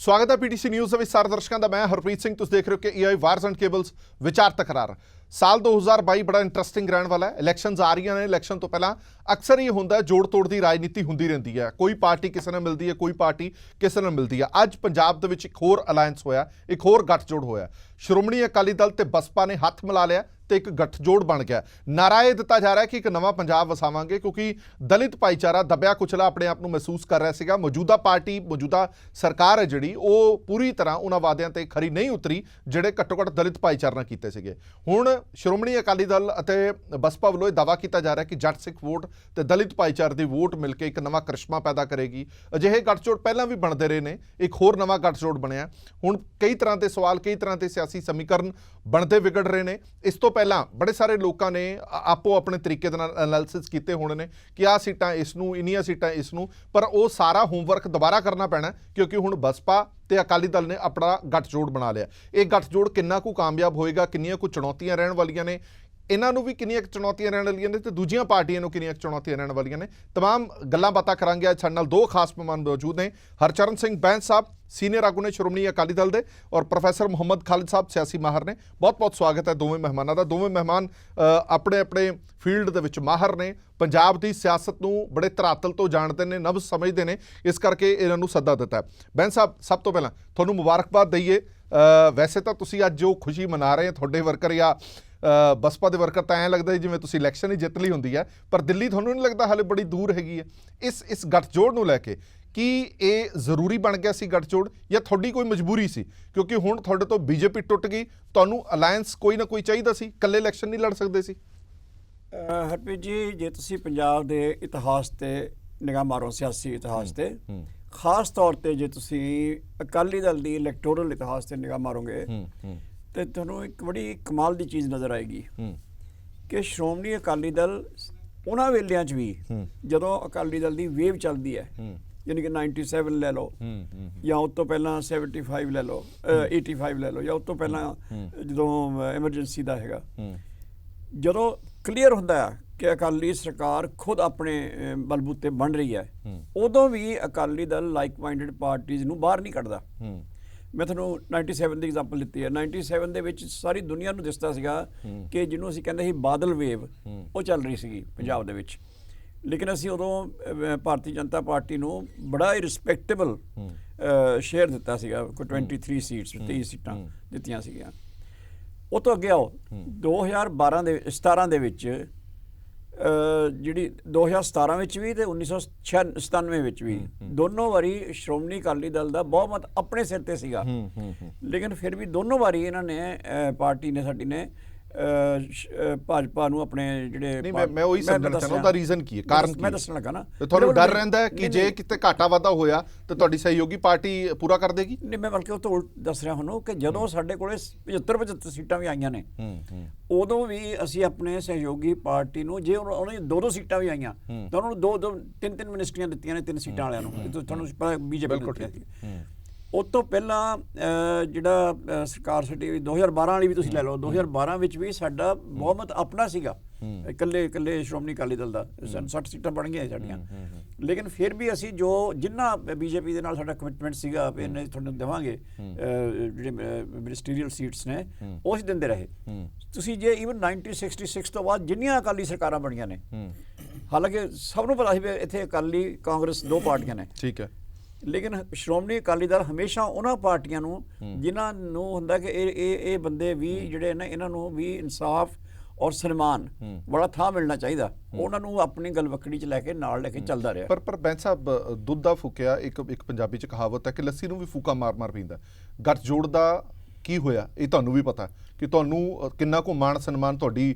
स्वागत है PTC news ਦੇ ਵਿੱਚ ਸਾਰੇ ਦਰਸ਼ਕਾਂ ਦਾ। ਮੈਂ ਹਰਪ੍ਰੀਤ ਸਿੰਘ। ਤੁਸੀਂ ਦੇਖ ਰਹੇ ਹੋ ਕਿ ਏਆਈ ਵਾਰਸ ਐਂਡ ਕੇਬਲਸ ਵਿਚਾਰ ਤਕਰਾਰ। ਸਾਲ 2022 ਬੜਾ ਇੰਟਰਸਟਿੰਗ ਰਹਿਣ ਵਾਲਾ ਹੈ। ਇਲੈਕਸ਼ਨਸ ਆ ਰਹੀਆਂ ਨੇ। ਇਲੈਕਸ਼ਨ ਤੋਂ ਪਹਿਲਾਂ ਅਕਸਰ ਇਹ ਹੁੰਦਾ ਹੈ ਜੋੜ ਤੋੜ ਦੀ ਰਾਜਨੀਤੀ ਹੁੰਦੀ ਰਹਿੰਦੀ ਹੈ। ਕੋਈ ਪਾਰਟੀ ਕਿਸੇ ਨਾਲ ਮਿਲਦੀ ਹੈ, ਕੋਈ ਪਾਰਟੀ ਕਿਸੇ ਨਾਲ ਮਿਲਦੀ ਹੈ। ਅੱਜ ਪੰਜਾਬ ਦੇ ਵਿੱਚ ਇੱਕ ਹੋਰ ਅਲਾਇੰਸ ਹੋਇਆ, ਇੱਕ ਹੋਰ ਗੱਠਜੋੜ ਹੋਇਆ। ਸ਼੍ਰੋਮਣੀ ਅਕਾਲੀ ਦਲ ਤੇ ਬਸਪਾ ਨੇ ਹੱਥ ਮਿਲਾ ਲਿਆ ਤੇ ਇੱਕ ਗੱਠਜੋੜ ਬਣ ਗਿਆ। ਨਾਰਾ ਇਹ ਦਿੱਤਾ ਜਾ ਰਿਹਾ ਕਿ ਇੱਕ ਨਵਾਂ ਪੰਜਾਬ ਵਸਾਵਾਂਗੇ, ਕਿਉਂਕਿ ਦਲਿਤ ਭਾਈਚਾਰਾ ਦੱਬਿਆ ਕੁਚਲਾ ਆਪਣੇ ਆਪ ਨੂੰ ਮਹਿਸੂਸ ਕਰ ਰਿਹਾ ਸੀਗਾ। ਮੌਜੂਦਾ ਪਾਰਟੀ, ਮੌਜੂਦਾ ਸਰਕਾਰ ਹੈ ਜਿਹੜੀ, ਉਹ ਪੂਰੀ ਤਰ੍ਹਾਂ ਉਹਨਾਂ ਵਾਅਦਿਆਂ ਤੇ ਖਰੀ ਨਹੀਂ ਉਤਰੀ ਜਿਹੜੇ ਘੱਟੋ ਘੱਟ ਦਲਿਤ ਭਾਈਚਾਰੇ ਨਾਲ ਕੀਤੇ ਸੀਗੇ। ਹੁਣ ਸ਼੍ਰੋਮਣੀ ਅਕਾਲੀ ਦਲ ਅਤੇ ਬਸਪਾ ਵੱਲੋਂ ਇਹ ਦਾਅਵਾ ਕੀਤਾ ਜਾ ਰਿਹਾ ਕਿ ਜੱਟ ਸਿੱਖ ਵੋਟ ਤੇ ਦਲਿਤ ਭਾਈਚਾਰੇ ਦੀ ਵੋਟ ਮਿਲ ਕੇ ਇੱਕ ਨਵਾਂ ਕਰਿਸ਼ਮਾ ਪੈਦਾ ਕਰੇਗੀ। ਅਜਿਹੇ ਗੱਠਜੋੜ ਪਹਿਲਾਂ ਵੀ ਬਣਦੇ ਰਹੇ ਨੇ, ਇੱਕ ਹੋਰ ਨਵਾਂ ਗੱਠਜੋੜ ਬਣਿਆ। ਹੁਣ ਕਈ ਤਰ੍ਹਾਂ ਦੇ ਸਵਾਲ, ਕਈ ਤਰ੍ਹਾਂ ਦੇ ਸਿਆਸੀ ਸਮੀਕਰਨ ਬਣਦੇ ਵਿਗੜ ਰਹੇ ਨੇ। ਇਸ ਤੋਂ ਪਹਿਲਾਂ ਬੜੇ ਸਾਰੇ ਲੋਕਾਂ ਨੇ ਆਪੋ ਆਪਣੇ ਤਰੀਕੇ ਦੇ ਨਾਲ ਐਨਾਲਿਸਿਸ ਕੀਤੇ ਹੋਣੇ ਨੇ ਕਿ ਆਹ ਸੀਟਾਂ ਇਸ ਨੂੰ, ਇੰਨੀਆਂ ਸੀਟਾਂ ਇਸ ਨੂੰ, ਪਰ ਉਹ ਸਾਰਾ ਹੋਮਵਰਕ ਦੁਬਾਰਾ ਕਰਨਾ ਪੈਣਾ ਕਿਉਂਕਿ ਹੁਣ ਬਸਪਾ ਤੇ ਅਕਾਲੀ ਦਲ ਨੇ ਆਪਣਾ ਗੱਠਜੋੜ ਬਣਾ ਲਿਆ। ਇਹ ਗੱਠਜੋੜ ਕਿੰਨਾ ਕੁ ਕਾਮਯਾਬ ਹੋਏਗਾ, ਕਿੰਨੀਆਂ ਕੁ ਚੁਣੌਤੀਆਂ ਰਹਿਣ ਵਾਲੀਆਂ ਨੇ, ਇਹਨਾਂ ਨੂੰ ਵੀ ਕਿੰਨੀਆਂ ਚੁਣੌਤੀਆਂ ਰਹਿਣ ਵਾਲੀਆਂ ਨੇ ਤੇ ਦੂਜੀਆਂ ਪਾਰਟੀਆਂ ਨੂੰ ਕਿੰਨੀਆਂ ਚੁਣੌਤੀਆਂ ਰਹਿਣ ਵਾਲੀਆਂ ਨੇ, ਤਮਾਮ ਗੱਲਾਂ ਬਾਤਾਂ ਕਰਾਂਗੇ। ਅੱਜ ਸਾਡੇ ਨਾਲ ਦੋ ਖਾਸ ਮਹਿਮਾਨ ਮੌਜੂਦ ਨੇ। ਹਰਚਰਨ ਸਿੰਘ ਬੈਂਸ ਸਾਹਿਬ ਸੀਨੀਅਰ ਆਗੂ ਨੇ ਸ਼੍ਰੋਮਣੀ ਅਕਾਲੀ ਦਲ ਦੇ, ਔਰ ਪ੍ਰੋਫੈਸਰ ਮੁਹੰਮਦ ਖਾਲਿਦ ਸਾਹਿਬ ਸਿਆਸੀ ਮਾਹਰ ਨੇ। ਬਹੁਤ ਬਹੁਤ ਸਵਾਗਤ ਹੈ ਦੋਵੇਂ ਮਹਿਮਾਨਾਂ ਦਾ। ਦੋਵੇਂ ਮਹਿਮਾਨ ਆਪਣੇ ਆਪਣੇ ਫੀਲਡ ਦੇ ਵਿੱਚ ਮਾਹਰ ਨੇ, ਪੰਜਾਬ ਦੀ ਸਿਆਸਤ ਨੂੰ ਬੜੇ ਧਰਾਤਲ ਤੋਂ ਜਾਣਦੇ ਨੇ, ਨਬਜ਼ ਸਮਝਦੇ ਨੇ, ਇਸ ਕਰਕੇ ਇਹਨਾਂ ਨੂੰ ਸੱਦਾ ਦਿੱਤਾ ਹੈ। ਬੈਂਸ ਸਾਹਿਬ, ਸਭ ਤੋਂ ਪਹਿਲਾਂ ਤੁਹਾਨੂੰ ਮੁਬਾਰਕਬਾਦ ਦਈਏ। ਵੈਸੇ ਤਾਂ ਤੁਸੀਂ ਅੱਜ ਜੋ ਖੁਸ਼ੀ ਮਨਾ ਰਹੇ ਹੋ, ਤੁਹਾਡੇ ਵਰਕਰ ਜਾਂ ਬਸਪਾ ਦੇ ਵਰਕਰ ਤਾਂ ਐਂ ਲੱਗਦਾ ਜਿਵੇਂ ਤੁਸੀਂ ਇਲੈਕਸ਼ਨ ਹੀ ਜਿੱਤ ਲਈ ਹੁੰਦੀ ਹੈ, ਪਰ ਦਿੱਲੀ ਤੁਹਾਨੂੰ ਨਹੀਂ ਲੱਗਦਾ ਹਾਲੇ ਬੜੀ ਦੂਰ ਹੈਗੀ ਹੈ? ਇਸ ਗੱਠਜੋੜ ਨੂੰ ਲੈ ਕੇ ਕੀ ਇਹ ਜ਼ਰੂਰੀ ਬਣ ਗਿਆ ਸੀ ਗੱਠਜੋੜ, ਜਾਂ ਤੁਹਾਡੀ ਕੋਈ ਮਜਬੂਰੀ ਸੀ? ਕਿਉਂਕਿ ਹੁਣ ਤੁਹਾਡੇ ਤੋਂ ਬੀਜੇਪੀ ਟੁੱਟ ਗਈ, ਤੁਹਾਨੂੰ ਅਲਾਇੰਸ ਕੋਈ ਨਾ ਕੋਈ ਚਾਹੀਦਾ ਸੀ, ਇਕੱਲੇ ਇਲੈਕਸ਼ਨ ਨਹੀਂ ਲੜ ਸਕਦੇ ਸੀ। ਹਰਪ੍ਰੀਤ ਜੀ, ਜੇ ਤੁਸੀਂ ਪੰਜਾਬ ਦੇ ਇਤਿਹਾਸ ਤੇ ਨਿਗਾਹ ਮਾਰੋ, ਸਿਆਸੀ ਇਤਿਹਾਸ ਤੇ, ਖਾਸ ਤੌਰ ਤੇ ਜੇ ਤੁਸੀਂ ਅਕਾਲੀ ਦਲ ਦੀ ਇਲੈਕਟੋਰਲ ਇਤਿਹਾਸ ਤੇ ਨਿਗਾਹ ਮਾਰੋਗੇ ਤੇ ਤੁਹਾਨੂੰ ਇੱਕ ਬੜੀ ਕਮਾਲ ਦੀ ਚੀਜ਼ ਨਜ਼ਰ ਆਏਗੀ ਕਿ ਸ਼੍ਰੋਮਣੀ ਅਕਾਲੀ ਦਲ ਉਹਨਾਂ ਵੇਲਿਆਂ 'ਚ ਵੀ, ਜਦੋਂ ਅਕਾਲੀ ਦਲ ਦੀ ਵੇਵ ਚੱਲਦੀ ਹੈ, ਯਾਨੀ ਕਿ 97 ਲੈ ਲਓ ਜਾਂ ਉਸ ਤੋਂ ਪਹਿਲਾਂ 75 ਲੈ ਲਓ, 85 ਲੈ ਲਓ, ਜਾਂ ਉਸ ਤੋਂ ਪਹਿਲਾਂ ਜਦੋਂ ਐਮਰਜੈਂਸੀ ਦਾ ਹੈਗਾ, ਜਦੋਂ ਕਲੀਅਰ ਹੁੰਦਾ ਹੈ ਕਿ ਅਕਾਲੀ ਸਰਕਾਰ ਖੁਦ ਆਪਣੇ ਬਲਬੂਤੇ ਬਣ ਰਹੀ ਹੈ, ਉਦੋਂ ਵੀ Akali Dal like minded parties ਨੂੰ ਬਾਹਰ ਨਹੀਂ ਕੱਢਦਾ। ਮੈਂ ਤੁਹਾਨੂੰ 97 ਦੀ ਐਗਜ਼ਾਮਪਲ ਦਿੱਤੀ ਹੈ। 97 ਦੇ ਵਿੱਚ ਸਾਰੀ ਦੁਨੀਆ ਨੂੰ ਦਿਸਦਾ ਸੀਗਾ ਕਿ ਜਿਹਨੂੰ ਅਸੀਂ ਕਹਿੰਦੇ ਸੀ ਬਾਦਲ ਵੇਵ, ਉਹ ਚੱਲ ਰਹੀ ਸੀਗੀ ਪੰਜਾਬ ਦੇ ਵਿੱਚ, ਲੇਕਿਨ ਅਸੀਂ ਉਦੋਂ ਭਾਰਤੀ ਜਨਤਾ ਪਾਰਟੀ ਨੂੰ ਬੜਾ ਹੀ ਰਿਸਪੈਕਟੇਬਲ ਸ਼ੇਅਰ ਦਿੱਤਾ ਸੀਗਾ। ਕੋਈ 23 ਸੀਟਸ, 23 ਸੀਟਾਂ ਦਿੱਤੀਆਂ ਸੀਗੀਆਂ। ਉਹ ਤੋਂ ਅੱਗੇ ਆਓ 2017 ਦੇ ਵਿੱਚ, ਜਿਹੜੀ 2017 ਵਿੱਚ ਵੀ ਤੇ 1997 ਵਿੱਚ ਵੀ, ਦੋਨੋਂ ਵਾਰੀ ਸ਼੍ਰੋਮਣੀ ਅਕਾਲੀ ਦਲ ਦਾ ਬਹੁਮਤ ਆਪਣੇ ਸਿਰ ਤੇ ਸੀਗਾ, ਲੇਕਿਨ ਫਿਰ ਵੀ ਦੋਨੋਂ ਵਾਰੀ ਇਹਨਾਂ ਨੇ, ਪਾਰਟੀ ਨੇ ਸਾਡੀ ਨੇ, ਭਾਜਪਾ ਨੂੰ ਆਪਣੇ ਜਿਹੜੇ, ਮੈਂ ਉਹੀ ਸਮਝਣਾ ਚਾਹੁੰਦਾ ਉਹਦਾ ਰੀਜ਼ਨ ਕੀ ਹੈ, ਕਾਰਨ ਕੀ? ਮੈਂ ਦੱਸਣ ਲੱਗਾ ਨਾ, ਤੁਹਾਨੂੰ ਡਰ ਰਹਿੰਦਾ ਹੈ ਕਿ ਜੇ ਕਿਤੇ ਘਾਟਾ ਵਾਧਾ ਹੋਇਆ ਤਾਂ ਤੁਹਾਡੀ ਸਹਿਯੋਗੀ ਪਾਰਟੀ ਪੂਰਾ ਕਰ ਦੇਗੀ? ਨਹੀਂ, ਮੈਂ ਬਲਕਿ ਉਹ ਤੋਂ ਉਲਟ ਦੱਸ ਰਿਹਾ ਹੁਣ ਕਿ ਜਦੋਂ ਸਾਡੇ ਕੋਲੇ 75 ਸੀਟਾਂ ਵੀ ਆਈਆਂ ਨੇ, ਉਦੋਂ ਵੀ ਅਸੀਂ ਆਪਣੇ ਸਹਿਯੋਗੀ ਪਾਰਟੀ ਨੂੰ, ਜੇ ਉਹਨਾਂ ਦੀ 2 ਸੀਟਾਂ ਵੀ ਆਈਆਂ ਤਾਂ ਉਹਨਾਂ ਨੂੰ 3 ਮਿਨਿਸਟਰੀਆਂ ਦਿੱਤੀਆਂ ਨੇ, 3 ਸੀਟਾਂ ਵਾਲਿਆਂ ਨੂੰ। ਤੁਹਾਨੂੰ ਪਤਾ ਬੀਜੇਪੀ ਨੂੰ ਦਿੱਤੀਆਂ ਸੀ। ਉਸ ਤੋਂ ਪਹਿਲਾਂ ਜਿਹੜਾ ਸਰਕਾਰ ਸਾਡੀ 2012 ਵਾਲੀ ਵੀ ਤੁਸੀਂ ਲੈ ਲਓ, 2012 ਵਿੱਚ ਵੀ ਸਾਡਾ ਬਹੁਮਤ ਆਪਣਾ ਸੀਗਾ, ਇਕੱਲੇ ਸ਼੍ਰੋਮਣੀ ਅਕਾਲੀ ਦਲ ਦਾ 60 ਸੀਟਾਂ ਬਣ ਗਈਆਂ ਸਾਡੀਆਂ। ਲੇਕਿਨ ਫਿਰ ਵੀ ਅਸੀਂ ਜਿੰਨਾ ਬੀਜੇਪੀ ਦੇ ਨਾਲ ਸਾਡਾ ਕਮਿਟਮੈਂਟ ਸੀਗਾ ਵੀ ਇਹਨੇ ਤੁਹਾਨੂੰ ਦੇਵਾਂਗੇ ਜਿਹੜੇ ਮਿਨਿਸਟਰੀਅਲ ਸੀਟਸ ਨੇ, ਉਹ ਅਸੀਂ ਦਿੰਦੇ ਰਹੇ। ਤੁਸੀਂ ਜੇ ਈਵਨ 1966 ਤੋਂ ਬਾਅਦ ਜਿੰਨੀਆਂ ਅਕਾਲੀ ਸਰਕਾਰਾਂ ਬਣੀਆਂ ਨੇ, ਹਾਲਾਂਕਿ ਸਭ ਨੂੰ ਪਤਾ ਸੀ ਵੀ ਇੱਥੇ ਅਕਾਲੀ ਕਾਂਗਰਸ 2 ਪਾਰਟੀਆਂ ਨੇ, ਠੀਕ ਹੈ, ਲੇਕਿਨ ਸ਼੍ਰੋਮਣੀ ਅਕਾਲੀ ਦਲ ਹਮੇਸ਼ਾ ਉਹਨਾਂ ਪਾਰਟੀਆਂ ਨੂੰ ਜਿਨ੍ਹਾਂ ਨੂੰ ਹੁੰਦਾ ਕਿ ਇਹ ਬੰਦੇ ਵੀ ਜਿਹੜੇ ਨੇ, ਇਹਨਾਂ ਨੂੰ ਵੀ ਇਨਸਾਫ ਔਰ ਸਨਮਾਨ ਬੜਾ ਥਾਂ ਮਿਲਣਾ ਚਾਹੀਦਾ, ਉਹਨਾਂ ਨੂੰ ਆਪਣੀ ਗਲਵੱਕੜੀ 'ਚ ਲੈ ਕੇ ਨਾਲ ਲੈ ਕੇ ਚੱਲਦਾ ਰਿਹਾ। ਪਰ ਬੈਂਸ ਸਾਹਿਬ, ਦੁੱਧ ਦਾ ਫੂਕਿਆ, ਇੱਕ ਪੰਜਾਬੀ 'ਚ ਕਹਾਵਤ ਹੈ ਕਿ ਲੱਸੀ ਨੂੰ ਵੀ ਫੂਕਾ ਮਾਰ ਪੀਂਦਾ। ਗੱਠਜੋੜ ਦਾ ਕੀ ਹੋਇਆ ਇਹ ਤੁਹਾਨੂੰ ਵੀ ਪਤਾ ਕਿ ਤੁਹਾਨੂੰ ਕਿੰਨਾ ਕੁ ਮਾਣ ਸਨਮਾਨ ਤੁਹਾਡੀ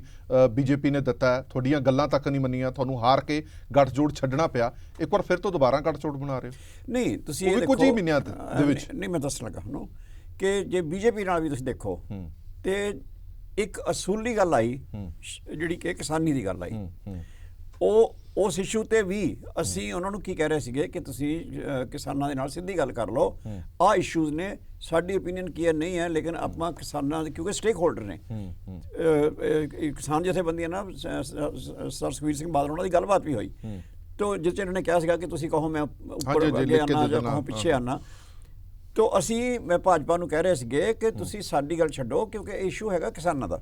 ਬੀਜੇਪੀ ਨੇ ਦਿੱਤਾ ਹੈ, ਤੁਹਾਡੀਆਂ ਗੱਲਾਂ ਤੱਕ ਨਹੀਂ ਮੰਨੀਆਂ, ਤੁਹਾਨੂੰ ਹਾਰ ਕੇ ਗੱਠਜੋੜ ਛੱਡਣਾ ਪਿਆ, ਇੱਕ ਵਾਰ ਫਿਰ ਤੋਂ ਦੁਬਾਰਾ ਗੱਠਜੋੜ ਬਣਾ ਰਹੇ ਹੋ। ਨਹੀਂ, ਤੁਸੀਂ ਇਹ ਕੁਝ ਹੀ ਮਹੀਨਿਆਂ ਦੇ ਵਿੱਚ ਨਹੀਂ, ਮੈਂ ਦੱਸਣ ਲੱਗਾ ਹੁਣ ਕਿ ਜੇ ਬੀਜੇਪੀ ਨਾਲ ਵੀ ਤੁਸੀਂ ਦੇਖੋ ਤੇ ਇੱਕ ਅਸੂਲੀ ਗੱਲ ਆਈ, ਜਿਹੜੀ ਕਿ ਕਿਸਾਨੀ ਦੀ ਗੱਲ ਆਈ, ਉਸ ਇਸ਼ੂ ਤੇ ਵੀ ਅਸੀਂ ਉਹਨਾਂ ਨੂੰ ਕੀ ਕਹਿ ਰਹੇ ਸੀਗੇ ਕਿ ਤੁਸੀਂ ਕਿਸਾਨਾਂ ਦੇ ਨਾਲ ਸਿੱਧੀ ਗੱਲ ਕਰ ਲਓ, ਆਹ ਇਸ਼ੂਜ਼ ਨੇ, ਸਾਡੀ ਓਪੀਨੀਅਨ ਕੀ ਹੈ ਨਹੀਂ ਹੈ, ਲੇਕਿਨ ਆਪਾਂ ਕਿਸਾਨਾਂ ਦੇ, ਕਿਉਂਕਿ ਸਟੇਕ ਹੋਲਡਰ ਨੇ ਕਿਸਾਨ ਜਥੇਬੰਦੀਆਂ ਨਾਲ, ਸਰ ਸੁਖਬੀਰ ਸਿੰਘ ਬਾਦਲ ਉਹਨਾਂ ਦੀ ਗੱਲਬਾਤ ਵੀ ਹੋਈ, तो जिस ने कहा कि तुम कहो मैं ऊपर आगे आना या कहो पिछे आना, ਤੋ ਅਸੀਂ ਮੈਂ ਭਾਜਪਾ ਨੂੰ ਕਹਿ ਰਹੇ ਸੀਗੇ ਕਿ ਤੁਸੀਂ ਸਾਡੀ ਗੱਲ ਛੱਡੋ, ਕਿਉਂਕਿ ਇਸ਼ੂ ਹੈਗਾ ਕਿਸਾਨਾਂ ਦਾ,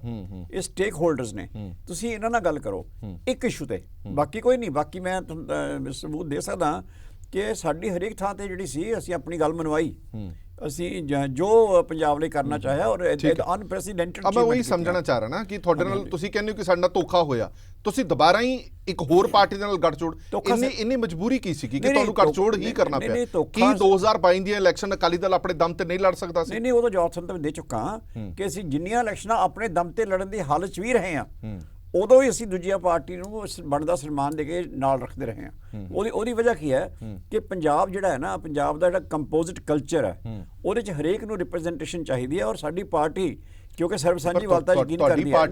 ਇਹ ਸਟੇਕ ਹੋਲਡਰਸ ਨੇ, ਤੁਸੀਂ ਇਹਨਾਂ ਨਾਲ ਗੱਲ ਕਰੋ ਇੱਕ ਇਸ਼ੂ ਤੇ, ਬਾਕੀ ਕੋਈ ਨਹੀਂ। ਬਾਕੀ ਮੈਂ ਤੁਹਾਨੂੰ ਸਬੂਤ ਦੇ ਸਕਦਾ ਕਿ ਸਾਡੀ ਹਰੇਕ ਥਾਂ ਤੇ ਜਿਹੜੀ ਸੀ ਅਸੀਂ ਆਪਣੀ ਗੱਲ ਮਨਵਾਈ, ਅਸੀਂ ਜੋ ਪੰਜਾਬ ਲਈ ਕਰਨਾ ਚਾਹਿਆ, ਔਰ ਅਨਪ੍ਰੈਸੀਡੈਂਟਡ। ਮੈਂ ਉਹੀ ਸਮਝਣਾ ਚਾਹ ਰਿਹਾ ਨਾ ਕਿ ਤੁਹਾਡੇ ਨਾਲ ਤੁਸੀਂ ਕਹਿੰਦੇ ਹੋ ਕਿ ਸਾਡਾ ਧੋਖਾ ਹੋਇਆ, ਤੁਸੀਂ ਦੁਬਾਰਾ ਹੀ ਇੱਕ ਹੋਰ ਪਾਰਟੀ ਦੇ ਨਾਲ ਗੱਠਜੋੜ, ਇੰਨੀ ਮਜਬੂਰੀ ਕੀ ਸੀ ਕਿ ਤੁਹਾਨੂੰ ਗੱਠਜੋੜ ਹੀ ਕਰਨਾ ਪਿਆ? ਕੀ 2022 ਦੀਆਂ ਇਲੈਕਸ਼ਨ ਅਕਾਲੀ ਦਲ ਆਪਣੇ ਦਮ ਤੇ ਨਹੀਂ ਲੜ ਸਕਦਾ ਸੀ? ਨਹੀਂ, ਉਹ ਤਾਂ ਜਵਾਬ ਤੁਹਾਨੂੰ ਦੇ ਚੁੱਕਾ ਕਿ ਅਸੀਂ ਜਿੰਨੀਆਂ ਇਲੈਕਸ਼ਨਾਂ ਆਪਣੇ ਦਮ ਤੇ ਲੜਨ ਦੀ ਹਾਲਤ 'ਚ ਵੀ ਰਹੇ ਹਾਂ, ਉਦੋਂ ਹੀ ਅਸੀਂ ਦੂਜੀਆਂ ਪਾਰਟੀ ਨੂੰ ਬਣਦਾ ਸਨਮਾਨ ਦੇ ਕੇ ਨਾਲ ਰੱਖਦੇ ਰਹੇ ਹਾਂ। ਉਹਦੀ ਵਜ੍ਹਾ ਕੀ ਹੈ ਕਿ ਪੰਜਾਬ ਜਿਹੜਾ ਹੈ ਨਾ, ਪੰਜਾਬ ਦਾ ਜਿਹੜਾ ਕੰਪੋਜ਼ਿਟ ਕਲਚਰ ਹੈ, ਉਹਦੇ 'ਚ ਹਰੇਕ ਨੂੰ ਰਿਪਰੈਜ਼ੈਂਟੇਸ਼ਨ ਚਾਹੀਦੀ ਹੈ, ਔਰ ਸਾਡੀ ਪਾਰਟੀ ਕਿਉਂਕਿ ਸਰਬਸਾਂਝੀ ਵਾਲਤਾ ਯਕੀਨ ਕਰਦੀ ਹੈ।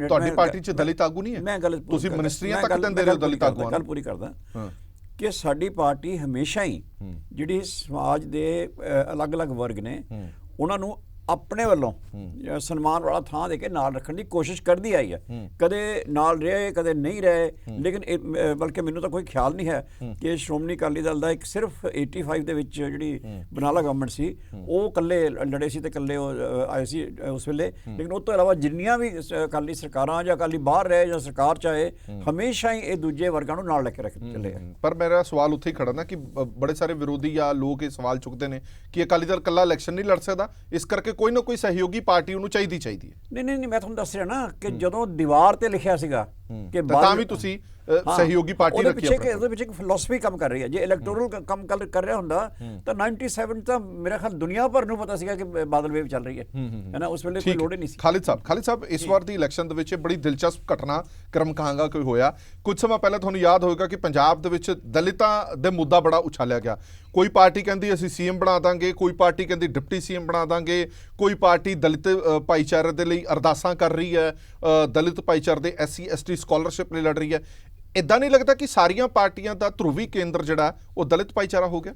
ਤੁਹਾਡੀ ਪਾਰਟੀ 'ਚ ਦਲਿਤ ਆਗੂ ਨਹੀਂ ਹੈ? ਮੈਂ ਗੱਲ ਤੁਸੀਂ ਮਿਨਿਸਟਰੀਆਂ ਤੱਕ ਦਿੰਦੇ ਰਹੇ ਦਲਿਤ ਆਗੂਆਂ, ਗੱਲ ਪੂਰੀ ਕਰਦਾ ਕਿ ਸਾਡੀ ਪਾਰਟੀ ਹਮੇਸ਼ਾ ਹੀ ਜਿਹੜੀ ਸਮਾਜ ਦੇ ਅਲੱਗ-ਅਲੱਗ ਵਰਗ ਨੇ ਉਹਨਾਂ ਨੂੰ ਆਪਣੇ ਵੱਲੋਂ ਸਨਮਾਨ ਵਾਲਾ ਥਾਂ ਦੇ ਕੇ ਨਾਲ ਰੱਖਣ ਦੀ ਕੋਸ਼ਿਸ਼ ਕਰਦੀ ਆਈ ਹੈ। ਕਦੇ ਨਾਲ ਰਹੇ, ਕਦੇ ਨਹੀਂ ਰਹੇ, ਲੇਕਿਨ ਬਲਕਿ ਮੈਨੂੰ ਤਾਂ ਕੋਈ ਖਿਆਲ ਨਹੀਂ ਹੈ ਕਿ ਸ਼੍ਰੋਮਣੀ ਅਕਾਲੀ ਦਲ ਦਾ ਇੱਕ ਸਿਰਫ 85 ਦੇ ਵਿੱਚ ਜਿਹੜੀ ਬਨਾਲਾ ਗਵਰਨਮੈਂਟ ਸੀ, ਉਹ ਇਕੱਲੇ ਲੜੇ ਸੀ ਤੇ ਇਕੱਲੇ ਉਹ ਆਏ ਸੀ ਉਸ ਵੇਲੇ। ਲੇਕਿਨ ਉਸ ਤੋਂ ਇਲਾਵਾ ਜਿੰਨੀਆਂ ਵੀ ਅਕਾਲੀ ਸਰਕਾਰਾਂ ਜਾਂ ਅਕਾਲੀ ਬਾਹਰ ਰਹੇ ਜਾਂ ਸਰਕਾਰ ਚਾਹੇ, ਹਮੇਸ਼ਾ ਹੀ ਇਹ ਦੂਜੇ ਵਰਗਾਂ ਨੂੰ ਨਾਲ ਲੈ ਕੇ ਰੱਖ ਚੱਲੇ। ਪਰ ਮੇਰਾ ਸਵਾਲ ਉੱਥੇ ਹੀ ਖੜਾ ਨਾ ਕਿ ਬੜੇ ਸਾਰੇ ਵਿਰੋਧੀ ਜਾਂ ਲੋਕ ਇਹ ਸਵਾਲ ਚੁੱਕਦੇ ਨੇ ਕਿ ਅਕਾਲੀ ਦਲ ਇਕੱਲਾ ਇਲੈਕਸ਼ਨ ਨਹੀਂ ਲੜ ਸਕਦਾ, ਇਸ ਕਰਕੇ ਕੋਈ ਨਾ ਕੋਈ ਸਹਿਯੋਗੀ ਪਾਰਟੀ ਉਹਨੂੰ ਚਾਹੀਦੀ ਹੈ। ਨਹੀਂ, ਮੈਂ ਤੁਹਾਨੂੰ ਦੱਸ ਰਿਹਾ ਨਾ ਕਿ ਜਦੋਂ ਦੀਵਾਰ ਤੇ ਲਿਖਿਆ ਸੀਗਾ ਕਿ ਤਾਂ ਵੀ ਤੁਸੀਂ ਸਹਿਯੋਗੀ ਪਾਰਟੀ ਰੱਖੀ ਹੈ, ਉਹਦੇ ਪਿੱਛੇ ਇੱਕ ਫਿਲਾਸਫੀ ਕੰਮ ਕਰ ਰਹੀ ਹੈ। ਜੇ ਇਲੈਕਟੋਰਲ ਕੰਮ ਕਰ ਰਿਹਾ ਹੁੰਦਾ ਤਾਂ 97 ਤਾਂ ਮੇਰਾ ਖਿਆਲ ਦੁਨੀਆ ਭਰ ਨੂੰ ਪਤਾ ਸੀਗਾ ਕਿ ਬਾਦਲ ਵੇਵ ਚੱਲ ਰਹੀ ਹੈ ਨਾ, ਉਸ ਵੇਲੇ ਕੋਈ ਲੋੜ ਹੀ ਨਹੀਂ ਸੀ। ਖਾਲਿਦ ਸਾਹਿਬ ਇਸ ਵਾਰ ਦੀ ਇਲੈਕਸ਼ਨ ਦੇ ਵਿੱਚ ਬੜੀ ਦਿਲਚਸਪ ਘਟਨਾ ਕਰਮ ਕਹਾਂਗਾ ਕੋਈ ਹੋਇਆ। ਕੁਝ ਸਮਾਂ ਪਹਿਲਾਂ ਤੁਹਾਨੂੰ ਯਾਦ ਹੋਵੇਗਾ ਕਿ ਪੰਜਾਬ ਦੇ ਵਿੱਚ ਦਲਿਤਾਂ ਦੇ ਮੁੱਦਾ ਬੜਾ ਉਛਾਲਿਆ ਗਿਆ। ਕੋਈ ਪਾਰਟੀ ਕਹਿੰਦੀ ਅਸੀਂ ਸੀਐਮ ਬਣਾ ਦਾਂਗੇ, ਕੋਈ ਪਾਰਟੀ ਕਹਿੰਦੀ ਡਿਪਟੀ ਸੀਐਮ ਬਣਾ ਦਾਂਗੇ, ਕੋਈ ਪਾਰਟੀ ਦਲਿਤ ਭਾਈਚਾਰੇ ਦੇ ਲਈ ਅਰਦਾਸਾਂ ਕਰ ਰਹੀ ਹੈ, ਦਲਿਤ ਭਾਈਚਾਰੇ ਦੇ SC ST ਸਕਾਲਰਸ਼ਿਪ ਲਈ ਲੜ ਰਹੀ ਹੈ। ਇਦਾਂ ਨਹੀਂ ਲੱਗਦਾ ਕਿ ਸਾਰੀਆਂ ਪਾਰਟੀਆਂ ਦਾ ਧਰੂਵੀ ਕੇਂਦਰ ਜਿਹੜਾ ਉਹ ਦਲਿਤ ਭਾਈਚਾਰਾ ਹੋ ਗਿਆ?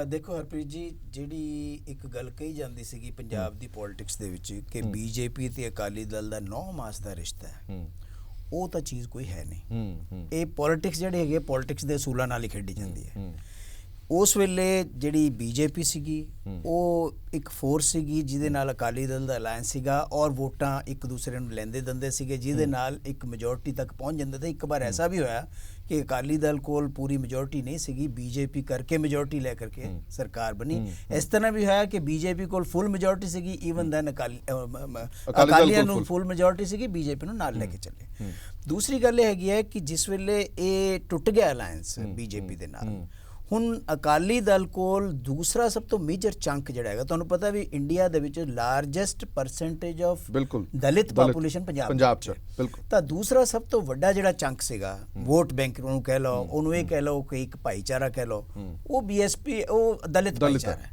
ਦੇਖੋ ਹਰਪ੍ਰੀਤ ਜੀ, ਜਿਹੜੀ ਇੱਕ ਗੱਲ ਕਹੀ ਜਾਂਦੀ ਸੀਗੀ ਪੰਜਾਬ ਦੀ ਪੋਲਿਟਿਕਸ ਦੇ ਵਿੱਚ ਕਿ BJP ਤੇ ਅਕਾਲੀ ਦਲ ਦਾ 9 ਮਾਸ ਦਾ ਰਿਸ਼ਤਾ ਹੈ, ਉਹ ਤਾਂ ਚੀਜ਼ ਕੋਈ ਹੈ ਨਹੀਂ। ਇਹ ਪੋਲਿਟਿਕਸ ਜਿਹੜੇ ਹੈਗੇ ਪੋਲਿਟਿਕਸ ਦੇ ਅਸੂਲਾਂ ਨਾਲ ਹੀ ਖੇਡੀ ਜਾਂਦੀ ਹੈ। ਉਸ ਵੇਲੇ ਜਿਹੜੀ BJP ਸੀਗੀ ਉਹ ਇੱਕ ਫੋਰਸ ਸੀਗੀ ਜਿਹਦੇ ਨਾਲ ਅਕਾਲੀ ਦਲ ਦਾ ਅਲਾਇੰਸ ਸੀਗਾ, ਔਰ ਵੋਟਾਂ ਇੱਕ ਦੂਸਰੇ ਨੂੰ ਲੈਂਦੇ ਦਿੰਦੇ ਸੀਗੇ, ਜਿਹਦੇ ਨਾਲ ਇੱਕ ਮੈਜੋਰਟੀ ਤੱਕ ਪਹੁੰਚ ਜਾਂਦੇ ਥੇ। ਇੱਕ ਵਾਰ ਐਸਾ ਵੀ ਹੋਇਆ ਕਿ ਅਕਾਲੀ ਦਲ ਕੋਲ ਪੂਰੀ ਮੈਜੋਰਟੀ ਨਹੀਂ ਸੀਗੀ, BJP ਕਰਕੇ ਮੈਜੋਰਟੀ ਲੈ ਕਰਕੇ ਸਰਕਾਰ ਬਣੀ। ਇਸ ਤਰ੍ਹਾਂ ਵੀ ਹੋਇਆ ਕਿ BJP ਕੋਲ ਫੁੱਲ ਮੈਜੋਰਟੀ ਸੀਗੀ, ਈਵਨ ਦੈਨ ਅਕਾਲੀਆਂ ਨੂੰ ਫੁੱਲ ਮੈਜੋਰਟੀ ਸੀਗੀ, BJP ਨੂੰ ਨਾਲ ਲੈ ਕੇ ਚੱਲੇ। ਦੂਸਰੀ ਗੱਲ ਇਹ ਹੈਗੀ ਹੈ ਕਿ ਜਿਸ ਵੇਲੇ ਇਹ ਟੁੱਟ ਗਿਆ ਅਲਾਇੰਸ BJP ਦੇ ਨਾਲ, ਹੁਣ ਅਕਾਲੀ ਦਲ ਕੋਲ ਦੂਸਰਾ ਸਭ ਤੋਂ ਮੇਜਰ ਚੰਕ ਜਿਹੜਾ ਹੈਗਾ, ਤੁਹਾਨੂੰ ਪਤਾ ਵੀ ਇੰਡੀਆ ਦੇ ਵਿੱਚ largest percentage of Dalit population Punjab 'ਚ, ਤਾਂ ਦੂਸਰਾ ਸਭ ਤੋਂ ਵੱਡਾ ਜਿਹੜਾ ਚੰਕ ਸੀਗਾ ਵੋਟ ਬੈਂਕ ਨੂੰ ਕਹਿ ਲਓ, ਉਹਨੂੰ ਇਹ ਕਹਿ ਲਓ ਕਿ ਇੱਕ ਭਾਈਚਾਰਾ ਕਹਿ ਲਓ, ਉਹ BSP ਉਹ ਦਲਿਤ ਭਾਈਚਾਰਾ ਹੈ।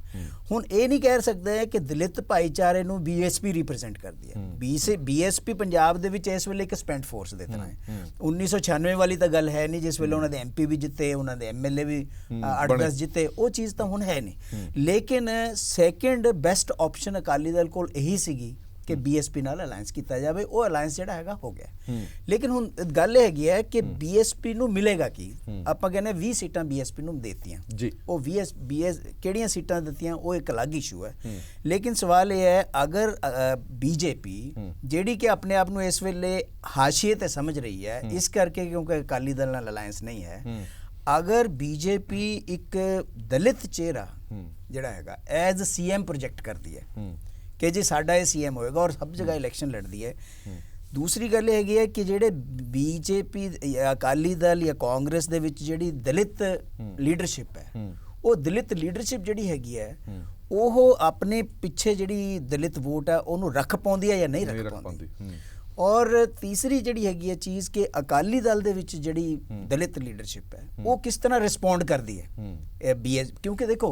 ਹੁਣ ਇਹ ਨਹੀਂ ਕਹਿ ਸਕਦੇ ਕਿ ਦਲਿਤ ਭਾਈਚਾਰੇ ਨੂੰ BSP ਰਿਪਰੈਜ਼ੈਂਟ ਕਰਦੀ ਹੈ। BSP ਪੰਜਾਬ ਦੇ ਵਿੱਚ ਇਸ ਵੇਲੇ ਇੱਕ ਸਪੈਂਡ ਫੋਰਸ ਦੇ ਤਰ੍ਹਾਂ ਹੈ। 1996 ਵਾਲੀ ਤਾਂ ਗੱਲ ਹੈ ਨਹੀਂ ਜਿਸ ਵੇਲੇ ਉਹਨਾਂ ਦੇ MP ਵੀ ਜਿੱਤੇ, ਉਹਨਾਂ ਦੇ MLA ਵੀ 8-10 ਜਿੱਤੇ, ਉਹ ਚੀਜ਼ ਤਾਂ ਹੁਣ ਹੈ ਨਹੀਂ। ਲੇਕਿਨ second best option Akali Dal ਕੋਲ ਇਹੀ ਸੀਗੀ ਕਿ BSP ਨਾਲ ਅਲਾਇੰਸ ਕੀਤਾ ਜਾਵੇ। ਉਹ ਅਲਾਇੰਸ ਜਿਹੜਾ ਹੈਗਾ ਹੋ ਗਿਆ। ਲੇਕਿਨ ਹੁਣ ਗੱਲ ਇਹ ਹੈਗੀ ਹੈ ਕਿ BSP ਨੂੰ ਮਿਲੇਗਾ ਕੀ? ਆਪਾਂ ਕਹਿੰਦੇ 20 ਸੀਟਾਂ BSP ਨੂੰ ਦੇਤੀਆਂ ਜੀ, ਉਹ BS ਕਿਹੜੀਆਂ ਸੀਟਾਂ ਦਿੱਤੀਆਂ ਉਹ ਇੱਕ ਅਲੱਗ ਇਸ਼ੂ ਹੈ। ਲੇਕਿਨ ਸਵਾਲ ਇਹ ਹੈ, ਅਗਰ BJP ਜਿਹੜੀ ਕਿ ਆਪਣੇ ਆਪ ਨੂੰ ਇਸ ਵੇਲੇ ਹਾਸ਼ੀਏ ਤੇ ਸਮਝ ਰਹੀ ਹੈ, ਇਸ ਕਰਕੇ ਕਿਉਂਕਿ ਅਕਾਲੀ ਦਲ ਨਾਲ ਅਲਾਇੰਸ ਨਹੀਂ ਹੈ, ਅਗਰ BJP ਇੱਕ ਦਲਿਤ ਚਿਹਰਾ ਜਿਹੜਾ ਹੈਗਾ ਐਜ਼ CM ਪ੍ਰੋਜੈਕਟ ਕਰਦੀ ਹੈ ਕਿ ਜੀ ਸਾਡਾ ਇਹ CM ਹੋਏਗਾ ਔਰ ਸਭ ਜਗ੍ਹਾ ਇਲੈਕਸ਼ਨ ਲੜਦੀ ਹੈ। ਦੂਸਰੀ ਗੱਲ ਇਹ ਹੈਗੀ ਹੈ ਕਿ ਜਿਹੜੇ BJP ਅਕਾਲੀ ਦਲ ਜਾਂ ਕਾਂਗਰਸ ਦੇ ਵਿੱਚ ਜਿਹੜੀ ਦਲਿਤ ਲੀਡਰਸ਼ਿਪ ਹੈ, ਉਹ ਦਲਿਤ ਲੀਡਰਸ਼ਿਪ ਜਿਹੜੀ ਹੈਗੀ ਹੈ ਉਹ ਆਪਣੇ ਪਿੱਛੇ ਜਿਹੜੀ ਦਲਿਤ ਵੋਟ ਹੈ ਉਹਨੂੰ ਰੱਖ ਪਾਉਂਦੀ ਹੈ ਜਾਂ ਨਹੀਂ ਰੱਖ ਪਾਉਂਦੀ। ਔਰ ਤੀਸਰੀ ਜਿਹੜੀ ਹੈਗੀ ਹੈ ਚੀਜ਼ ਕਿ ਅਕਾਲੀ ਦਲ ਦੇ ਵਿੱਚ ਜਿਹੜੀ ਦਲਿਤ ਲੀਡਰਸ਼ਿਪ ਹੈ ਉਹ ਕਿਸ ਤਰ੍ਹਾਂ ਰਿਸਪੌਂਡ ਕਰਦੀ ਹੈ ਕਿਉਂਕਿ ਦੇਖੋ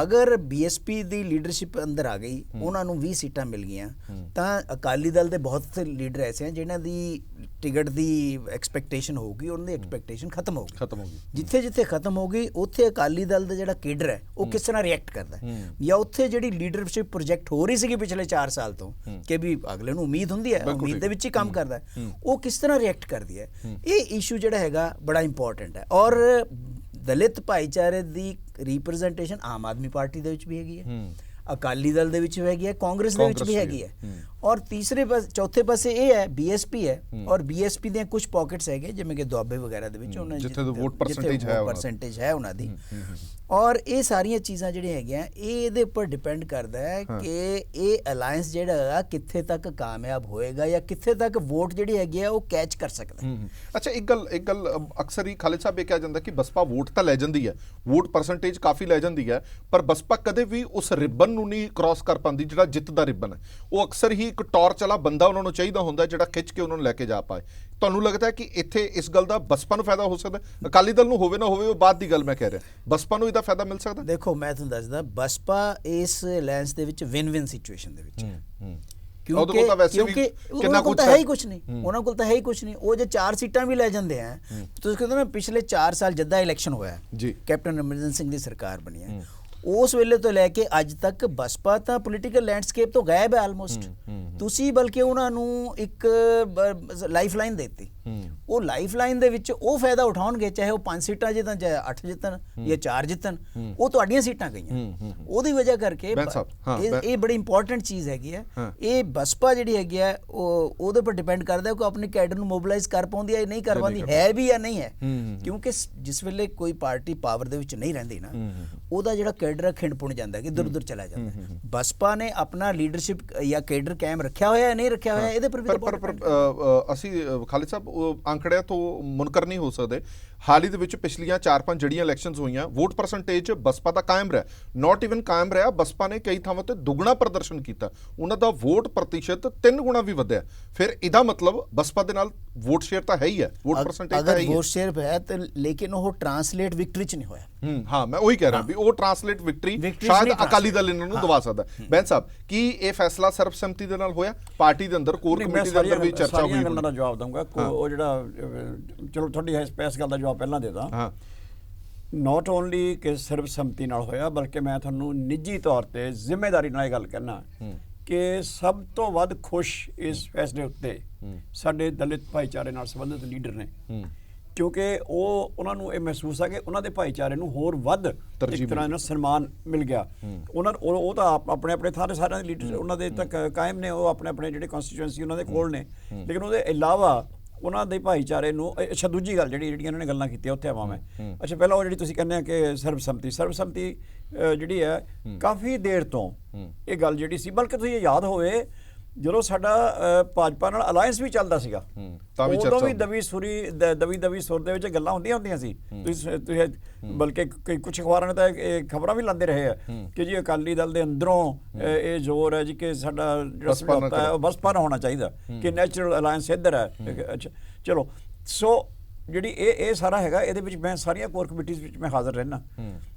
ਅਗਰ BSP ਦੀ ਲੀਡਰਸ਼ਿਪ ਅੰਦਰ ਆ ਗਈ, ਉਹਨਾਂ ਨੂੰ 20 ਸੀਟਾਂ ਮਿਲ ਗਈਆਂ, ਤਾਂ ਅਕਾਲੀ ਦਲ ਦੇ ਬਹੁਤ ਸੇ ਲੀਡਰ ਐਸੇ ਹਨ ਜਿਨ੍ਹਾਂ ਦੀ ਟਿਕਟ ਦੀ ਐਕਸਪੈਕਟੇਸ਼ਨ ਹੋਊਗੀ, ਉਹਨਾਂ ਦੀ ਐਕਸਪੈਕਟੇਸ਼ਨ ਖਤਮ ਹੋ ਗਈ। ਜਿੱਥੇ ਜਿੱਥੇ ਖਤਮ ਹੋ ਗਈ ਉੱਥੇ ਅਕਾਲੀ ਦਲ ਦਾ ਜਿਹੜਾ ਕੇਡਰ ਹੈ ਉਹ ਕਿਸ ਤਰ੍ਹਾਂ ਰਿਐਕਟ ਕਰਦਾ ਹੈ, ਜਾਂ ਉੱਥੇ ਜਿਹੜੀ ਲੀਡਰਸ਼ਿਪ ਪ੍ਰੋਜੈਕਟ ਹੋ ਰਹੀ ਸੀਗੀ ਪਿਛਲੇ 4 ਸਾਲ ਤੋਂ ਕਿ ਵੀ ਅਗਲੇ ਨੂੰ ਉਮੀਦ ਹੁੰਦੀ ਹੈ, ਉਮੀਦ ਦੇ ਵਿੱਚ ਹੀ ਕੰਮ ਕਰਦਾ ਹੈ, ਉਹ ਕਿਸ ਤਰ੍ਹਾਂ ਰਿਐਕਟ ਕਰਦੀ ਹੈ। ਇਹ ਇਸ਼ੂ ਜਿਹੜਾ ਹੈਗਾ ਬੜਾ ਇੰਪੋਰਟੈਂਟ ਹੈ। ਔਰ ਦਲਿਤ ਭਾਈਚਾਰੇ ਦੀ ਰਿਪਰੈਜ਼ੈਂਟੇਸ਼ਨ ਆਮ ਆਦਮੀ ਪਾਰਟੀ ਦੇ ਵਿੱਚ ਵੀ ਹੈਗੀ ਹੈ, ਅਕਾਲੀ ਦਲ ਦੇ ਵਿੱਚ ਵੀ ਹੈਗੀ ਹੈ, ਕਾਂਗਰਸ ਦੇ ਵਿੱਚ ਵੀ ਹੈਗੀ ਹੈ, ਔਰ ਚੌਥੇ ਪਾਸੇ ਇਹ ਹੈ ਬੀਐਸਪੀ ਹੈ, ਔਰ ਬੀਐਸਪੀ ਦੀਆਂ ਕੁਝ ਪਾਕਟਸ ਹੈਗੇ ਜਿਵੇਂ ਕਿ ਦੁਆਬੇ ਵਗੈਰਾ ਦੇ ਵਿੱਚ ਉਹਨਾਂ ਜਿੱਥੇ ਵੋਟ ਪਰਸੈਂਟੇਜ ਹੈ ਉਹਨਾਂ ਦੀ, ਔਰ ਇਹ ਸਾਰੀਆਂ ਚੀਜ਼ਾਂ ਜਿਹੜੀਆਂ ਹੈਗੀਆਂ ਇਹ ਇਹਦੇ ਉੱਪਰ ਡਿਪੈਂਡ ਕਰਦਾ ਹੈ ਕਿ ਇਹ ਅਲਾਈਅੰਸ ਜਿਹੜਾ ਹੈਗਾ ਕਿੱਥੇ ਤੱਕ ਕਾਮਯਾਬ ਹੋਏਗਾ ਜਾਂ ਕਿੱਥੇ ਤੱਕ ਵੋਟ ਜਿਹੜੀ ਹੈਗੀ ਹੈ ਉਹ ਕੈਚ ਕਰ ਸਕਦਾ ਹੈ। ਅੱਛਾ, ਇੱਕ ਗੱਲ ਅਕਸਰ ਹੀ ਖਾਲਿਦ ਸਾਹਿਬ ਇਹ ਕਿਹਾ ਜਾਂਦਾ ਕਿ ਬਸਪਾ ਵੋਟ ਤਾਂ ਲੈ ਜਾਂਦੀ ਹੈ, ਵੋਟ ਪਰਸੈਂਟੇਜ ਕਾਫੀ ਲੈ ਜਾਂਦੀ ਹੈ, ਪਰ ਬਸਪਾ ਕਦੇ ਵੀ ਉਸ ਰਿਬਨ ਨੂੰ ਨਹੀਂ ਕ੍ਰਾਸ ਕਰ ਪਾਉਂਦੀ ਜਿਹੜਾ ਜਿੱਤ ਦਾ ਰਿਬਨ ਹੈ। ਉਹ ਅਕਸਰ ਹੀ ਇੱਕ ਟਾਰਚ ਵਾਲਾ ਬੰਦਾ ਉਹਨਾਂ ਨੂੰ ਚਾਹੀਦਾ ਹੁੰਦਾ ਜਿਹੜਾ ਖਿੱਚ ਕੇ ਉਹਨਾਂ ਨੂੰ ਲੈ ਕੇ ਜਾ ਪਾਏ। ਤੁਹਾਨੂੰ ਲੱਗਦਾ ਹੈ ਕਿ ਇੱਥੇ ਇਸ ਗੱਲ ਦਾ ਬਸਪਾ ਨੂੰ ਫਾਇਦਾ ਹੋ ਸਕਦਾ? ਅਕਾਲੀ ਦਲ ਨੂੰ ਹੋਵੇ ਨਾ ਹੋਵੇ ਉਹ ਬਾਅਦ ਦੀ ਗੱਲ, ਮੈਂ ਕਹਿ ਰਿਹਾ ਬਸਪਾ ਨੂੰ ਇਹਦਾ ਫਾਇਦਾ ਮਿਲ ਸਕਦਾ? ਦੇਖੋ ਮੈਂ ਤੁਹਾਨੂੰ ਦੱਸਦਾ, ਬਸਪਾ ਇਸ ਅਲਾਈਅੰਸ ਦੇ ਵਿੱਚ ਵਿਨ ਸਿਚੁਏਸ਼ਨ ਦੇ ਵਿੱਚ ਹੈ, ਕਿਉਂਕਿ ਉਹਨਾਂ ਕੋਲ ਤਾਂ ਹੈ ਹੀ ਕੁਝ ਨਹੀਂ, ਉਹਨਾਂ ਕੋਲ ਤਾਂ ਹੈ ਹੀ ਕੁਝ ਨਹੀਂ। ਉਹ ਜੇ 4 ਸੀਟਾਂ ਵੀ ਲੈ ਜਾਂਦੇ ਆ, ਤੁਸੀਂ ਕਹਿੰਦੇ ਨਾ ਪਿਛਲੇ 4 ਸਾਲ ਜਦਾਂ ਇਲੈਕਸ਼ਨ ਹੋਇਆ ਕੈਪਟਨ ਅਮਰਿੰਦਰ ਸਿੰਘ ਦੀ ਸਰਕਾਰ ਬਣੀ ਹੈ, ਉਸ ਵੇਲੇ ਤੋਂ ਲੈ ਕੇ ਅੱਜ ਤੱਕ ਬਸਪਾ ਤਾਂ ਪੋਲੀਟੀਕਲ ਲੈਂਡਸਕੇਪ ਤੋਂ ਗਾਇਬ ਹੈ ਆਲਮੋਸਟ। ਤੁਸੀਂ ਬਲਕਿ ਉਹਨਾਂ ਨੂੰ ਇੱਕ ਲਾਈਫ ਲਾਈਨ ਦਿੱਤੀ, ਉਹ ਲਾਈਫ ਲਾਈਨ ਦੇ ਵਿੱਚ ਉਹ ਫਾਇਦਾ ਉਠਾਉਣਗੇ, ਚਾਹੇ ਉਹ 5 ਸੀਟਾਂ ਜਿੱਤਣ, ਚਾਹੇ 8 ਜਿੱਤਣ ਜਾਂ 4 ਜਿੱਤਣ, ਉਹ ਤੁਹਾਡੀਆਂ ਸੀਟਾਂ ਗਈਆਂ। ਉਹਦੀ ਵਜ੍ਹਾ ਕਰਕੇ ਇਹ ਬੜੀ ਇੰਪੋਰਟੈਂਟ ਚੀਜ਼ ਹੈਗੀ ਹੈ। ਇਹ ਬਸਪਾ ਜਿਹੜੀ ਹੈਗੀ ਹੈ ਉਹ ਉਹਦੇ ਉੱਪਰ ਡਿਪੈਂਡ ਕਰਦਾ ਕਿ ਆਪਣੀ ਕੈਡਰ ਨੂੰ ਮੋਬਿਲਾਈਜ਼ ਕਰ ਪਾਉਂਦੀ ਹੈ ਨਹੀਂ ਕਰ ਪਾਉਂਦੀ ਹੈ ਵੀ ਜਾਂ ਨਹੀਂ ਹੈ, ਕਿਉਂਕਿ ਜਿਸ ਵੇਲੇ ਕੋਈ ਪਾਰਟੀ ਪਾਵਰ ਦੇ ਵਿੱਚ ਨਹੀਂ ਰਹਿੰਦੀ ਨਾ, ਉਹਦਾ ਜਿਹੜਾ ਕੈਡਰ ਖਿੰਡ ਪੁਣ ਜਾਂਦਾ ਕਿ ਇੱਧਰ ਉੱਧਰ ਚਲਾ ਜਾਂਦਾ। ਬਸਪਾ ਨੇ ਆਪਣਾ ਲੀਡਰਸ਼ਿਪ ਜਾਂ ਕੈਡਰ ਕਾਇਮ ਰੱਖਿਆ ਹੋਇਆ ਨਹੀਂ ਰੱਖਿਆ ਹੋਇਆ, ਇਹਦੇ ਪਰ ਅਸੀਂ ਖਾਲਿਦ ਸਾਹਿਬ ਅੰਕੜਿਆਂ ਤੋਂ ਮੁਨਕਰ ਨਹੀਂ ਹੋ ਸਕਦੇ। ਹਾਲ ਹੀ ਦੇ ਵਿੱਚ ਪਿਛਲੀਆਂ 4-5 ਜਿਹੜੀਆਂ ਇਲੈਕਸ਼ਨਸ ਹੋਈਆਂ, ਵੋਟ ਪਰਸੈਂਟੇਜ ਬਸਪਾ ਦਾ ਕਾਇਮ ਰਿਹਾ, ਨਾਟ ਇਵਨ ਕਾਇਮ ਰਿਹਾ, ਬਸਪਾ ਨੇ ਕਈ ਥਾਵਾਂ ਤੇ ਦੁੱਗਣਾ ਪ੍ਰਦਰਸ਼ਨ ਕੀਤਾ, ਉਹਨਾਂ ਦਾ ਵੋਟ ਪ੍ਰਤੀਸ਼ਤ 3 ਗੁਣਾ ਵੀ ਵਧਿਆ। ਫਿਰ ਇਹਦਾ ਮਤਲਬ ਬਸਪਾ ਦੇ ਨਾਲ ਵੋਟ ਸ਼ੇਅਰ ਤਾਂ ਹੈ ਹੀ ਹੈ, ਵੋਟ ਪਰਸੈਂਟੇਜ ਤਾਂ ਹੈ ਹੀ ਹੈ। ਵੋਟ ਸ਼ੇਅਰ ਹੈ ਤੇ ਲੇਕਿਨ ਉਹ ਟ੍ਰਾਂਸਲੇਟ ਵਿਕਟਰੀ ਚ ਨਹੀਂ ਹੋਇਆ। ਹਾਂ, ਮੈਂ ਉਹੀ ਕਹਿ ਰਿਹਾ ਵੀ ਉਹ ਟ੍ਰਾਂਸਲੇਟ ਵਿਕਟਰੀ ਸ਼ਾਇਦ ਅਕਾਲੀ ਦਲ ਇਹਨਾਂ ਨੂੰ ਦਵਾ ਸਕਦਾ। ਬੈਂਸ ਸਾਹਿਬ, ਕੀ ਇਹ ਫੈਸਲਾ ਸਰਬਸੰਮਤੀ ਦੇ ਨਾਲ ਹੋਇਆ? ਪਾਰਟੀ ਦੇ ਅੰਦਰ ਕੋਰ ਕਮੇਟੀ ਦੇ ਅੰਦਰ ਵੀ ਚਰਚਾ ਹੋਈ? ਮੈਂ ਗੱਲਾਂ ਦਾ ਜਵਾਬ ਦਊਂਗਾ। ਉਹ ਜਿਹੜਾ ਚਲੋ ਤੁਹਾਡੀ ਇਸ ਗੱਲ ਦਾ ਜਵਾਬ ਪਹਿਲਾਂ ਦੇ ਦਾਂ। ਹਾਂ, ਨਾਟ ਓਨਲੀ ਕਿ ਸਰਬਸੰਮਤੀ ਨਾਲ ਹੋਇਆ, ਬਲਕਿ ਮੈਂ ਤੁਹਾਨੂੰ ਨਿੱਜੀ ਤੌਰ ਤੇ ਜ਼ਿੰਮੇਵਾਰੀ ਨਾਲ ਇਹ ਗੱਲ ਕਹਿਣਾ ਕਿ ਸਭ ਤੋਂ ਵੱਧ ਖੁਸ਼ ਇਸ ਫੈਸਲੇ ਉੱਤੇ ਸਾਡੇ ਦਲਿਤ ਭਾਈਚਾਰੇ ਨਾਲ ਸੰਬੰਧਿਤ ਲੀਡਰ ਨੇ, ਕਿਉਂਕਿ ਉਹਨਾਂ ਨੂੰ ਇਹ ਮਹਿਸੂਸ ਆ ਕਿ ਉਹਨਾਂ ਦੇ ਭਾਈਚਾਰੇ ਨੂੰ ਹੋਰ ਵੱਧ ਇੱਕ ਤਰ੍ਹਾਂ ਨਾਲ ਸਨਮਾਨ ਮਿਲ ਗਿਆ। ਉਹ ਤਾਂ ਆਪਣੇ ਆਪਣੇ ਥਾਂ ਤੇ ਸਾਰਿਆਂ ਦੇ ਲੀਡਰ ਉਹਨਾਂ ਦੇ ਤੱਕ ਕਾਇਮ ਨੇ, ਉਹ ਆਪਣੇ ਆਪਣੇ ਜਿਹੜੇ ਕਨਸਟੀਚੁਐਂਸੀ ਉਹਨਾਂ ਦੇ ਕੋਲ ਨੇ, ਲੇਕਿਨ ਉਹਦੇ ਇਲਾਵਾ ਉਹਨਾਂ ਦੇ ਭਾਈਚਾਰੇ ਨੂੰ। ਅੱਛਾ, ਦੂਜੀ ਗੱਲ ਜਿਹੜੀਆਂ ਉਹਨਾਂ ਨੇ ਗੱਲਾਂ ਕੀਤੀਆਂ ਉੱਥੇ ਆਵਾਂ ਮੈਂ। ਅੱਛਾ, ਪਹਿਲਾਂ ਉਹ ਜਿਹੜੀ ਤੁਸੀਂ ਕਹਿੰਦੇ ਆ ਕਿ ਸਰਬਸੰਮਤੀ ਜਿਹੜੀ ਹੈ ਕਾਫੀ ਦੇਰ ਤੋਂ ਇਹ ਗੱਲ ਜਿਹੜੀ ਸੀ, ਬਲਕਿ ਤੁਸੀਂ ਇਹ ਯਾਦ ਹੋਵੇ ਜਦੋਂ ਸਾਡਾ ਭਾਜਪਾ ਨਾਲ ਅਲਾਈਅੰਸ ਵੀ ਚੱਲਦਾ ਸੀਗਾ, ਉਦੋਂ ਵੀ ਦਵੀ ਸੁਰ ਦੇ ਵਿੱਚ ਗੱਲਾਂ ਹੁੰਦੀਆਂ ਸੀ। ਤੁਸੀਂ ਬਲਕਿ ਕੁਝ ਅਖਬਾਰਾਂ ਨੇ ਤਾਂ ਇਹ ਖਬਰਾਂ ਵੀ ਲਾਉਂਦੇ ਰਹੇ ਆ ਕਿ ਜੀ ਅਕਾਲੀ ਦਲ ਦੇ ਅੰਦਰੋਂ ਇਹ ਜ਼ੋਰ ਹੈ ਜੀ ਕਿ ਸਾਡਾ ਜਿਹੜਾ ਸਮਝੌਤਾ ਹੈ ਉਹ ਬਸਪਾ ਨਾਲ ਹੋਣਾ ਚਾਹੀਦਾ, ਕਿ ਨੈਚੁਰਲ ਅਲਾਈਅੰਸ ਇੱਧਰ ਹੈ। ਅੱਛਾ, ਚਲੋ, ਸੋ ਜਿਹੜੀ ਇਹ ਸਾਰਾ ਹੈਗਾ, ਇਹਦੇ ਵਿੱਚ ਮੈਂ ਸਾਰੀਆਂ ਕੋਰ ਕਮੇਟੀਜ਼ ਵਿੱਚ ਮੈਂ ਹਾਜ਼ਰ ਰਹਿਣਾ।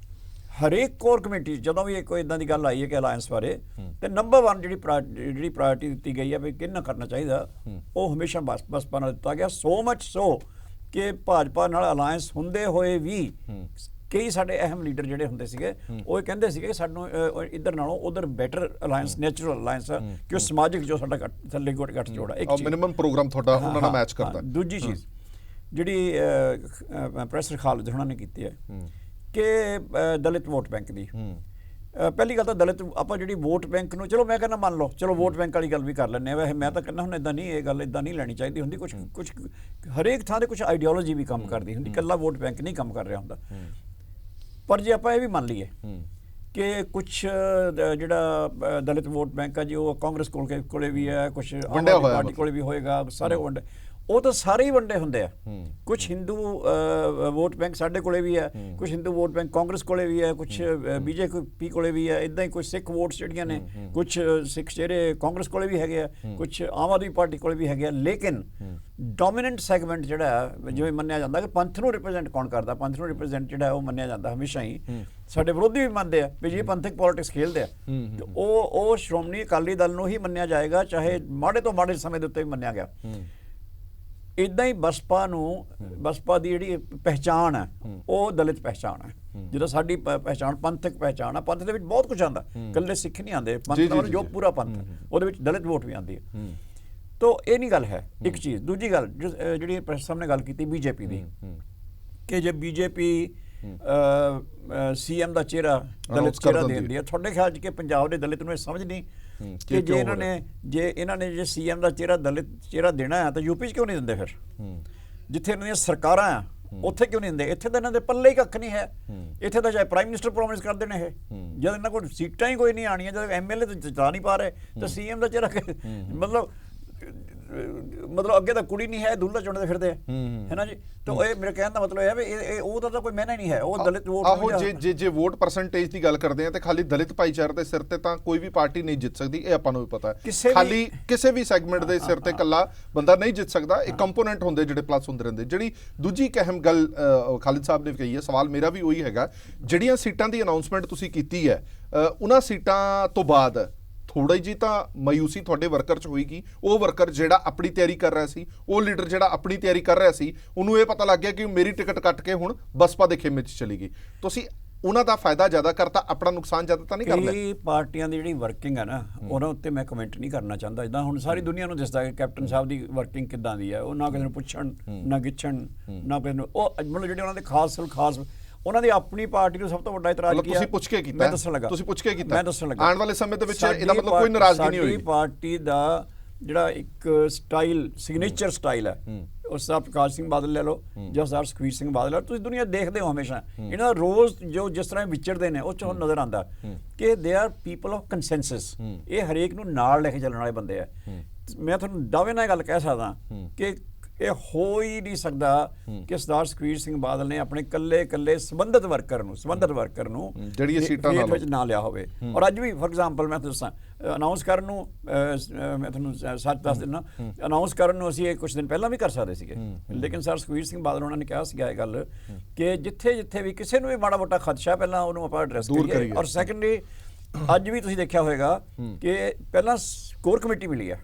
ਹਰੇਕ ਕੋਰ ਕਮੇਟੀ ਜਦੋਂ ਵੀ ਕੋਈ ਇਦਾਂ ਦੀ ਗੱਲ ਆਈ ਹੈ ਕਿ ਅਲਾਇੰਸ ਬਾਰੇ, ਤੇ ਨੰਬਰ 1 ਜਿਹੜੀ ਪ੍ਰਾਇੋਰਟੀ ਦਿੱਤੀ ਗਈ ਹੈ ਵੀ ਕਿਹਨਾਂ ਕਰਨਾ ਚਾਹੀਦਾ, ਉਹ ਹਮੇਸ਼ਾ ਬਸਪਾ ਨਾਲ ਦਿੱਤਾ ਗਿਆ। ਸੋ ਮਚ ਸੋ ਕਿ ਭਾਜਪਾ ਨਾਲ ਅਲਾਇੰਸ ਹੁੰਦੇ ਹੋਏ ਵੀ ਕਈ ਸਾਡੇ ਅਹਿਮ ਲੀਡਰ ਜਿਹੜੇ ਹੁੰਦੇ ਸੀਗੇ ਉਹ ਕਹਿੰਦੇ ਸੀਗੇ ਕਿ ਸਾਨੂੰ ਇੱਧਰ ਨਾਲੋਂ ਉਧਰ ਬੈਟਰ ਅਲਾਇੰਸ, ਨੈਚੁਰਲ ਅਲਾਇੰਸ ਹੈ ਕਿ ਉਹ ਸਮਾਜਿਕ ਜੋ ਸਾਡਾ ਥੱਲੇ ਗੱਠ ਜੋੜਾ, ਇੱਕ ਮਿਨੀਮਮ ਪ੍ਰੋਗਰਾਮ ਤੁਹਾਡਾ ਉਹਨਾਂ ਨਾਲ ਮੈਚ ਕਰਦਾ। ਦੂਜੀ ਚੀਜ਼ ਜਿਹੜੀ ਪ੍ਰੋਫੈਸਰ ਖਾਲਿਦ ਹੁਣਾਂ ਨੇ ਕੀਤੀ ਹੈ ਕਿ ਦਲਿਤ ਵੋਟ ਬੈਂਕ ਦੀ, ਪਹਿਲੀ ਗੱਲ ਤਾਂ ਦਲਿਤ ਆਪਾਂ ਜਿਹੜੀ ਵੋਟ ਬੈਂਕ ਨੂੰ, ਚਲੋ ਮੈਂ ਕਹਿੰਦਾ ਮੰਨ ਲਓ, ਚਲੋ ਵੋਟ ਬੈਂਕ ਵਾਲੀ ਗੱਲ ਵੀ ਕਰ ਲੈਂਦੇ ਆ। ਵੈਸੇ ਮੈਂ ਤਾਂ ਕਹਿੰਦਾ ਹੁਣ ਇਦਾਂ ਨਹੀਂ, ਇਹ ਗੱਲ ਇਦਾਂ ਨਹੀਂ ਲੈਣੀ ਚਾਹੀਦੀ ਹੁੰਦੀ। ਕੁਝ ਹਰੇਕ ਥਾਂ ਤੇ ਕੁਝ ਆਈਡੀਓਲੋਜੀ ਵੀ ਕੰਮ ਕਰਦੀ ਹੁੰਦੀ, ਇਕੱਲਾ ਵੋਟ ਬੈਂਕ ਨਹੀਂ ਕੰਮ ਕਰ ਰਿਹਾ ਹੁੰਦਾ। ਪਰ ਜੇ ਆਪਾਂ ਇਹ ਵੀ ਮੰਨ ਲਈਏ ਕਿ ਕੁਝ ਜਿਹੜਾ ਦਲਿਤ ਵੋਟ ਬੈਂਕ ਆ ਜੀ ਉਹ ਕਾਂਗਰਸ ਕੋਲੇ ਵੀ ਹੈ, ਕੁਝ ਆਮ ਆਦਮੀ ਪਾਰਟੀ ਕੋਲੇ ਵੀ ਹੋਏਗਾ, ਸਾਰੇ ਵੰਡੇ, ਉਹ ਤਾਂ ਸਾਰੇ ਹੀ ਵੰਡੇ ਹੁੰਦੇ ਆ। ਕੁਝ ਹਿੰਦੂ ਵੋਟ ਬੈਂਕ ਸਾਡੇ ਕੋਲੇ ਵੀ ਹੈ, ਕੁਝ ਹਿੰਦੂ ਵੋਟ ਬੈਂਕ ਕਾਂਗਰਸ ਕੋਲੇ ਵੀ ਹੈ, ਕੁਝ ਬੀਜੇਪੀ ਕੋਲੇ ਵੀ ਹੈ, ਇਦਾਂ ਹੀ ਕੁਝ ਸਿੱਖ ਵੋਟਸ ਜਿਹੜੀਆਂ ਨੇ, ਕੁਝ ਸਿੱਖ ਚਿਹਰੇ ਕਾਂਗਰਸ ਕੋਲੇ ਵੀ ਹੈਗੇ ਆ, ਕੁਝ ਆਮ ਆਦਮੀ ਪਾਰਟੀ ਕੋਲੇ ਵੀ ਹੈਗੇ ਆ। ਲੇਕਿਨ ਡੋਮੀਨੈਂਟ ਸੈਗਮੈਂਟ ਜਿਹੜਾ ਜਿਵੇਂ ਮੰਨਿਆ ਜਾਂਦਾ ਕਿ ਪੰਥ ਨੂੰ ਰਿਪਰੈਜ਼ੈਂਟ ਕੌਣ ਕਰਦਾ, ਪੰਥ ਨੂੰ ਰਿਪਰੈਜ਼ੈਂਟ ਜਿਹੜਾ ਉਹ ਮੰਨਿਆ ਜਾਂਦਾ ਹਮੇਸ਼ਾ ਹੀ, ਸਾਡੇ ਵਿਰੋਧੀ ਵੀ ਮੰਨਦੇ ਆ ਵੀ ਜੀ ਪੰਥਕ ਪੋਲਿਟਿਕਸ ਖੇਲਦੇ ਆ, ਤੇ ਉਹ ਸ਼੍ਰੋਮਣੀ ਅਕਾਲੀ ਦਲ ਨੂੰ ਹੀ ਮੰਨਿਆ ਜਾਏਗਾ, ਚਾਹੇ ਮਾੜੇ ਤੋਂ ਮਾੜੇ ਸਮੇਂ ਦੇ ਉੱਤੇ ਵੀ ਮੰਨਿਆ ਗਿਆ। ਇੱਦਾਂ ਹੀ ਬਸਪਾ ਦੀ ਜਿਹੜੀ ਪਹਿਚਾਣ ਹੈ ਉਹ ਦਲਿਤ ਪਹਿਚਾਣ ਹੈ। ਜਦੋਂ ਸਾਡੀ ਪਹਿਚਾਣ ਪੰਥਕ ਪਹਿਚਾਣ ਹੈ, ਪੰਥ ਦੇ ਵਿੱਚ ਬਹੁਤ ਕੁਝ ਆਉਂਦਾ, ਇਕੱਲੇ ਸਿੱਖ ਨਹੀਂ ਆਉਂਦੇ, ਪੰਥ ਦਾ ਜੋ ਪੂਰਾ ਪੰਥ ਉਹਦੇ ਵਿੱਚ ਦਲਿਤ ਵੋਟ ਵੀ ਆਉਂਦੀ ਹੈ। ਤੋ ਇਹ ਨਹੀਂ ਗੱਲ ਹੈ ਇੱਕ ਚੀਜ਼। ਦੂਜੀ ਗੱਲ ਜਿਹੜੀ ਪ੍ਰੈਸ ਸਾਹਿਬ ਨੇ ਗੱਲ ਕੀਤੀ ਬੀਜੇਪੀ ਦੀ, ਕਿ ਜੇ ਬੀਜੇਪੀ ਸੀਐਮ ਦਾ ਚਿਹਰਾ ਦਲਿਤ Announce ਕਰ ਚਿਹਰਾ ਦਿੰਦੀ ਦੇਣ ਦੀ ਹੈ। ਤੁਹਾਡੇ ਖਿਆਲ 'ਚ ਕਿ ਪੰਜਾਬ ਦੇ ਦਲਿਤ ਨੂੰ ਇਹ ਸਮਝ ਨਹੀਂ ਕਿ ਕਿਉਂ ਜੇ ਇਹਨਾਂ ਨੇ ਜੇ ਸੀਐਮ ਦਾ ਚਿਹਰਾ ਦਲਿਤ ਚਿਹਰਾ ਦੇਣਾ ਹੈ ਤਾਂ ਯੂਪੀ 'ਚ ਕਿਉਂ ਨਹੀਂ ਦਿੰਦੇ ਫਿਰ? ਜਿੱਥੇ ਇਹਨਾਂ ਦੀਆਂ ਸਰਕਾਰਾਂ ਆ ਉੱਥੇ ਕਿਉਂ ਨਹੀਂ ਦਿੰਦੇ? ਇੱਥੇ ਤਾਂ ਇਹਨਾਂ ਦੇ ਪੱਲੇ ਹੀ ਕੱਖ ਨਹੀਂ ਹੈ। ਇੱਥੇ ਤਾਂ ਚਾਹੇ ਪ੍ਰਾਈਮ ਮਿਨਿਸਟਰ ਪ੍ਰੋਮਿਸ ਕਰਦੇ ਨੇ ਇਹ, ਜਦ ਇਹਨਾਂ ਕੋਲ ਸੀਟਾਂ ਹੀ ਕੋਈ ਨਹੀਂ ਆਣੀਆਂ, ਜਦ ਐਮਐਲਏ ਤਾਂ ਜਿਤਾ ਨਹੀਂ ਪਾ ਰਹੇ ਤਾਂ ਸੀਐਮ ਦਾ ਚਿਹਰਾ ਮਤਲਬ ਅੱਗੇ ਤਾਂ ਕੁੜੀ ਨਹੀਂ ਹੈ, ਦੁੱਲਾ ਚੁਣਦੇ ਫਿਰਦੇ ਹੈ ਨਾ ਜੀ। ਤਾਂ ਇਹ ਮੇਰੇ ਕਹਿਣ ਦਾ ਮਤਲਬ ਇਹ ਹੈ ਵੀ ਇਹ ਉਹਦਾ ਤਾਂ ਕੋਈ ਮਾਇਨਾ ਹੀ ਨਹੀਂ ਹੈ। ਉਹ ਦਲਿਤ ਵੋਟ ਆਹੋ, ਜੇ ਵੋਟ ਪਰਸੈਂਟੇਜ ਦੀ ਗੱਲ ਕਰਦੇ ਆ ਤੇ ਖਾਲੀ ਦਲਿਤ ਭਾਈਚਾਰੇ ਦੇ ਸਿਰ ਤੇ ਤਾਂ ਕੋਈ ਵੀ ਪਾਰਟੀ ਨਹੀਂ ਜਿੱਤ ਸਕਦੀ, ਇਹ ਆਪਾਂ ਨੂੰ ਵੀ ਪਤਾ ਹੈ। ਖਾਲੀ ਕਿਸੇ ਵੀ ਸੈਗਮੈਂਟ ਦੇ ਸਿਰ ਤੇ ਇਕੱਲਾ ਬੰਦਾ ਨਹੀਂ ਜਿੱਤ ਸਕਦਾ। ਇਹ ਕੰਪੋਨੈਂਟ ਹੁੰਦੇ ਜਿਹੜੇ ਪਲੱਸ ਹੁੰਦੇ ਰਹਿੰਦੇ। ਜਿਹੜੀ ਦੂਜੀ ਇੱਕ ਅਹਿਮ ਗੱਲ ਖਾਲਿਦ ਸਾਹਿਬ ਨੇ ਕਹੀ ਹੈ, ਸਵਾਲ ਮੇਰਾ ਵੀ ਉਹੀ ਹੈਗਾ, ਜਿਹੜੀਆਂ ਸੀਟਾਂ ਦੀ ਅਨਾਉਂਸਮੈਂਟ ਤੁਸੀਂ ਕੀਤੀ ਹੈ ਉਹਨਾਂ ਸੀਟਾਂ ਤੋਂ ਬਾਅਦ ਥੋੜੀ ਜੀ ਤਾਂ ਮਾਯੂਸੀ ਤੁਹਾਡੇ ਵਰਕਰ 'ਚ ਹੋਏਗੀ। ਉਹ ਵਰਕਰ ਜਿਹੜਾ ਆਪਣੀ ਤਿਆਰੀ ਕਰ ਰਿਹਾ ਸੀ, ਉਹ ਲੀਡਰ ਜਿਹੜਾ ਆਪਣੀ ਤਿਆਰੀ ਕਰ ਰਿਹਾ ਸੀ, ਉਹਨੂੰ ਇਹ ਪਤਾ ਲੱਗ ਗਿਆ ਕਿ ਮੇਰੀ ਟਿਕਟ ਕੱਟ ਕੇ ਹੁਣ ਬਸਪਾ ਦੇ ਖੇਮੇ 'ਚ ਚਲੀ ਗਈ। ਤੁਸੀਂ ਉਹਨਾਂ ਦਾ ਫਾਇਦਾ ਜ਼ਿਆਦਾ ਕਰਤਾ, ਆਪਣਾ ਨੁਕਸਾਨ ਜ਼ਿਆਦਾ ਤਾਂ ਨਹੀਂ ਕਰਦਾ? ਕਈ ਪਾਰਟੀਆਂ ਦੀ ਜਿਹੜੀ ਵਰਕਿੰਗ ਹੈ ਨਾ, ਉਹਨਾਂ ਉੱਤੇ ਮੈਂ ਕਮੈਂਟ ਨਹੀਂ ਕਰਨਾ ਚਾਹੁੰਦਾ। ਜਿੱਦਾਂ ਹੁਣ ਸਾਰੀ ਦੁਨੀਆ ਨੂੰ ਦਿਸਦਾ ਕਿ ਕੈਪਟਨ ਸਾਹਿਬ ਦੀ ਵਰਕਿੰਗ ਕਿੱਦਾਂ ਦੀ ਹੈ। ਉਹ ਨਾ ਕਿਸੇ ਨੂੰ ਪੁੱਛਣ, ਨਾ ਗਿੱਛਣ, ਨਾ ਕਿਸੇ ਨੂੰ ਉਹ ਮਤਲਬ ਜਿਹੜੇ ਉਹਨਾਂ ਦੇ ਖਾਸ ਉਹਨਾਂ ਦੀ ਆਪਣੀ ਪਾਰਟੀ ਨੂੰ ਸਭ ਤੋਂ ਵੱਡਾ ਇਤਰਾਜ਼ ਕੀ ਹੈ? ਤੁਸੀਂ ਪੁੱਛ ਕੇ ਕੀਤਾ? ਮੈਂ ਦੱਸਣ ਲੱਗਾ। ਤੁਸੀਂ ਪੁੱਛ ਕੇ ਕੀਤਾ? ਮੈਂ ਦੱਸਣ ਲੱਗਾ। ਆਉਣ ਵਾਲੇ ਸਮੇਂ ਦੇ ਵਿੱਚ ਇਹਦਾ ਮਤਲਬ ਕੋਈ ਨਾਰਾਜ਼ਗੀ ਨਹੀਂ ਹੋਏਗੀ? ਸਾਡੀ ਪਾਰਟੀ ਦਾ ਜਿਹੜਾ ਇੱਕ ਸਟਾਈਲ, ਸਿਗਨੇਚਰ ਸਟਾਈਲ ਹੈ, ਉਸ ਦਾ ਪ੍ਰਕਾਸ਼ ਸਿੰਘ ਬਾਦਲ ਲੈ ਲਓ ਜਾਂ ਸਰਦਾਰ ਸੁਖਬੀਰ ਸਿੰਘ ਬਾਦਲ ਲੈ ਲਓ, ਤੁਸੀਂ ਦੁਨੀਆ ਦੇਖਦੇ ਹੋ ਹਮੇਸ਼ਾ ਇਹਨਾਂ ਦਾ ਰੋਜ਼ ਜੋ ਜਿਸ ਤਰ੍ਹਾਂ ਵਿਚਰਦੇ ਨੇ ਉਹ 'ਚੋਂ ਨਜ਼ਰ ਆਉਂਦਾ ਕਿ they are people of consensus. ਇਹ ਹਰੇਕ ਨੂੰ ਨਾਲ ਲੈ ਕੇ ਚੱਲਣ ਵਾਲੇ ਬੰਦੇ ਆ। ਮੈਂ ਤੁਹਾਨੂੰ ਦਾਅਵੇ ਨਾਲ ਇਹ ਗੱਲ ਕਹਿ ਸਕਦਾ ਕਿ ਇਹ ਹੋ ਹੀ ਨਹੀਂ ਸਕਦਾ ਕਿ ਸਰਦਾਰ ਸੁਖਬੀਰ ਸਿੰਘ ਬਾਦਲ ਨੇ ਆਪਣੇ ਕੱਲੇ ਸੰਬੰਧਿਤ ਵਰਕਰ ਨੂੰ ਜਿਹੜੀਆਂ ਸੀਟਾਂ ਵਿੱਚ ਨਾ ਲਿਆ ਹੋਵੇ। ਔਰ ਅੱਜ ਵੀ ਫੋਰ ਐਗਜ਼ਾਮਪਲ ਮੈਂ ਦੱਸਾਂ, ਅਨਾਉਂਸ ਕਰਨ ਨੂੰ ਮੈਂ ਤੁਹਾਨੂੰ ਸੱਚ ਦੱਸ ਦਿੰਦਾ, ਅਨਾਉਂਸ ਕਰਨ ਨੂੰ ਅਸੀਂ ਇਹ ਕੁਝ ਦਿਨ ਪਹਿਲਾਂ ਵੀ ਕਰ ਸਕਦੇ ਸੀਗੇ, ਲੇਕਿਨ ਸਰ ਸੁਖਬੀਰ ਸਿੰਘ ਬਾਦਲ ਉਹਨਾਂ ਨੇ ਕਿਹਾ ਸੀਗਾ ਇਹ ਗੱਲ ਕਿ ਜਿੱਥੇ ਵੀ ਕਿਸੇ ਨੂੰ ਵੀ ਮਾੜਾ ਮੋਟਾ ਖਦਸ਼ਾ, ਪਹਿਲਾਂ ਉਹਨੂੰ ਆਪਾਂ ਐਡਰੈਸ ਕਰੀਏ। ਔਰ ਸੈਕੰਡਲੀ ਅੱਜ ਵੀ ਤੁਸੀਂ ਦੇਖਿਆ ਹੋਏਗਾ ਕਿ ਪਹਿਲਾਂ ਕੋਰ ਕਮੇਟੀ ਮਿਲੀ ਹੈ,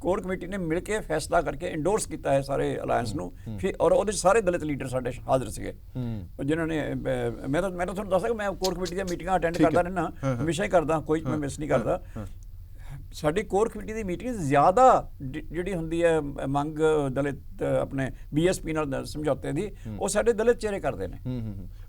ਕੋਰ ਕਮੇਟੀ ਨੇ ਮਿਲ ਕੇ ਫੈਸਲਾ ਕਰਕੇ ਇੰਡੋਰਸ ਕੀਤਾ ਹੈ ਸਾਰੇ ਅਲਾਇੰਸ ਨੂੰ, ਫਿਰ ਔਰ ਉਹਦੇ ਸਾਰੇ ਦਲਿਤ ਲੀਡਰ ਸਾਡੇ ਹਾਜ਼ਰ ਸੀਗੇ ਜਿਨ੍ਹਾਂ ਨੇ ਮੈਂ ਤਾਂ ਤੁਹਾਨੂੰ ਦੱਸ ਸਕਦਾ, ਮੈਂ ਕੋਰ ਕਮੇਟੀ ਦੀਆਂ ਮੀਟਿੰਗਾਂ ਅਟੈਂਡ ਕਰਦਾ ਰਹਿਣਾ, ਹਮੇਸ਼ਾ ਹੀ ਕਰਦਾ, ਕੋਈ ਮੈਂ ਮਿਸ ਨਹੀਂ ਕਰਦਾ। ਸਾਡੀ ਕੋਰ ਕਮੇਟੀ ਦੀ ਮੀਟਿੰਗ ਜ਼ਿਆਦਾ ਜਿਹੜੀ ਹੁੰਦੀ ਹੈ ਮੰਗ ਦਲਿਤ ਆਪਣੇ ਬੀਐਸਪੀ ਨਾਲ ਸਮਝੌਤੇ ਦੀ, ਉਹ ਸਾਡੇ ਦਲਿਤ ਚਿਹਰੇ ਕਰਦੇ ਨੇ।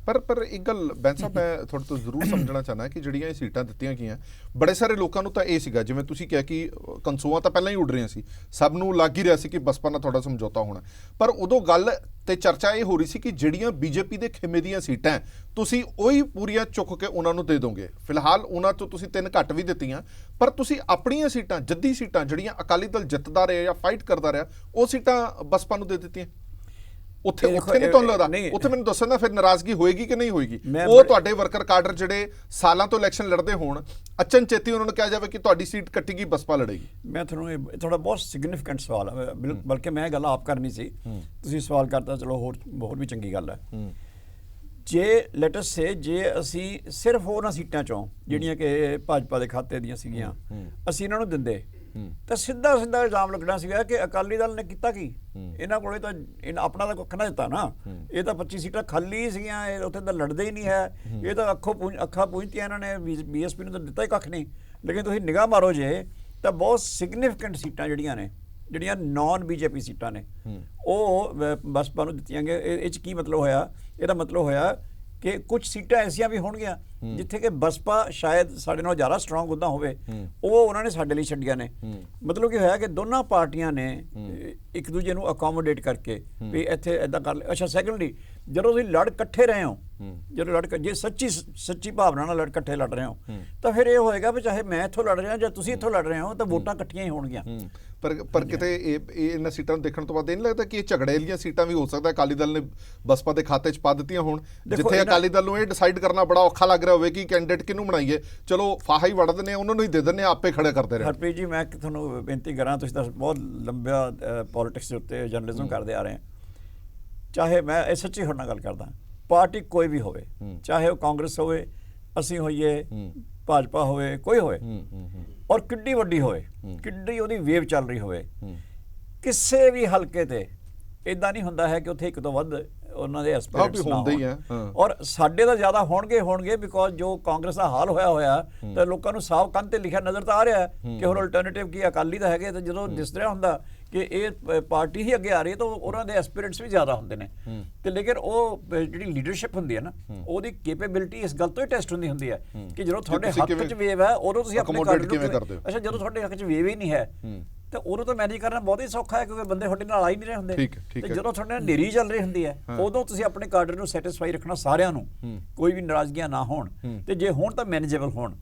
ਪਰ ਇੱਕ ਗੱਲ ਬੈਂਸ ਸਾਹਿਬ ਮੈਂ ਤੁਹਾਡੇ ਤੋਂ ਜ਼ਰੂਰ ਸਮਝਣਾ ਚਾਹੁੰਦਾ ਕਿ ਜਿਹੜੀਆਂ ਇਹ ਸੀਟਾਂ ਦਿੱਤੀਆਂ ਗਈਆਂ, ਬੜੇ ਸਾਰੇ ਲੋਕਾਂ ਨੂੰ ਤਾਂ ਇਹ ਸੀਗਾ, ਜਿਵੇਂ ਤੁਸੀਂ ਕਿਹਾ ਕਿ ਕਨਸੂਆਂ ਤਾਂ ਪਹਿਲਾਂ ਹੀ ਉੱਡ ਰਹੀਆਂ ਸੀ, ਸਭ ਨੂੰ ਲੱਗ ਹੀ ਰਿਹਾ ਸੀ ਕਿ ਬਸਪਾ ਨਾਲ ਤੁਹਾਡਾ ਸਮਝੌਤਾ ਹੋਣਾ, ਪਰ ਉਦੋਂ ਗੱਲ ਤੇ ਚਰਚਾ ਇਹ ਹੋ ਰਹੀ ਸੀ ਕਿ ਜਿਹੜੀਆਂ ਬੀਜੇਪੀ ਦੇ ਖੇਮੇ ਦੀਆਂ ਸੀਟਾਂ ਤੁਸੀਂ ਉਹੀ ਪੂਰੀਆਂ ਚੁੱਕ ਕੇ ਉਹਨਾਂ ਨੂੰ ਦੇ ਦੋਗੇ। ਫਿਲਹਾਲ ਉਹਨਾਂ ਤੋਂ ਤੁਸੀਂ 3 ਘੱਟ ਵੀ ਦਿੱਤੀਆਂ, ਪਰ ਤੁਸੀਂ ਆਪਣੀਆਂ ਸੀਟਾਂ, ਜੱਦੀ ਸੀਟਾਂ ਜਿਹੜੀਆਂ ਅਕਾਲੀ ਦਲ ਜਿੱਤਦਾ ਰਿਹਾ ਜਾਂ ਫਾਈਟ ਕਰਦਾ ਰਿਹਾ, ਉਹ ਸੀਟਾਂ ਬਸਪਾ ਨੂੰ ਦੇ ਦਿੱਤੀਆਂ। ਉੱਥੇ ਨਹੀਂ ਤੁਹਾਨੂੰ ਲੱਗਦਾ? ਉੱਥੇ ਮੈਨੂੰ ਦੱਸੋ ਨਾ, ਫਿਰ ਨਾਰਾਜ਼ਗੀ ਹੋਏਗੀ ਕਿ ਨਹੀਂ ਹੋਏਗੀ? ਉਹ ਤੁਹਾਡੇ ਵਰਕਰ ਕਾਡਰ ਜਿਹੜੇ ਸਾਲਾਂ ਤੋਂ ਇਲੈਕਸ਼ਨ ਲੜਦੇ ਹੋਣ, ਅਚਨਚੇਤੀ ਉਹਨਾਂ ਨੂੰ ਕਿਹਾ ਜਾਵੇ ਕਿ ਤੁਹਾਡੀ ਸੀਟ ਕੱਟੇਗੀ, ਬਸਪਾ ਲੜੇਗੀ। ਮੈਂ ਤੁਹਾਨੂੰ ਇਹ ਥੋੜਾ ਬਹੁਤ ਸਿਗਨੀਫੀਕੈਂਟ ਸਵਾਲ ਹੈ, ਬਲਕਿ ਮੈਂ ਗੱਲ ਆਪ ਕਰਨੀ ਸੀ, ਤੁਸੀਂ ਸਵਾਲ ਕਰਤਾ, ਚਲੋ ਹੋਰ ਵੀ ਚੰਗੀ ਗੱਲ ਹੈ। ਜੇ ਲੈਟ ਅਸ ਸੇ ਜੇ ਅਸੀਂ ਸਿਰਫ ਉਹਨਾਂ ਸੀਟਾਂ ਚੋਂ ਜਿਹੜੀਆਂ ਕਿ ਭਾਜਪਾ ਦੇ ਖਾਤੇ ਦੀਆਂ ਸੀਗੀਆਂ, ਅਸੀਂ ਇਹਨਾਂ ਨੂੰ ਦਿੰਦੇ ਤਾਂ ਸਿੱਧਾ ਇਲਜ਼ਾਮ ਲੱਗਣਾ ਸੀਗਾ ਕਿ ਅਕਾਲੀ ਦਲ ਨੇ ਕੀਤਾ ਕੀ, ਇਹਨਾਂ ਕੋਲੇ ਤਾਂ ਆਪਣਾ ਤਾਂ ਕੁੱਖ ਨਾ ਦਿੱਤਾ ਨਾ, ਇਹ ਤਾਂ 25 ਸੀਟਾਂ ਖਾਲੀ ਸੀਗੀਆਂ, ਇਹ ਉੱਥੇ ਤਾਂ ਲੜਦੇ ਹੀ ਨਹੀਂ ਹੈ, ਇਹ ਤਾਂ ਅੱਖਾਂ ਪੂੰਝਤੀਆਂ ਇਹਨਾਂ ਨੇ, ਬੀਐਸਪੀ ਨੂੰ ਤਾਂ ਦਿੱਤਾ ਹੀ ਕੱਖ ਨਹੀਂ। ਲੇਕਿਨ ਤੁਸੀਂ ਨਿਗਾਹ ਮਾਰੋ ਜੇ ਤਾਂ ਬਹੁਤ ਸਿਗਨੀਫੀਕੈਂਟ ਸੀਟਾਂ ਜਿਹੜੀਆਂ ਨਾਨ ਬੀਜੇਪੀ ਸੀਟਾਂ ਨੇ, ਉਹ ਬਸਪਾ ਨੂੰ ਦਿੱਤੀਆਂ ਗਈਆਂ। ਇਹ 'ਚ ਕੀ ਮਤਲਬ ਹੋਇਆ? ਇਹਦਾ ਮਤਲਬ ਹੋਇਆ ਕਿ ਕੁਝ ਸੀਟਾਂ ਐਸੀਆਂ ਵੀ ਹੋਣਗੀਆਂ ਜਿੱਥੇ ਕਿ ਬਸਪਾ ਸ਼ਾਇਦ ਸਾਡੇ ਨਾਲ ਜ਼ਿਆਦਾ ਸਟਰੋਂਗ ਹੁੰਦਾ ਹੋਵੇ, ਉਹ ਉਹਨਾਂ ਨੇ ਸਾਡੇ ਲਈ ਛੱਡੀਆਂ ਨੇ। ਮਤਲਬ ਕੀ ਹੋਇਆ ਕਿ ਦੋਨਾਂ ਪਾਰਟੀਆਂ ਨੇ ਇੱਕ ਦੂਜੇ ਨੂੰ ਅਕੋਮੋਡੇਟ ਕਰਕੇ ਵੀ ਇੱਥੇ ਇਦਾਂ ਕਰ ਲੈ। ਅੱਛਾ, ਸੈਕੰਡਲੀ ਜਦੋਂ ਤੁਸੀਂ ਲੜ ਇਕੱਠੇ ਰਹੇ ਹੋ, ਜੇ ਸੱਚੀ ਭਾਵਨਾ ਨਾਲ ਇਕੱਠੇ ਲੜ ਰਹੇ ਹੋ, ਤਾਂ ਫਿਰ ਇਹ ਹੋਏਗਾ ਵੀ ਚਾਹੇ ਮੈਂ ਇੱਥੋਂ ਲੜ ਰਿਹਾ ਜਾਂ ਤੁਸੀਂ ਇੱਥੋਂ ਲੜ ਰਹੇ ਹੋ, ਤਾਂ ਵੋਟਾਂ ਇਕੱਠੀਆਂ ਹੀ ਹੋਣਗੀਆਂ। ਪਰ ਕਿਤੇ ਇਹਨਾਂ ਸੀਟਾਂ ਨੂੰ ਦੇਖਣ ਤੋਂ ਬਾਅਦ ਇਹ ਨਹੀਂ ਲੱਗਦਾ ਕਿ ਇਹ ਝਗੜੇ ਵਾਲੀਆਂ ਸੀਟਾਂ ਵੀ ਹੋ ਸਕਦਾ ਅਕਾਲੀ ਦਲ ਨੇ ਬਸਪਾ ਦੇ ਖਾਤੇ 'ਚ ਪਾ ਦਿੱਤੀਆਂ ਹੋਣ, ਜਿੱਥੇ ਅਕਾਲੀ ਦਲ ਨੂੰ ਇਹ ਡਿਸਾਈਡ ਕਰਨਾ ਬੜਾ ਔਖਾ ਲੱਗ ਰਿਹਾ ਹੋਵੇ ਕਿ ਕੈਂਡੀਡੇਟ ਕਿਹਨੂੰ ਬਣਾਈਏ, ਚਲੋ ਫਾਹਾ ਹੀ ਵੜ ਦਿੰਦੇ ਆ, ਉਹਨਾਂ ਨੂੰ ਹੀ ਦੇ ਦਿੰਦੇ ਆ, ਆਪੇ ਖੜੇ ਕਰਦੇ ਰਹੇ। ਹਰਪ੍ਰੀਤ ਜੀ, ਮੈਂ ਤੁਹਾਨੂੰ ਬੇਨਤੀ ਕਰਾਂ, ਤੁਸੀਂ ਤਾਂ ਬਹੁਤ ਲੰਬਾ ਪੋਲਿਟਿਕਸ ਦੇ ਉੱਤੇ ਜਰਨਲਿਜ਼ਮ ਕਰਦੇ ਆ ਰਹੇ, ਚਾਹੇ ਮੈਂ ਇਹ ਸੱਚੀ ਤੁਹਾਡੇ ਨਾਲ ਗੱਲ ਕਰਦਾ, ਪਾਰਟੀ ਕੋਈ ਵੀ ਹੋਵੇ, ਚਾਹੇ ਉਹ ਕਾਂਗਰਸ ਹੋਵੇ, ਅਸੀਂ ਹੋਈਏ, ਭਾਜਪਾ ਹੋਵੇ, ਕੋਈ ਹੋਵੇ, ਔਰ ਕਿੱਡੀ ਵੱਡੀ ਹੋਵੇ, ਕਿੱਡੀ ਉਹਦੀ ਵੇਵ ਚੱਲ ਰਹੀ ਹੋਵੇ, ਕਿਸੇ ਵੀ ਹਲਕੇ ਤੇ ਇਦਾਂ ਨਹੀਂ ਹੁੰਦਾ ਹੈ ਕਿ ਉੱਥੇ ਇੱਕ ਤੋਂ ਵੱਧ ਉਹਨਾਂ ਦੇ ਐਸਪੀਰੈਂਟਸ ਨਾ ਹੁੰਦੇ ਹੀ ਹੋਣ। ਆ, ਹਾਂ। ਔਰ ਸਾਡੇ ਤਾਂ ਜ਼ਿਆਦਾ ਹੋਣਗੇ ਬਿਕੋਜ਼ ਜੋ ਕਾਂਗਰਸ ਦਾ ਹਾਲ ਹੋਇਆ ਤਾਂ ਲੋਕਾਂ ਨੂੰ ਸਾਫ਼ ਕੰਨ ਤੇ ਲਿਖਿਆ ਨਜ਼ਰ ਤਾਂ ਆ ਰਿਹਾ ਕਿ ਹੋਰ ਅਲਟਰਨੇਟਿਵ ਕੀ ਅਕਾਲੀ ਦਾ ਹੈਗੇ, ਤੇ ਜਦੋਂ ਦਿਸ ਰਿਹਾ ਹੁੰਦਾ ਕਿ ਇਹ ਪਾਰਟੀ ਹੀ ਅੱਗੇ ਆ ਰਹੀ ਹੈ ਤਾਂ ਉਹਨਾਂ ਦੇ ਐਸਪੀਰੈਂਟਸ ਵੀ ਜ਼ਿਆਦਾ ਹੁੰਦੇ ਨੇ। ਤੇ ਲੇਕਿਨ ਉਹ ਜਿਹੜੀ ਲੀਡਰਸ਼ਿਪ ਹੁੰਦੀ ਹੈ ਨਾ, ਉਹਦੀ ਕੈਪੇਬਿਲਿਟੀ ਇਸ ਗੱਲ ਤੋਂ ਹੀ ਟੈਸਟ ਹੁੰਦੀ ਹੈ ਕਿ ਜਦੋਂ ਤੁਹਾਡੇ ਹੱਥ 'ਚ ਵੇਵ ਹੈ ਉਦੋਂ ਤੁਸੀਂ ਆਪਣੇ accommodate ਕਿਵੇਂ ਕਰਦੇ ਹੋ। ਅੱਛਾ, ਜਦੋਂ ਤੁਹਾਡੇ ਹੱਥ 'ਚ ਵੇਵ ਹੀ ਨਹੀਂ ਹੈ ਤੇ ਉਹਨੂੰ ਤਾਂ ਮੈਨੇਜ ਕਰਨਾ ਬਹੁਤ ਹੀ ਸੌਖਾ ਹੈ, ਕਿਉਂਕਿ ਬੰਦੇ ਤੁਹਾਡੇ ਨਾਲ ਆ ਹੀ ਨਹੀਂ ਰਹੇ ਹੁੰਦੇ। ਠੀਕ ਤੇ ਹੈ। ਜਦੋਂ ਤੁਹਾਡੇ ਨਾਲ ਨੇਰੀ ਚੱਲ ਰਹੀ ਹੁੰਦੀ ਹੈ ਉਦੋਂ ਤੁਸੀਂ ਆਪਣੇ ਕਾਡਰ ਨੂੰ ਸੈਟੀਸਫਾਈ ਰੱਖਣਾ, ਸਾਰਿਆਂ ਨੂੰ, ਕੋਈ ਵੀ ਨਾਰਾਜ਼ਗੀਆਂ ਨਾ ਹੋਣ, ਤੇ ਜੇ ਹੋਣ ਤਾਂ ਮੈਨੇਜੇਬਲ ਹੋਣ।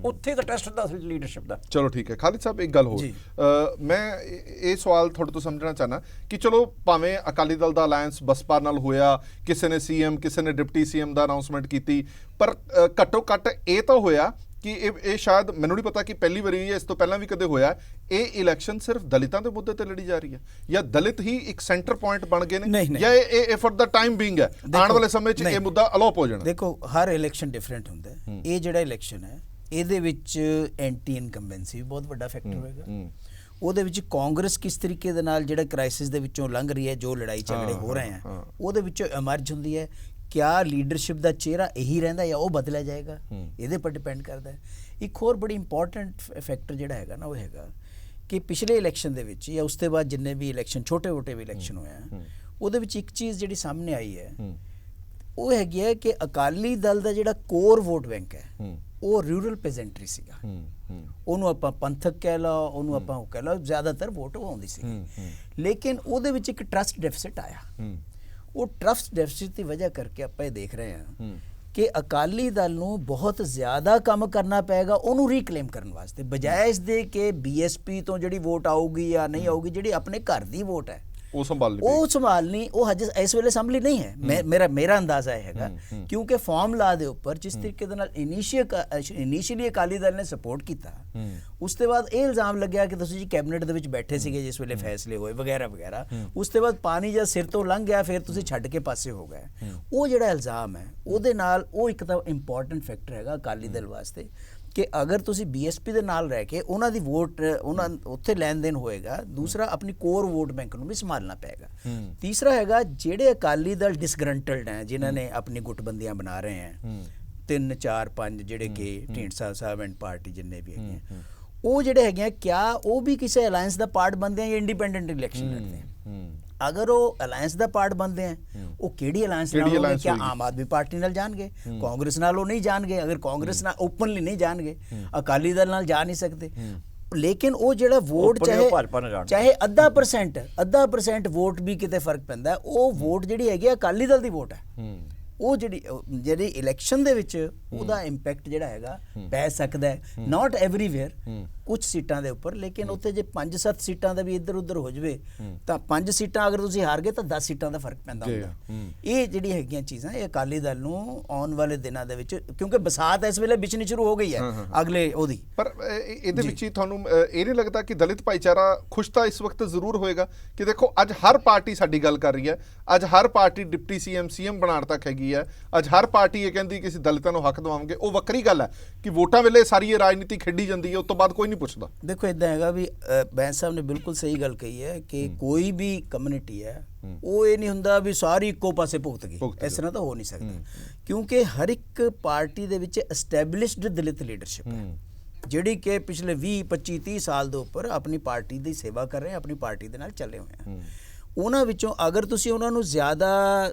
ਉੱਥੇ ਤਾਂ ਟੈਸਟ ਹੁੰਦਾ ਅਸਲ ਲੀਡਰਸ਼ਿਪ ਦਾ। ਚਲੋ ਠੀਕ ਹੈ ਖਾਲਿਦ ਸਾਹਿਬ, ਇੱਕ ਗੱਲ ਹੋਰ ਮੈਂ ਇਹ ਸਵਾਲ ਤੁਹਾਡੇ ਤੋਂ ਸਮਝਣਾ ਚਾਹਨਾ ਕਿ ਚਲੋ ਭਾਵੇਂ ਅਕਾਲੀ ਦਲ ਦਾ ਅਲਾਇੰਸ ਬਸਪਾ ਨਾਲ ਹੋਇਆ, ਕਿਸੇ ਨੇ ਸੀਐਮ ਕਿਸੇ ਨੇ ਡਿਪਟੀ ਸੀਐਮ ਦਾ ਅਨਾਉਂਸਮੈਂਟ ਕੀਤੀ, ਪਰ ਘੱਟੋ ਘੱਟ ਇਹ ਤਾਂ ਹੋਇਆ ਕਿ ਇਹ ਸ਼ਾਇਦ ਮੈਨੂੰ ਨਹੀਂ ਪਤਾ ਕਿ ਪਹਿਲੀ ਵਾਰੀ ਹੈ, ਇਸ ਤੋਂ ਪਹਿਲਾਂ ਵੀ ਕਦੇ ਹੋਇਆ, ਇਹ ਇਲੈਕਸ਼ਨ ਸਿਰਫ ਦਲਿਤਾਂ ਦੇ ਮੁੱਦੇ ਤੇ ਲੜੀ ਜਾ ਰਹੀ ਹੈ ਜਾਂ ਦਲਿਤ ਹੀ ਇੱਕ ਸੈਂਟਰ ਪੁਆਇੰਟ ਬਣ ਗਏ ਨੇ, ਜਾਂ ਇਹ ਫॉर ਦਾ ਟਾਈਮ ਬੀਇੰਗ ਹੈ, ਆਉਣ ਵਾਲੇ ਸਮੇਂ 'ਚ ਇਹ ਮੁੱਦਾ ਅਲੋਪ ਹੋ ਜਾਣਾ? ਦੇਖੋ, ਹਰ ਇਲੈਕਸ਼ਨ ਡਿਫਰੈਂਟ ਹੁੰਦਾ ਹੈ। ਇਹ ਜਿਹੜਾ ਇਲੈਕਸ਼ਨ ਹੈ ਇਹਦੇ ਵਿੱਚ ਐਂਟੀ ਇਨਕੰਬੈਂਸੀ ਵੀ ਬਹੁਤ ਵੱਡਾ ਫੈਕਟਰ ਹੋਏਗਾ। ਉਹਦੇ ਵਿੱਚ ਕਾਂਗਰਸ ਕਿਸ ਤਰੀਕੇ ਦੇ ਨਾਲ ਜਿਹੜਾ ਕ੍ਰਾਈਸਿਸ ਦੇ ਵਿੱਚੋਂ ਲੰਘ ਰਹੀ ਹੈ, ਜੋ ਲੜਾਈ ਝਗੜੇ ਹੋ ਰਹੇ ਆ, ਉਹਦੇ ਵਿੱਚੋਂ ਐਮਰਜ ਹੁੰਦੀ ਹੈ। ਕਿਆ ਲੀਡਰਸ਼ਿਪ ਦਾ ਚਿਹਰਾ ਇਹੀ ਰਹਿੰਦਾ ਜਾਂ ਉਹ ਬਦਲਿਆ ਜਾਏਗਾ, ਇਹਦੇ ਪਰ ਡਿਪੈਂਡ ਕਰਦਾ ਹੈ। ਇੱਕ ਹੋਰ ਬੜੀ ਇੰਪੋਰਟੈਂਟ ਫੈਕਟਰ ਜਿਹੜਾ ਹੈਗਾ ਨਾ, ਉਹ ਹੈਗਾ ਕਿ ਪਿਛਲੇ ਇਲੈਕਸ਼ਨ ਦੇ ਵਿੱਚ ਜਾਂ ਉਸ ਤੋਂ ਬਾਅਦ ਜਿੰਨੇ ਵੀ ਇਲੈਕਸ਼ਨ ਛੋਟੇ-ਮੋਟੇ ਵੀ ਇਲੈਕਸ਼ਨ ਹੋਇਆ, ਉਹਦੇ ਵਿੱਚ ਇੱਕ ਚੀਜ਼ ਜਿਹੜੀ ਸਾਹਮਣੇ ਆਈ ਹੈ ਉਹ ਹੈਗੀ ਹੈ ਕਿ ਅਕਾਲੀ ਦਲ ਦਾ ਜਿਹੜਾ ਕੋਰ ਵੋਟ ਬੈਂਕ ਹੈ ਉਹ ਰੂਰਲ ਪੈਜੈਂਟਰੀ ਸੀਗਾ। ਉਹਨੂੰ ਆਪਾਂ ਪੰਥਕ ਕਹਿ ਲਓ, ਉਹਨੂੰ ਆਪਾਂ ਉਹ ਕਹਿ ਲਓ, ਜ਼ਿਆਦਾਤਰ ਵੋਟ ਉਹ ਆਉਂਦੀ ਸੀ, ਲੇਕਿਨ ਉਹਦੇ ਵਿੱਚ ਇੱਕ ਟਰਸਟ ਡੈਫਿਸਿਟ ਆਇਆ। ਉਹ ਟਰਸਟ ਡੈਫਿਸਿਟ ਦੀ ਵਜ੍ਹਾ ਕਰਕੇ ਆਪਾਂ ਇਹ ਦੇਖ ਰਹੇ ਹਾਂ ਕਿ ਅਕਾਲੀ ਦਲ ਨੂੰ ਬਹੁਤ ਜ਼ਿਆਦਾ ਕੰਮ ਕਰਨਾ ਪਏਗਾ ਉਹਨੂੰ ਰੀਕਲੇਮ ਕਰਨ ਵਾਸਤੇ, ਬਜਾਏ ਇਸ ਦੇ ਕਿ ਬੀਐਸਪੀ ਤੋਂ ਜਿਹੜੀ ਵੋਟ ਆਊਗੀ ਜਾਂ ਨਹੀਂ ਆਊਗੀ, ਜਿਹੜੀ ਆਪਣੇ ਘਰ ਦੀ ਵੋਟ ਹੈ ਉਹ ਸੰਭਾਲਣੀ ਉਹ ਹਜੇ ਇਸ ਵੇਲੇ ਸੰਭਲੀ ਨਹੀਂ ਹੈ। ਮੇਰਾ ਅੰਦਾਜ਼ਾ ਇਹ ਹੈਗਾ ਕਿਉਂਕਿ ਫਾਰਮ ਲਾ ਦੇ ਉੱਪਰ ਜਿਸ ਤਰੀਕੇ ਦੇ ਨਾਲ ਇਨੀਸ਼ੀਅਲੀ ਅਕਾਲੀ ਦਲ ਨੇ ਸਪੋਰਟ ਕੀਤਾ, ਉਸ ਤੋਂ ਬਾਅਦ ਇਹ ਇਲਜ਼ਾਮ ਲੱਗਿਆ ਕਿ ਤੁਸੀਂ ਜੀ ਕੈਬਨਿਟ ਦੇ ਵਿੱਚ ਬੈਠੇ ਸੀਗੇ ਜਿਸ ਵੇਲੇ ਫੈਸਲੇ ਹੋਏ ਵਗੈਰਾ ਵਗੈਰਾ, ਉਸ ਤੋਂ ਬਾਅਦ ਪਾਣੀ ਜਦ ਸਿਰ ਤੋਂ ਲੰਘ ਗਿਆ ਫਿਰ ਤੁਸੀਂ ਛੱਡ ਕੇ ਪਾਸੇ ਹੋ ਗਏ। ਉਹ ਜਿਹੜਾ ਇਲਜ਼ਾਮ ਹੈ ਉਹਦੇ ਨਾਲ ਉਹ ਇੱਕ ਤਾਂ ਇੰਪੋਰਟੈਂਟ ਫੈਕਟਰ ਹੈਗਾ ਅਕਾਲੀ ਦਲ ਵਾਸਤੇ ਕਿ ਅਗਰ ਤੁਸੀਂ ਬੀਐਸਪੀ ਦੇ ਨਾਲ ਰਹਿ ਕੇ ਉਹਨਾਂ ਦੀ ਵੋਟ ਉਹਨਾਂ ਉੱਥੇ ਲੈਣ ਦੇਣ ਹੋਏਗਾ। ਦੂਸਰਾ, ਆਪਣੀ ਕੋਰ ਵੋਟ ਬੈਂਕ ਨੂੰ ਵੀ ਸੰਭਾਲਣਾ ਪਏਗਾ। ਤੀਸਰਾ ਹੈਗਾ ਜਿਹੜੇ ਅਕਾਲੀ ਦਲ ਡਿਸਗਰੰਟਲਡ ਹੈ, ਜਿਨ੍ਹਾਂ ਨੇ ਆਪਣੀ ਗੁੱਟਬੰਦੀਆਂ ਬਣਾ ਰਹੇ ਹੈ, 3 4 5 ਜਿਹੜੇ ਕਿ ਢੀਂਡਸਾ ਸਾਹਿਬ ਐਂਡ ਪਾਰਟੀ ਜਿੰਨੇ ਵੀ ਹੈਗੇ, ਉਹ ਜਿਹੜੇ ਹੈਗੇ ਆ ਕਿਆ ਉਹ ਵੀ ਕਿਸੇ ਅਲਾਇੰਸ ਦਾ ਪਾਰਟ ਬਣਦੇ ਆ ਜਾਂ ਇੰਡੀਪੈਂਡੈਂਟ ਇਲੈਕਸ਼ਨ ਲੜਦੇ ਆ? ਅਗਰ ਉਹ ਅਲਾਇੰਸ ਦਾ ਪਾਰਟ ਬਣਦੇ ਆ, ਉਹ ਕਿਹੜੀ ਅਲਾਇੰਸ ਨਾਲ ਹੋਣਗੇ? ਕਿਆ ਆਮ ਆਦਮੀ ਪਾਰਟੀ ਨਾਲ ਜਾਣਗੇ? ਕਾਂਗਰਸ ਨਾਲ ਉਹ ਨਹੀਂ ਜਾਣਗੇ। ਅਗਰ ਕਾਂਗਰਸ ਨਾਲ ਓਪਨਲੀ ਨਹੀਂ ਜਾਣਗੇ, ਅਕਾਲੀ ਦਲ ਨਾਲ ਜਾ ਨਹੀਂ ਸਕਦੇ। ਲੇਕਿਨ ਉਹ ਜਿਹੜਾ ਵੋਟ ਚਾਹੇ ਅੱਧਾ ਪਰਸੈਂਟ ਵੋਟ ਵੀ ਕਿਤੇ ਫਰਕ ਪੈਂਦਾ, ਉਹ ਵੋਟ ਜਿਹੜੀ ਹੈਗੀ ਅਕਾਲੀ ਦਲ ਦੀ ਵੋਟ ਹੈ। ਉਹ ਜਿਹੜੀ ਇਲੈਕਸ਼ਨ ਦੇ ਵਿੱਚ ਉਹਦਾ ਇੰਪੈਕਟ ਜਿਹੜਾ ਹੈਗਾ ਪੈ ਸਕਦਾ ਹੈ, ਨਾਟ ਐਵਰੀਵੇਅਰ, ਕੁਝ ਸੀਟਾਂ ਦੇ ਉੱਪਰ, ਲੇਕਿਨ ਉੱਥੇ ਜੇ 5-7 ਸੀਟਾਂ ਦਾ ਵੀ ਇੱਧਰ ਉੱਧਰ ਹੋ ਜਾਵੇ ਤਾਂ 5 ਸੀਟਾਂ ਅਗਰ ਤੁਸੀਂ ਹਾਰ ਗਏ ਤਾਂ 10 ਸੀਟਾਂ ਦਾ ਫਰਕ ਪੈਂਦਾ ਹੁੰਦਾ। ਇਹ ਜਿਹੜੀ ਹੈਗੀਆਂ ਚੀਜ਼ਾਂ ਇਹ ਅਕਾਲੀ ਦਲ ਨੂੰ ਆਉਣ ਵਾਲੇ ਦਿਨਾਂ ਦੇ ਵਿੱਚ, ਕਿਉਂਕਿ ਬਸਾਤ ਇਸ ਵੇਲੇ ਵਿਚਣੀ ਸ਼ੁਰੂ ਹੋ ਗਈ ਹੈ ਅਗਲੇ ਉਹਦੀ, ਪਰ ਇਹਦੇ ਵਿੱਚ ਹੀ ਤੁਹਾਨੂੰ ਇਹ ਨਹੀਂ ਲੱਗਦਾ ਕਿ ਦਲਿਤ ਭਾਈਚਾਰਾ ਖੁਸ਼ ਤਾਂ ਇਸ ਵਕਤ ਜ਼ਰੂਰ ਹੋਏਗਾ ਕਿ ਦੇਖੋ ਅੱਜ ਹਰ ਪਾਰਟੀ ਸਾਡੀ ਗੱਲ ਕਰ ਰਹੀ ਹੈ, ਅੱਜ ਹਰ ਪਾਰਟੀ ਡਿਪਟੀ ਸੀਐਮ ਬਣਾਉਣ ਤੱਕ ਹੈਗੀ ਹੈ, ਅੱਜ ਹਰ ਪਾਰਟੀ ਇਹ ਕਹਿੰਦੀ ਕਿ ਅਸੀਂ ਦਲਿਤਾਂ ਨੂੰ ਹੱਕ ਦਵਾਵਾਂਗੇ। ਉਹ ਵੱਖਰੀ ਗੱਲ ਹੈ ਕਿ ਵੋਟਾਂ ਵੇਲੇ ਸਾਰੀ ਇਹ ਰਾਜਨੀਤੀ ਖੇਡੀ ਜਾਂਦੀ ਹੈ, ਉਸ ਤੋਂ ਬਾਅਦ ਕੋਈ ਨਹੀਂ ਪੁੱਛਦਾ। ਦੇਖੋ ਇਦਾਂ ਹੈਗਾ ਵੀ ਬੈਂਸ ਸਾਹਿਬ ਨੇ ਬਿਲਕੁਲ ਸਹੀ ਗੱਲ ਕਹੀ ਹੈ ਕਿ ਕੋਈ ਵੀ ਕਮਿਊਨਿਟੀ ਹੈ ਉਹ ਇਹ ਨਹੀਂ ਹੁੰਦਾ ਵੀ ਸਾਰੀ ਇੱਕੋ ਪਾਸੇ ਭੁਗਤ ਗਈ, ਇਸ ਤਰ੍ਹਾਂ ਤਾਂ ਹੋ ਨਹੀਂ ਸਕਦਾ, ਕਿਉਂਕਿ ਹਰ ਇੱਕ ਪਾਰਟੀ ਦੇ ਵਿੱਚ ਐਸਟੈਬਲਿਸ਼ਡ ਦਲਿਤ ਲੀਡਰਸ਼ਿਪ ਹੈ ਜਿਹੜੀ ਕਿ ਪਿਛਲੇ 20-25-30 ਸਾਲ ਦੇ ਉੱਪਰ ਆਪਣੀ ਪਾਰਟੀ ਦੀ ਸੇਵਾ ਕਰ ਰਹੇ, ਆਪਣੀ ਪਾਰਟੀ ਦੇ ਨਾਲ ਚੱਲੇ ਹੋਏ ਆ। ਉਹਨਾਂ ਵਿੱਚੋਂ ਅਗਰ ਤੁਸੀਂ ਉਹਨਾਂ ਨੂੰ ਜ਼ਿਆਦਾ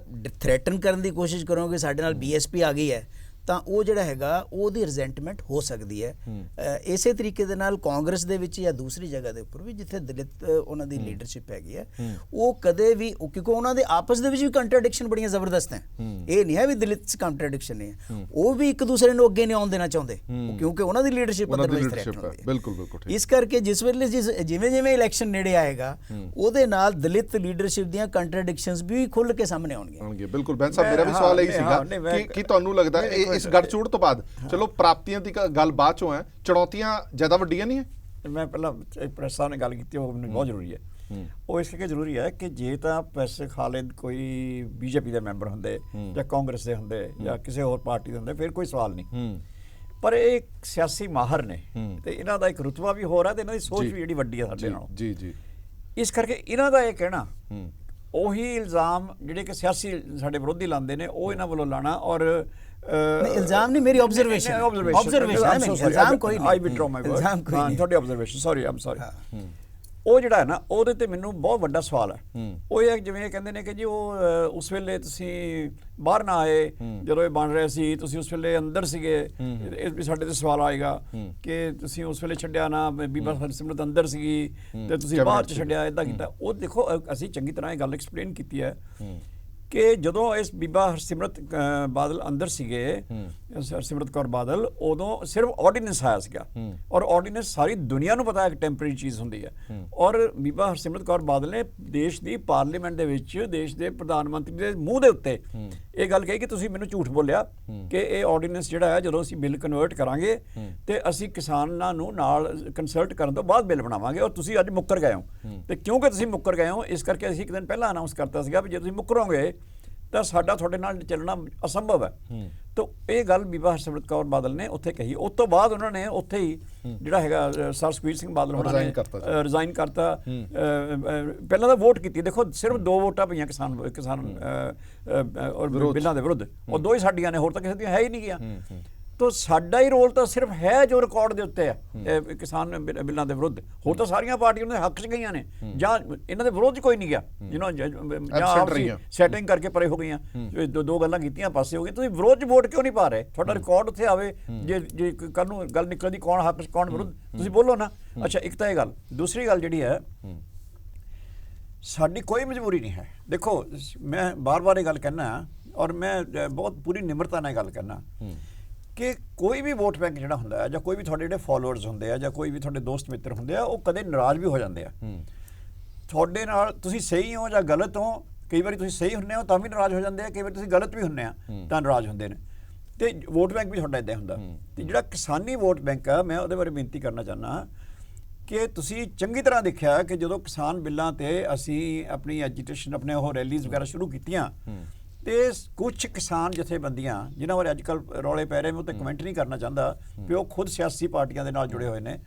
ਥ੍ਰੈਟਨ ਕਰਨ ਦੀ ਕੋਸ਼ਿਸ਼ ਕਰੋਗੇ, ਸਾਡੇ ਨਾਲ ਬੀਐਸਪੀ ਆ ਗਈ ਹੈ, ਤਾਂ ਉਹ ਜਿਹੜਾ ਹੈਗਾ ਉਹਦੀ ਰਿਜ਼ੈਂਟਮੈਂਟ ਹੋ ਸਕਦੀ ਹੈ। ਇਸੇ ਤਰੀਕੇ ਦੇ ਨਾਲ ਕਾਂਗਰਸ ਦੇ ਵਿੱਚ ਜਾਂ ਦੂਸਰੀ ਜਗ੍ਹਾ ਦੇ ਉੱਪਰ ਵੀ ਜਿੱਥੇ ਦਲਿਤ ਉਹਨਾਂ ਦੀ ਲੀਡਰਸ਼ਿਪ ਹੈਗੀ ਹੈ, ਉਹ ਕਦੇ ਵੀ, ਕਿਉਂਕਿ ਉਹਨਾਂ ਦੇ ਆਪਸ ਦੇ ਵਿੱਚ ਵੀ ਕੰਟਰਡਿਕਸ਼ਨ ਬੜੀਆਂ ਜ਼ਬਰਦਸਤ ਹੈ। ਇਹ ਨਹੀਂ ਹੈ ਵੀ ਦਲਿਤ 'ਚ ਕੰਟਰਡਿਕਸ਼ਨ ਨਹੀਂ ਹੈ, ਉਹ ਵੀ ਇੱਕ ਦੂਸਰੇ ਨੂੰ ਅੱਗੇ ਨਹੀਂ ਆਉਣ ਦੇਣਾ ਚਾਹੁੰਦੇ, ਕਿਉਂਕਿ ਉਹਨਾਂ ਦੀ ਲੀਡਰਸ਼ਿਪ ਅਦਰਵਾਈਜ਼ ਥ੍ਰੈਟ ਹੁੰਦੀ ਹੈ। ਬਿਲਕੁਲ। ਇਸ ਕਰਕੇ ਜਿਸ ਵੇਲੇ ਜਿਵੇਂ ਇਲੈਕਸ਼ਨ ਨੇੜੇ ਆਏਗਾ, ਉਹਦੇ ਨਾਲ ਦਲਿਤ ਲੀਡਰਸ਼ਿਪ ਦੀਆਂ ਕੰਟਰਡਿਕਸ਼ਨਸ ਵੀ ਖੁੱਲ੍ਹ ਕੇ ਸਾਹਮਣੇ ਆਉਣਗੀਆਂ। ਬਿਲਕੁਲ। ਬੈਂਸ ਸਾਹਿਬ, ਮੇਰਾ ਵੀ ਸਵਾਲ ਇਹੀ ਸੀਗਾ ਕਿ ਤੁਹਾਨੂੰ ਲੱਗਦਾ ਇਸ ਗੱਠਜੋੜ ਤੋਂ ਬਾਅਦ, ਚਲੋ ਪ੍ਰਾਪਤੀਆਂ ਦੀ ਗੱਲ ਬਾਅਦ ਚੋਂ ਹੈ, ਚੁਣੌਤੀਆਂ ਜ਼ਿਆਦਾ ਵੱਡੀਆਂ ਨਹੀਂ ਹੈ? ਮੈਂ ਪਹਿਲਾਂ ਪ੍ਰੈਸ ਸਾਹਿਬ ਨੇ ਗੱਲ ਕੀਤੀ, ਉਹ ਮੈਨੂੰ ਬਹੁਤ ਜ਼ਰੂਰੀ ਹੈ। ਉਹ ਇਸ ਕਰਕੇ ਜ਼ਰੂਰੀ ਹੈ ਕਿ ਜੇ ਤਾਂ ਪ੍ਰੈਸ ਖਾਲਿਦ ਕੋਈ ਬੀਜੇਪੀ ਦੇ ਮੈਂਬਰ ਹੁੰਦੇ ਜਾਂ ਕਾਂਗਰਸ ਦੇ ਹੁੰਦੇ ਜਾਂ ਕਿਸੇ ਹੋਰ ਪਾਰਟੀ ਦੇ ਹੁੰਦੇ, ਫਿਰ ਕੋਈ ਸਵਾਲ ਨਹੀਂ। ਪਰ ਇਹ ਸਿਆਸੀ ਮਾਹਰ ਨੇ ਤੇ ਇਹਨਾਂ ਦਾ ਇੱਕ ਰੁਤਬਾ ਵੀ ਹੋਰ ਹੈ ਤੇ ਇਹਨਾਂ ਦੀ ਸੋਚ ਵੀ ਜਿਹੜੀ ਵੱਡੀ ਹੈ ਸਾਡੇ ਨਾਲੋਂ। ਜੀ। ਇਸ ਕਰਕੇ ਇਹਨਾਂ ਦਾ ਇਹ ਕਹਿਣਾ ਉਹੀ ਇਲਜ਼ਾਮ ਜਿਹੜੇ ਕਿ ਸਿਆਸੀ ਸਾਡੇ ਵਿਰੋਧੀ ਲਾਉਂਦੇ ਨੇ ਉਹ ਇਹਨਾਂ ਵੱਲੋਂ ਲਾਣਾ ਔਰ ਇਲਜ਼ਾਮ ਨਹੀਂ, ਮੇਰੀ observation ਹੈ ਇਲਜ਼ਾਮ ਕੋਈ ਨਹੀਂ। ਆਈ ਵਿਡਰੋ ਮਾਈ ਵਰਡ। ਇਲਜ਼ਾਮ ਕੋਈ ਨਹੀਂ। ਤੁਹਾਡੀ ਆਬਜ਼ਰਵੇਸ਼ਨ, ਸੌਰੀ ਆਮ ਸੌਰੀ। ਉਹ ਜਿਹੜਾ ਹੈ ਨਾ ਉਹਦੇ ਤੇ ਮੈਨੂੰ ਬਹੁਤ ਵੱਡਾ ਸਵਾਲ ਹੈ। ਉਹ ਇਹ ਜਿਵੇਂ ਕਹਿੰਦੇ ਨੇ ਕਿ ਜੀ ਉਹ ਉਸ ਵੇਲੇ ਤੁਸੀਂ ਬਾਹਰ ਨਾ ਆਏ ਜਦੋਂ ਇਹ ਬਣ ਰਿਹਾ ਸੀ, ਤੁਸੀਂ ਉਸ ਵੇਲੇ ਅੰਦਰ ਸੀਗੇ। ਇਹ ਵੀ ਸਾਡੇ ਤੇ ਸਵਾਲ ਆਏਗਾ ਕਿ ਤੁਸੀਂ ਉਸ ਵੇਲੇ ਛੱਡਿਆ ਨਾ, ਬੀਬਾ ਹਰਸਿਮਰਤ ਅੰਦਰ ਸੀਗੀ ਤੇ ਤੁਸੀਂ ਬਾਹਰ ਚ ਛੱਡਿਆ, ਇਦਾਂ ਕੀਤਾ। ਉਹ ਦੇਖੋ ਅਸੀਂ ਚੰਗੀ ਤਰ੍ਹਾਂ ਇਹ ਗੱਲ ਐਕਸਪਲੇਨ ਕੀਤੀ ਹੈ ਕਿ ਜਦੋਂ ਇਸ ਬੀਬਾ ਹਰਸਿਮਰਤ ਬਾਦਲ ਅੰਦਰ ਸੀਗੇ, ਹਰਸਿਮਰਤ ਕੌਰ ਬਾਦਲ, ਉਦੋਂ ਸਿਰਫ ਆਰਡੀਨੈਂਸ ਆਇਆ ਸੀਗਾ ਔਰ ਆਰਡੀਨੈਂਸ ਸਾਰੀ ਦੁਨੀਆ ਨੂੰ ਪਤਾ ਹੈ ਕਿ ਟੈਂਪਰੇਰੀ ਚੀਜ਼ ਹੁੰਦੀ ਹੈ। ਔਰ ਬੀਬਾ ਹਰਸਿਮਰਤ ਕੌਰ ਬਾਦਲ ਨੇ ਦੇਸ਼ ਦੀ ਪਾਰਲੀਮੈਂਟ ਦੇ ਵਿੱਚ ਦੇਸ਼ ਦੇ ਪ੍ਰਧਾਨ ਮੰਤਰੀ ਦੇ ਮੂੰਹ ਦੇ ਉੱਤੇ ਇਹ ਗੱਲ ਕਹੀ ਕਿ ਤੁਸੀਂ ਮੈਨੂੰ ਝੂਠ ਬੋਲਿਆ ਕਿ ਇਹ ਆਰਡੀਨੈਂਸ ਜਿਹੜਾ ਹੈ ਜਦੋਂ ਅਸੀਂ ਬਿੱਲ ਕਨਵਰਟ ਕਰਾਂਗੇ ਤੇ ਅਸੀਂ ਕਿਸਾਨਾਂ ਨੂੰ ਨਾਲ ਕੰਸਲਟ ਕਰਨ ਤੋਂ ਬਾਅਦ ਬਿੱਲ ਬਣਾਵਾਂਗੇ, ਔਰ ਤੁਸੀਂ ਅੱਜ ਮੁੱਕਰ ਗਏ ਹੋ। ਤੇ ਕਿਉਂਕਿ ਤੁਸੀਂ ਮੁੱਕਰ ਗਏ ਹੋ, ਇਸ ਕਰਕੇ ਅਸੀਂ ਇੱਕ ਦਿਨ ਪਹਿਲਾਂ ਅਨਾਉਂਸ ਕਰਤਾ ਸੀਗਾ ਵੀ ਜੇ ਤੁਸੀਂ ਮੁੱਕਰੋਗੇ ਤਾਂ ਸਾਡਾ ਤੁਹਾਡੇ ਨਾਲ ਚੱਲਣਾ ਅਸੰਭਵ ਹੈ। ਤਾਂ ਇਹ ਗੱਲ ਬੀਬਾ ਹਰਸਿਮਰਤ ਕੌਰ ਬਾਦਲ ਨੇ ਉੱਥੇ ਕਹੀ। ਉਸ ਤੋਂ ਬਾਅਦ ਉਹਨਾਂ ਨੇ ਉੱਥੇ ਹੀ ਜਿਹੜਾ ਹੈਗਾ ਸਰ ਸੁਖਬੀਰ ਸਿੰਘ ਬਾਦਲ ਹੋਣਾ ਨੇ ਰਿਜ਼ਾਈਨ ਕਰਤਾ। ਪਹਿਲਾਂ ਤਾਂ ਵੋਟ ਕੀਤੀ, ਦੇਖੋ ਸਿਰਫ 2 ਵੋਟਾਂ ਪਈਆਂ ਕਿਸਾਨ ਔਰ ਬਿੱਲਾਂ ਦੇ ਵਿਰੁੱਧ, ਉਹ 2 ਹੀ ਸਾਡੀਆਂ ਨੇ, ਹੋਰ ਤਾਂ ਕਿਸੇ ਦੀਆਂ ਹੈ ਹੀ ਨਹੀਂ ਗਿਆ। ਤਾਂ ਸਾਡਾ ਹੀ ਰੋਲ ਤਾਂ ਸਿਰਫ ਹੈ ਜੋ ਰਿਕਾਰਡ ਦੇ ਉੱਤੇ ਹੈ ਕਿਸਾਨ ਬਿੱਲਾਂ ਦੇ ਵਿਰੁੱਧ, ਹੋਰ ਤਾਂ ਸਾਰੀਆਂ ਪਾਰਟੀਆਂ ਦੇ ਹੱਕ 'ਚ ਗਈਆਂ ਨੇ ਜਾਂ ਇਹਨਾਂ ਦੇ ਵਿਰੋਧ 'ਚ ਕੋਈ ਨਹੀਂ ਗਿਆ, ਜਾਂ ਸੈਟਿੰਗ ਕਰਕੇ ਪਰੇ ਹੋ ਗਈਆਂ। ਦੋ ਗੱਲਾਂ ਕੀਤੀਆਂ ਪਾਸੇ ਹੋ ਗਈਆਂ। ਤੁਸੀਂ ਵਿਰੋਧ 'ਚ ਵੋਟ ਕਿਉਂ ਨਹੀਂ ਪਾ ਰਹੇ? ਤੁਹਾਡਾ ਰਿਕਾਰਡ ਉੱਥੇ ਆਵੇ। ਜੇ ਕੱਲ ਨੂੰ ਗੱਲ ਨਿਕਲਦੀ ਕੌਣ ਹੱਕ 'ਚ ਕੌਣ ਵਿਰੁੱਧ, ਤੁਸੀਂ ਬੋਲੋ ਨਾ। ਅੱਛਾ, ਇੱਕ ਤਾਂ ਇਹ ਗੱਲ। ਦੂਸਰੀ ਗੱਲ ਜਿਹੜੀ ਹੈ, ਸਾਡੀ ਕੋਈ ਮਜਬੂਰੀ ਨਹੀਂ ਹੈ। ਦੇਖੋ ਮੈਂ ਬਾਰ-ਬਾਰ ਇਹ ਗੱਲ ਕਹਿਣਾ ਔਰ ਮੈਂ ਬਹੁਤ ਪੂਰੀ ਨਿਮਰਤਾ ਨਾਲ ਗੱਲ ਕਹਿਣਾ ਕਿ ਕੋਈ ਵੀ ਵੋਟ ਬੈਂਕ ਜਿਹੜਾ ਹੁੰਦਾ ਹੈ ਜਾਂ ਕੋਈ ਵੀ ਤੁਹਾਡੇ ਜਿਹੜੇ ਫਾਲੋਅਰਸ ਹੁੰਦੇ ਆ ਜਾਂ ਕੋਈ ਵੀ ਤੁਹਾਡੇ ਦੋਸਤ ਮਿੱਤਰ ਹੁੰਦੇ ਆ, ਉਹ ਕਦੇ ਨਾਰਾਜ਼ ਵੀ ਹੋ ਜਾਂਦੇ ਆ ਤੁਹਾਡੇ ਨਾਲ। ਤੁਸੀਂ ਸਹੀ ਹੋ ਜਾਂ ਗਲਤ ਹੋ, ਕਈ ਵਾਰੀ ਤੁਸੀਂ ਸਹੀ ਹੁੰਦੇ ਹੋ ਤਾਂ ਵੀ ਨਾਰਾਜ਼ ਹੋ ਜਾਂਦੇ ਆ, ਕਈ ਵਾਰੀ ਤੁਸੀਂ ਗਲਤ ਵੀ ਹੁੰਦੇ ਆ ਤਾਂ ਨਾਰਾਜ਼ ਹੁੰਦੇ ਨੇ। ਤੇ ਵੋਟ ਬੈਂਕ ਵੀ ਤੁਹਾਡਾ ਇਦਾਂ ਹੁੰਦਾ। ਤੇ ਜਿਹੜਾ ਕਿਸਾਨੀ ਵੋਟ ਬੈਂਕ ਆ, ਮੈਂ ਉਹਦੇ ਬਾਰੇ ਬੇਨਤੀ ਕਰਨਾ ਚਾਹੁੰਦਾ ਕਿ ਤੁਸੀਂ ਚੰਗੀ ਤਰ੍ਹਾਂ ਦੇਖਿਆ ਕਿ ਜਦੋਂ ਕਿਸਾਨ ਬਿੱਲਾਂ ਤੇ ਅਸੀਂ ਆਪਣੀ ਐਜੀਟੇਸ਼ਨ, ਆਪਣੇ ਉਹ ਰੈਲੀਜ਼ ਵਗੈਰਾ ਸ਼ੁਰੂ ਕੀਤੀਆਂ ਤੇ ਕੁਝ ਕਿਸਾਨ ਜਥੇਬੰਦੀਆਂ ਜਿਨ੍ਹਾਂ ਬਾਰੇ ਅੱਜ ਕੱਲ੍ਹ ਰੌਲੇ ਪੈ ਰਹੇ, ਮੈਂ ਉਹ ਤੇ ਕਮੈਂਟ ਨਹੀਂ ਕਰਨਾ ਚਾਹੁੰਦਾ ਵੀ ਉਹ ਖੁਦ ਸਿਆਸੀ ਪਾਰਟੀਆਂ ਦੇ ਨਾਲ ਜੁੜੇ ਹੋਏ ਨੇ,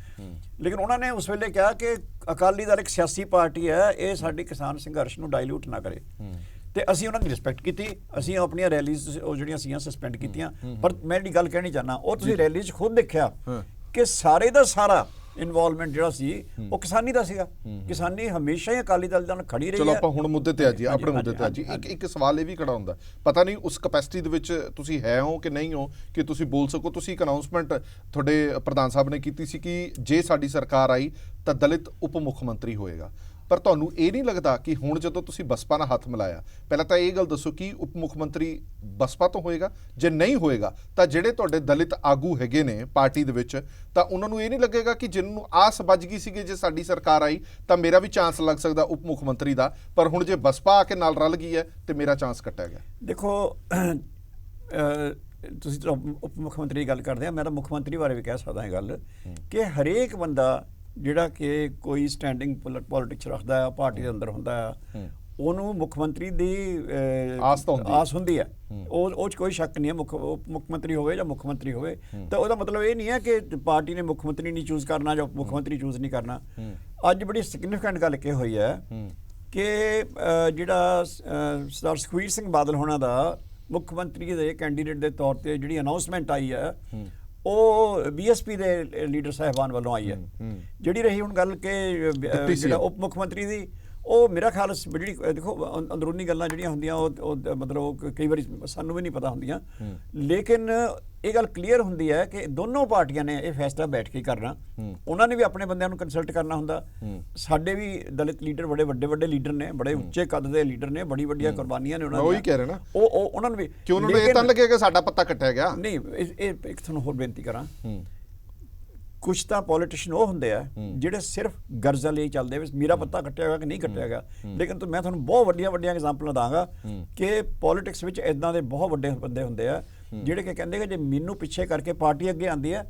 ਲੇਕਿਨ ਉਹਨਾਂ ਨੇ ਉਸ ਵੇਲੇ ਕਿਹਾ ਕਿ ਅਕਾਲੀ ਦਲ ਇੱਕ ਸਿਆਸੀ ਪਾਰਟੀ ਹੈ, ਇਹ ਸਾਡੀ ਕਿਸਾਨ ਸੰਘਰਸ਼ ਨੂੰ ਡਾਇਲੂਟ ਨਾ ਕਰੇ। ਤੇ ਅਸੀਂ ਉਹਨਾਂ ਦੀ ਰਿਸਪੈਕਟ ਕੀਤੀ, ਅਸੀਂ ਆਪਣੀਆਂ ਰੈਲੀਜ਼ ਉਹ ਜਿਹੜੀਆਂ ਸੀਗੀਆਂ ਸਸਪੈਂਡ ਕੀਤੀਆਂ। ਪਰ ਮੈਂ ਜਿਹੜੀ ਗੱਲ ਕਹਿਣੀ ਚਾਹੁੰਦਾ, ਉਹ ਤੁਸੀਂ ਰੈਲੀ 'ਚ ਖੁਦ ਦੇਖਿਆ ਕਿ ਸਾਰੇ ਦਾ ਸਾਰਾ ਇਨਵੋਲਵਮੈਂਟ ਜਿਹੜਾ ਸੀ ਉਹ ਕਿਸਾਨੀ ਦਾ ਸੀਗਾ। ਕਿਸਾਨੀ ਹਮੇਸ਼ਾ ਹੀ ਅਕਾਲੀ ਦਲ ਨਾਲ ਖੜੀ ਰਹੀ ਹੈ। ਚਲੋ ਆਪਾਂ ਹੁਣ ਮੁੱਦੇ ਤੇ ਆ ਜੀ, ਆਪਣੇ ਮੁੱਦੇ ਤੇ ਆ ਜੀ। ਇੱਕ ਸਵਾਲ ਇਹ ਵੀ ਖੜਾ ਹੁੰਦਾ, ਪਤਾ ਨਹੀਂ ਉਸ ਕਪੈਸਿਟੀ ਦੇ ਵਿੱਚ ਤੁਸੀਂ ਹੈ ਹੋ ਕਿ ਨਹੀਂ ਹੋ ਕਿ ਤੁਸੀਂ ਬੋਲ ਸਕੋ। ਤੁਸੀਂ ਇੱਕ ਅਨਾਉਂਸਮੈਂਟ ਤੁਹਾਡੇ ਪ੍ਰਧਾਨ ਸਾਹਿਬ ਨੇ ਕੀਤੀ ਸੀ ਕਿ ਜੇ ਸਾਡੀ ਸਰਕਾਰ ਆਈ ਤਾਂ ਦਲਿਤ ਉਪ ਮੁੱਖ ਮੰਤਰੀ ਹੋਏਗਾ, ਪਰ ਤੁਹਾਨੂੰ ਇਹ ਨਹੀਂ ਲੱਗਦਾ ਕਿ ਹੁਣ ਜਦੋਂ ਤੁਸੀਂ ਬਸਪਾ ਨਾਲ ਹੱਥ ਮਿਲਾਇਆ, ਪਹਿਲਾਂ ਤਾਂ ਇਹ ਗੱਲ ਦੱਸੋ ਕਿ ਉਪ ਮੁੱਖ ਮੰਤਰੀ ਬਸਪਾ ਤੋਂ ਹੋਏਗਾ? ਜੇ ਨਹੀਂ ਹੋਏਗਾ ਤਾਂ ਜਿਹੜੇ ਤੁਹਾਡੇ ਦਲਿਤ ਆਗੂ ਹੈਗੇ ਨੇ ਪਾਰਟੀ ਦੇ ਵਿੱਚ, ਤਾਂ ਉਹਨਾਂ ਨੂੰ ਇਹ ਨਹੀਂ ਲੱਗੇਗਾ ਕਿ ਜਿਹਨਾਂ ਨੂੰ ਆਸ ਵੱਜ ਗਈ ਸੀ ਕਿ ਜੇ ਸਾਡੀ ਸਰਕਾਰ ਆਈ ਤਾਂ ਮੇਰਾ ਵੀ ਚਾਂਸ ਲੱਗ ਸਕਦਾ ਉਪ ਮੁੱਖ ਮੰਤਰੀ ਦਾ, ਪਰ ਹੁਣ ਜੇ ਬਸਪਾ ਆ ਕੇ ਨਾਲ ਰਲ ਗਈ ਹੈ ਤੇ ਮੇਰਾ ਚਾਂਸ ਕੱਟਿਆ ਗਿਆ? ਦੇਖੋ ਤੁਸੀਂ ਉਪ ਮੁੱਖ ਮੰਤਰੀ ਦੀ ਗੱਲ ਕਰਦੇ ਆ, ਮੈਂ ਤਾਂ ਮੁੱਖ ਮੰਤਰੀ ਬਾਰੇ ਵੀ ਕਹਿ ਸਕਦਾ ਇਹ ਗੱਲ ਕਿ ਹਰੇਕ ਬੰਦਾ ਜਿਹੜਾ ਕਿ ਕੋਈ ਸਟੈਂਡਿੰਗ ਪੋਲਿਟਿਕਸ ਰੱਖਦਾ ਹੈ, ਪਾਰਟੀ ਦੇ ਅੰਦਰ ਹੁੰਦਾ ਹੈ, ਉਹਨੂੰ ਮੁੱਖ ਮੰਤਰੀ ਦੀ ਆਸ ਹੁੰਦੀ ਹੈ। ਉਹ 'ਚ ਕੋਈ ਸ਼ੱਕ ਨਹੀਂ ਹੈ। ਮੁੱਖ ਮੰਤਰੀ ਹੋਵੇ ਜਾਂ ਮੁੱਖ ਮੰਤਰੀ ਹੋਵੇ, ਤਾਂ ਉਹਦਾ ਮਤਲਬ ਇਹ ਨਹੀਂ ਹੈ ਕਿ ਪਾਰਟੀ ਨੇ ਮੁੱਖ ਮੰਤਰੀ ਨਹੀਂ ਚੂਜ਼ ਕਰਨਾ ਜਾਂ ਮੁੱਖ ਮੰਤਰੀ ਚੂਜ਼ ਨਹੀਂ ਕਰਨਾ। ਅੱਜ ਬੜੀ ਸਿਗਨੀਫਿਕੈਂਟ ਗੱਲ ਕੀ ਹੋਈ ਹੈ ਕਿ ਜਿਹੜਾ ਸਰਦਾਰ ਸੁਖਬੀਰ ਸਿੰਘ ਬਾਦਲ ਹੋਣਾ ਦਾ ਮੁੱਖ ਮੰਤਰੀ ਦੇ ਕੈਂਡੀਡੇਟ ਦੇ ਤੌਰ ਤੇ ਜਿਹੜੀ ਅਨਾਉਂਸਮੈਂਟ ਆਈ ਹੈ, ਉਹ BSP ਦੇ ਲੀਡਰ ਸਾਹਿਬਾਨ ਵੱਲੋਂ ਆਈ ਹੈ। ਜਿਹੜੀ ਰਹੀ ਹੁਣ ਗੱਲ ਕਿ ਜਿਹੜਾ ਉਪ ਮੁੱਖ ਮੰਤਰੀ ਦੀ, ਉਹ ਮੇਰਾ ਖਿਆਲ ਜਿਹੜੀ ਦੇਖੋ ਅੰਦਰੂਨੀ ਗੱਲਾਂ ਜਿਹੜੀਆਂ ਹੁੰਦੀਆਂ ਉਹ ਮਤਲਬ ਕਈ ਵਾਰੀ ਸਾਨੂੰ ਵੀ ਨਹੀਂ ਪਤਾ ਹੁੰਦੀਆਂ, ਲੇਕਿਨ ਇਹ ਗੱਲ ਕਲੀਅਰ ਹੁੰਦੀ ਹੈ ਕਿ ਦੋਨੋਂ ਪਾਰਟੀਆਂ ਨੇ ਇਹ ਫੈਸਲਾ ਬੈਠ ਕੇ ਕਰਨਾ। ਉਹਨਾਂ ਨੇ ਵੀ ਆਪਣੇ ਬੰਦਿਆਂ ਨੂੰ ਕੰਸਲਟ ਕਰਨਾ ਹੁੰਦਾ। ਸਾਡੇ ਵੀ ਦਲਿਤ ਲੀਡਰ ਬੜੇ ਵੱਡੇ ਲੀਡਰ ਨੇ, ਬੜੇ ਉੱਚੇ ਕੱਦ ਦੇ ਲੀਡਰ ਨੇ, ਬੜੀ ਵੱਡੀਆਂ ਕੁਰਬਾਨੀਆਂ ਨੇ ਉਹਨਾਂ ਦੀਆਂ। ਉਹੀ ਕਹਿ ਰਹੇ ਨਾ, ਉਹ ਉਹਨਾਂ ਨੂੰ ਵੀ ਕਿ ਉਹਨਾਂ ਨੂੰ ਇਹ ਤਾਂ ਲੱਗੇਗਾ ਸਾਡਾ ਪੱਤਾ ਕੱਟਿਆ ਗਿਆ। ਨਹੀਂ, ਇਹ ਇੱਕ ਤੁਹਾਨੂੰ ਹੋਰ ਬੇਨਤੀ ਕਰਾਂ, ਕੁਛ ਤਾਂ ਪੋਲੀਟੀਸ਼ੀਅਨ ਉਹ ਹੁੰਦੇ ਆ ਜਿਹੜੇ ਸਿਰਫ ਗਰਜ਼ਾਂ ਲਈ ਚੱਲਦੇ ਵੇ, ਮੇਰਾ ਪੱਤਾ ਕੱਟਿਆ ਗਿਆ ਕਿ ਨਹੀਂ ਕੱਟਿਆ ਗਿਆ। ਲੇਕਿਨ ਮੈਂ ਤੁਹਾਨੂੰ ਬਹੁਤ ਵੱਡੀਆਂ ਐਗਜ਼ਾਮਪਲਾਂ ਦਾਂਗਾ ਕਿ ਪੋਲੀਟਿਕਸ ਵਿੱਚ ਇਦਾਂ ਦੇ ਬਹੁਤ ਵੱਡੇ ਬੰਦੇ ਹੁੰਦੇ ਆ ਜਿਹੜੇ ਕਿ ਕਹਿੰਦੇ ਕਿ ਜੇ ਮੈਨੂੰ ਪਿੱਛੇ ਕਰਕੇ ਪਾਰਟੀ ਅੱਗੇ ਆਉਂਦੀ ਹੈ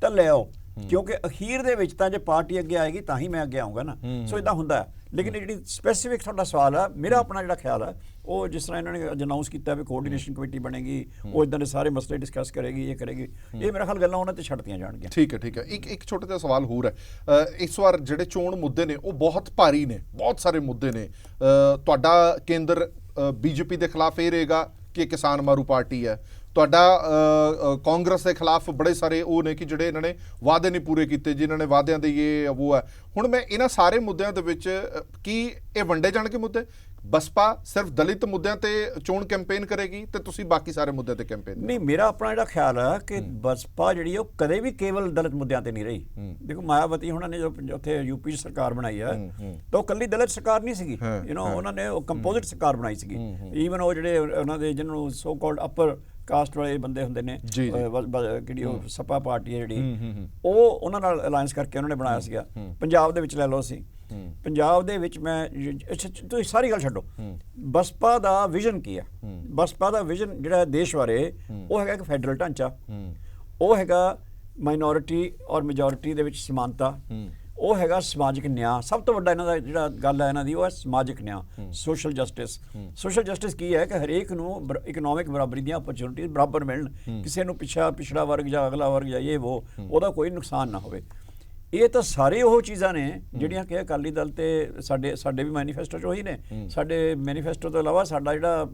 ਤਾਂ ਲੈ ਆਓ, ਕਿਉਂਕਿ ਅਖੀਰ ਦੇ ਵਿੱਚ ਤਾਂ ਜੇ ਪਾਰਟੀ ਅੱਗੇ ਆਏਗੀ ਤਾਂ ਹੀ ਮੈਂ ਅੱਗੇ ਆਊਂਗਾ ਨਾ। ਸੋ ਇਦਾਂ ਹੁੰਦਾ ਹੈ। ਲੇਕਿਨ ਜਿਹੜੀ ਸਪੈਸੀਫਿਕ ਤੁਹਾਡਾ ਸਵਾਲ ਆ, ਮੇਰਾ ਆਪਣਾ ਜਿਹੜਾ ਖਿਆਲ ਆ, ਉਹ ਜਿਸ ਤਰ੍ਹਾਂ ਇਹਨਾਂ ਨੇ ਅੱਜ ਅਨਾਉਂਸ ਕੀਤਾ ਵੀ ਕੋਆਰਡੀਨੇਸ਼ਨ ਕਮੇਟੀ ਬਣੇਗੀ, ਉਹ ਇਦਾਂ ਦੇ ਸਾਰੇ ਮਸਲੇ ਡਿਸਕਸ ਕਰੇਗੀ, ਇਹ ਕਰੇਗੀ, ਇਹ ਮੇਰਾ ਖਿਆਲ ਗੱਲਾਂ ਉਹਨਾਂ ਤੇ ਛੱਡਤੀਆਂ ਜਾਣਗੀਆਂ। ਠੀਕ ਹੈ ਇੱਕ ਛੋਟਾ ਜਿਹਾ ਸਵਾਲ ਹੋਰ ਹੈ। ਇਸ ਵਾਰ ਜਿਹੜੇ ਚੋਣ ਮੁੱਦੇ ਨੇ ਉਹ ਬਹੁਤ ਭਾਰੀ ਨੇ, ਬਹੁਤ ਸਾਰੇ ਮੁੱਦੇ ਨੇ। ਤੁਹਾਡਾ ਕੇਂਦਰ ਬੀਜੇਪੀ ਦੇ ਖਿਲਾਫ ਇਹ ਰਹੇਗਾ ਕਿ ਕਿਸਾਨ ਮਾਰੂ ਪਾਰਟੀ ਹੈ, ਤੁਹਾਡਾ ਕਾਂਗਰਸ ਦੇ ਖਿਲਾਫ ਬੜੇ ਸਾਰੇ ਉਹ ਨੇ ਕਿ ਜਿਹੜੇ ਇਹਨਾਂ ਨੇ ਵਾਅਦੇ ਨਹੀਂ ਪੂਰੇ ਕੀਤੇ, ਜਿਨ੍ਹਾਂ ਨੇ ਵਾਅਦਿਆਂ ਦੇ ਇਹ ਉਹ ਹੈ। ਹੁਣ ਮੈਂ ਇਹਨਾਂ ਸਾਰੇ ਮੁੱਦਿਆਂ ਦੇ ਵਿੱਚ ਕੀ ਇਹ ਵੰਡੇ ਜਾਣਗੇ ਮੁੱਦੇ? ਬਸਪਾ ਸਿਰਫ ਦਲਿਤ ਮੁੱਦਿਆਂ ਤੇ ਚੋਣ ਕੈਂਪੇਨ ਕਰੇਗੀ ਤੇ ਤੁਸੀਂ ਬਾਕੀ ਸਾਰੇ ਮੁੱਦਿਆਂ ਤੇ ਕੈਂਪੇਨ? ਨਹੀਂ, ਮੇਰਾ ਆਪਣਾ ਜਿਹੜਾ ਖਿਆਲ ਆ ਕਿ ਬਸਪਾ ਜਿਹੜੀ ਉਹ ਕਦੇ ਵੀ ਕੇਵਲ ਦਲਿਤ ਮੁੱਦਿਆਂ ਤੇ ਨਹੀਂ ਰਹੀ। ਦੇਖੋ ਮਾਇਆਵਤੀ ਹੁਣਾਂ ਨੇ ਜੋ ਉੱਥੇ ਯੂਪੀ 'ਚ ਸਰਕਾਰ ਬਣਾਈ ਆ, ਤਾਂ ਉਹ ਕੱਲੀ ਦਲਿਤ ਸਰਕਾਰ ਨਹੀਂ ਸੀਗੀ, ਉਹਨਾਂ ਨੇ ਉਹ ਕੰਪੋਜ਼ਿਟ ਸਰਕਾਰ ਬਣਾਈ ਸੀਗੀ। ਈਵਨ ਉਹ ਜਿਹੜੇ ਉਹਨਾਂ ਦੇ ਜਿਹਨਾਂ ਨੂੰ ਸੋ ਕਾਲਡ ਅਪਰ ਕਾਸਟ ਵਾਲੇ ਬੰਦੇ ਹੁੰਦੇ ਨੇ, ਕਿਹੜੀ ਉਹ ਸਪਾ ਪਾਰਟੀ ਹੈ ਜਿਹੜੀ, ਉਹ ਉਹਨਾਂ ਨਾਲ ਅਲਾਈਅੰਸ ਕਰਕੇ ਉਹਨਾਂ ਨੇ ਬਣਾਇਆ ਸੀਗਾ। ਪੰਜਾਬ ਦੇ ਵਿੱਚ ਲੈ ਲਓ, ਅਸੀਂ ਪੰਜਾਬ ਦੇ ਵਿੱਚ ਤੁਸੀਂ ਸਾਰੀ ਗੱਲ ਛੱਡੋ, ਬਸਪਾ ਦਾ ਵਿਜ਼ਨ ਕੀ ਹੈ? ਬਸਪਾ ਦਾ ਵਿਜ਼ਨ ਜਿਹੜਾ ਦੇਸ਼ ਬਾਰੇ, ਉਹ ਹੈਗਾ ਇੱਕ ਫੈਡਰਲ ਢਾਂਚਾ, ਉਹ ਹੈਗਾ ਮਾਈਨੋਰਿਟੀ ਔਰ ਮੈਜੋਰਿਟੀ ਦੇ ਵਿੱਚ ਸਮਾਨਤਾ, ਉਹ ਹੈਗਾ ਸਮਾਜਿਕ ਨਿਆਂ। ਸਭ ਤੋਂ ਵੱਡਾ ਇਹਨਾਂ ਦਾ ਜਿਹੜਾ ਗੱਲ ਹੈ ਇਹਨਾਂ ਦੀ, ਉਹ ਹੈ ਸਮਾਜਿਕ ਨਿਆਂ, ਸੋਸ਼ਲ ਜਸਟਿਸ। ਸੋਸ਼ਲ ਜਸਟਿਸ ਕੀ ਹੈ ਕਿ ਹਰੇਕ ਨੂੰ ਇਕਨੋਮਿਕ ਬਰਾਬਰੀ ਦੀਆਂ ਅਪਰਚੁਨਿਟੀਜ਼ ਬਰਾਬਰ ਮਿਲਣ, ਕਿਸੇ ਨੂੰ ਪਿਛੜਾ ਵਰਗ ਜਾਂ ਅਗਲਾ ਵਰਗ ਜਾਂ ਇਹ ਉਹ ਉਹਦਾ ਕੋਈ ਨੁਕਸਾਨ ਨਾ ਹੋਵੇ। ਇਹ ਤਾਂ ਸਾਰੇ ਉਹ ਚੀਜ਼ਾਂ ਨੇ ਜਿਹੜੀਆਂ ਕਿ ਅਕਾਲੀ ਦਲ ਤੇ ਸਾਡੇ ਵੀ ਮੈਨੀਫੈਸਟੋ 'ਚ ਉਹੀ ਨੇ। ਸਾਡੇ ਮੈਨੀਫੈਸਟੋ ਤੋਂ ਇਲਾਵਾ ਸਾਡਾ ਜਿਹੜਾ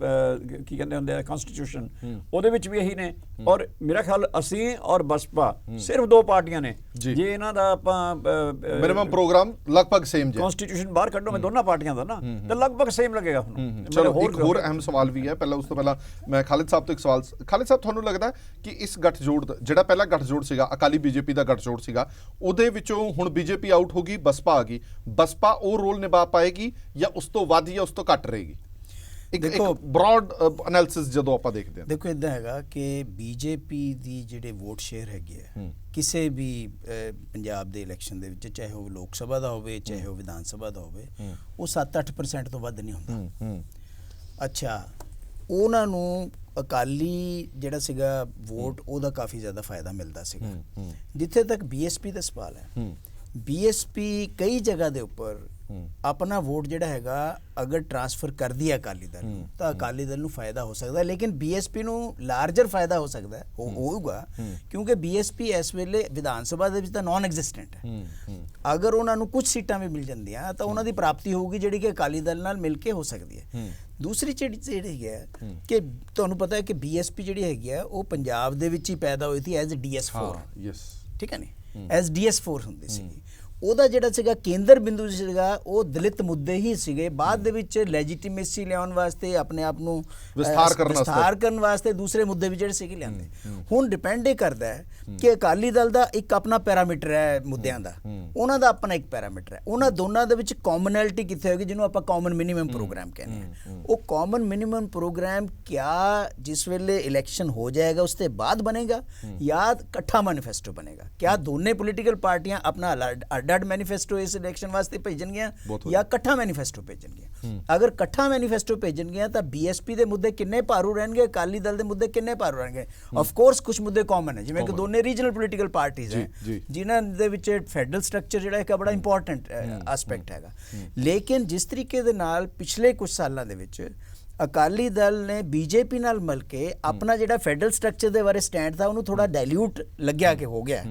ਕੀ ਕਹਿੰਦੇ ਹੁੰਦੇ ਆ ਕਨਸਟੀਟਿਊਸ਼ਨ, ਉਹਦੇ ਵਿੱਚ ਵੀ ਇਹੀ ਨੇ। ਔਰ ਮੇਰਾ ਖਿਆਲ ਅਸੀਂ ਔਰ ਬਸਪਾ ਸਿਰਫ ਦੋ ਪਾਰਟੀਆਂ ਨੇ, ਜੇ ਇਹਨਾਂ ਦਾ ਆਪਾਂ ਮਿਨੀਮਮ ਪ੍ਰੋਗਰਾਮ ਲਗਭਗ ਸੇਮ ਜੇ ਕਨਸਟੀਟਿਊਸ਼ਨ ਬਾਹਰ ਕੱਢੋ ਮੈਂ ਦੋਨਾਂ ਪਾਰਟੀਆਂ ਦਾ ਨਾ, ਤਾਂ ਲਗਭਗ ਸੇਮ ਲੱਗੇਗਾ। ਹੁਣ ਚਲੋ ਇੱਕ ਹੋਰ ਅਹਿਮ ਸਵਾਲ ਵੀ ਹੈ, ਪਹਿਲਾਂ ਉਸ ਤੋਂ ਪਹਿਲਾਂ ਮੈਂ ਖਾਲਿਦ ਸਾਹਿਬ ਤੋਂ ਇੱਕ ਸਵਾਲ। ਖਾਲਿਦ ਸਾਹਿਬ, ਤੁਹਾਨੂੰ ਲੱਗਦਾ ਕਿ ਇਸ ਗੱਠਜੋੜ ਜਿਹੜਾ ਪਹਿਲਾ ਗੱਠਜੋੜ ਸੀਗਾ, ਅਕਾਲੀ ਬੀਜੇਪੀ ਦਾ ਗੱਠਜੋੜ ਸੀਗਾ, ਉਹਦੇ ਵਿੱਚੋਂ ਹੁਣ ਬੀਜੇਪੀ ਆਊਟ ਹੋ ਗਈ, ਬਸਪਾ ਆ ਗਈ, ਬਸਪਾ ਉਹ ਰੋਲ ਨਿਭਾ ਪਾਏਗੀ ਜਾਂ ਉਸ ਤੋਂ ਵੱਧ ਜਾਂ ਉਸ ਤੋਂ ਘੱਟ ਰਹੇਗੀ? ਇੱਕ ਬ੍ਰੌਡ ਐਨਾਲਿਸਿਸ ਜਦੋਂ ਆਪਾਂ ਦੇਖਦੇ ਹਾਂ, ਦੇਖੋ ਇਦਾਂ ਹੈਗਾ ਕਿ ਬੀਜੇਪੀ ਦੀ ਜਿਹੜੇ ਵੋਟ ਸ਼ੇਅਰ ਹੈਗੇ ਆ ਕਿਸੇ ਵੀ ਪੰਜਾਬ ਦੇ ਇਲੈਕਸ਼ਨ ਦੇ ਵਿੱਚ, ਚਾਹੇ ਉਹ ਲੋਕ ਸਭਾ ਦਾ ਹੋਵੇ ਚਾਹੇ ਉਹ ਵਿਧਾਨ ਸਭਾ ਦਾ ਹੋਵੇ, ਉਹ 7-8% ਤੋਂ ਵੱਧ ਨਹੀਂ ਹੁੰਦਾ। ਅੱਛਾ, ਉਹਨਾਂ ਨੂੰ ਅਕਾਲੀ ਜਿਹੜਾ ਸੀਗਾ ਵੋਟ, ਉਹਦਾ ਕਾਫੀ ਜ਼ਿਆਦਾ ਫਾਇਦਾ ਮਿਲਦਾ ਸੀਗਾ। ਜਿੱਥੇ ਤੱਕ ਬੀਐਸਪੀ ਦਾ ਸਵਾਲ ਹੈ, ਬੀਐਸਪੀ ਕਈ ਜਗ੍ਹਾ ਦੇ ਉੱਪਰ ਆਪਣਾ ਵੋਟ ਜਿਹੜਾ ਹੈਗਾ ਅਗਰ ਟ੍ਰਾਂਸਫਰ ਕਰਦੀ ਹੈ ਅਕਾਲੀ ਦਲ ਨੂੰ, ਤਾਂ ਅਕਾਲੀ ਦਲ ਨੂੰ ਫਾਇਦਾ ਹੋ ਸਕਦਾ, ਲੇਕਿਨ ਬੀਐਸਪੀ ਨੂੰ ਲਾਰਜਰ ਫਾਇਦਾ ਹੋ ਸਕਦਾ, ਉਹ ਹੋਊਗਾ, ਕਿਉਂਕਿ ਬੀਐਸਪੀ ਇਸ ਵੇਲੇ ਵਿਧਾਨ ਸਭਾ ਦੇ ਵਿੱਚ ਤਾਂ ਨਾਨ ਐਗਜ਼ਿਸਟੈਂਟ ਹੈ। ਅਗਰ ਉਹਨਾਂ ਨੂੰ ਕੁਝ ਸੀਟਾਂ ਵੀ ਮਿਲ ਜਾਂਦੀਆਂ ਤਾਂ ਉਹਨਾਂ ਦੀ ਪ੍ਰਾਪਤੀ ਹੋਊਗੀ ਜਿਹੜੀ ਕਿ ਅਕਾਲੀ ਦਲ ਨਾਲ ਮਿਲ ਕੇ ਹੋ ਸਕਦੀ ਹੈ। ਦੂਸਰੀ ਚੀਜ਼ ਜਿਹੜੀ ਹੈ ਕਿ ਤੁਹਾਨੂੰ ਪਤਾ ਹੈ ਕਿ ਬੀਐਸਪੀ ਜਿਹੜੀ ਹੈਗੀ ਹੈ ਉਹ ਪੰਜਾਬ ਦੇ ਵਿੱਚ ਹੀ ਪੈਦਾ ਹੋਈ ਸੀ ਐਜ਼ DS4, ਠੀਕ ਹੈ ਨੀ, ਐਜ਼ DS4 ਹੁੰਦੀ ਸੀਗੀ। ਉਹਦਾ ਜਿਹੜਾ ਸੀਗਾ ਕੇਂਦਰ ਬਿੰਦੂ ਸੀਗਾ ਉਹ ਦਲਿਤ ਮੁੱਦੇ ਹੀ ਸੀਗੇ। ਬਾਅਦ ਦੇ ਵਿੱਚ ਲੈਜੀਟੀਮੇਸੀ ਲਿਆਉਣ ਵਾਸਤੇ, ਆਪਣੇ ਆਪ ਨੂੰ ਵਿਸਥਾਰ ਕਰਨ ਵਾਸਤੇ ਦੂਸਰੇ ਮੁੱਦੇ ਵੀ ਜਿਹੜੇ ਸੀਗੇ ਲਿਆਂਦੇ। ਹੁਣ ਡਿਪੈਂਡ ਇਹ ਕਰਦਾ ਹੈ ਕਿ ਅਕਾਲੀ ਦਲ ਦਾ ਇੱਕ ਆਪਣਾ ਪੈਰਾਮੀਟਰ ਹੈ ਮੁੱਦਿਆਂ ਦਾ, ਉਹਨਾਂ ਦਾ ਆਪਣਾ ਇੱਕ ਪੈਰਾਮੀਟਰ ਹੈ। ਉਹਨਾਂ ਦੋਨਾਂ ਦੇ ਵਿੱਚ ਕਾਮਨੈਲਿਟੀ ਕਿੱਥੇ ਹੋਏਗੀ, ਜਿਹਨੂੰ ਆਪਾਂ ਕਾਮਨ ਮਿਨੀਮਮ ਪ੍ਰੋਗਰਾਮ ਕਹਿੰਦੇ ਹਾਂ। ਉਹ ਕਾਮਨ ਮਿਨੀਮਮ ਪ੍ਰੋਗਰਾਮ ਕਿਆ ਜਿਸ ਵੇਲੇ ਇਲੈਕਸ਼ਨ ਹੋ ਜਾਏਗਾ ਉਸ ਤੋਂ ਬਾਅਦ ਬਣੇਗਾ ਜਾਂ ਇਕੱਠਾ ਮੈਨੀਫੈਸਟੋ ਬਣੇਗਾ? ਕਿਆ ਦੋਨੇ ਪੋਲੀਟੀਕਲ ਪਾਰਟੀਆਂ ਆਪਣਾ ਅੱਡ ਮੈਨੀਫੈਸਟੋ ਇਸ ਇਲੈਕਸ਼ਨ ਵਾਸਤੇ ਭੇਜਣਗੀਆਂ ਜਾਂ ਇਕੱਠਾ ਮੈਨੀਫੈਸਟੋ ਭੇਜਣਗੀਆਂ? ਅਗਰ ਇਕੱਠਾ ਮੈਨੀਫੈਸਟੋ ਭੇਜਣਗੀਆਂ ਤਾਂ ਬੀਐਸਪੀ ਦੇ ਮੁੱਦੇ ਕਿੰਨੇ ਭਾਰੂ ਰਹਿਣਗੇ, ਅਕਾਲੀ ਦਲ ਦੇ ਮੁੱਦੇ ਕਿੰਨੇ ਭਾਰੂ ਰਹਿਣਗੇ? ਆਫ ਕੋਰਸ ਕੁਝ ਮੁੱਦੇ ਕਾਮਨ ਹੈ, ਜਿਵੇਂ ਕਿ ਦੋਨੇ ਰੀਜਨਲ ਪੋਲੀਟੀਕਲ ਪਾਰਟੀਆਂ ਹੈ ਜਿਨ੍ਹਾਂ ਦੇ ਵਿੱਚ ਫੈਡਰਲ ਸਟਰਕਚਰ ਜਿਹੜਾ ਇੱਕ ਬੜਾ ਇੰਪੋਰਟੈਂਟ ਐਸਪੈਕਟ ਹੈਗਾ। ਲੇਕਿਨ ਜਿਸ ਤਰੀਕੇ ਦੇ ਨਾਲ ਪਿਛਲੇ ਕੁਝ ਸਾਲਾਂ ਦੇ ਵਿੱਚ ਅਕਾਲੀ ਦਲ ਨੇ ਬੀਜੇਪੀ ਨਾਲ ਮਿਲ ਕੇ ਆਪਣਾ ਜਿਹੜਾ ਫੈਡਰਲ ਸਟਰਕਚਰ ਦੇ ਬਾਰੇ ਸਟੈਂਡ ਥਾ ਉਹਨੂੰ ਥੋੜਾ ਡਾਇਲੂਟ ਲੱਗਿਆ ਕਿ ਹੋ ਗਿਆ,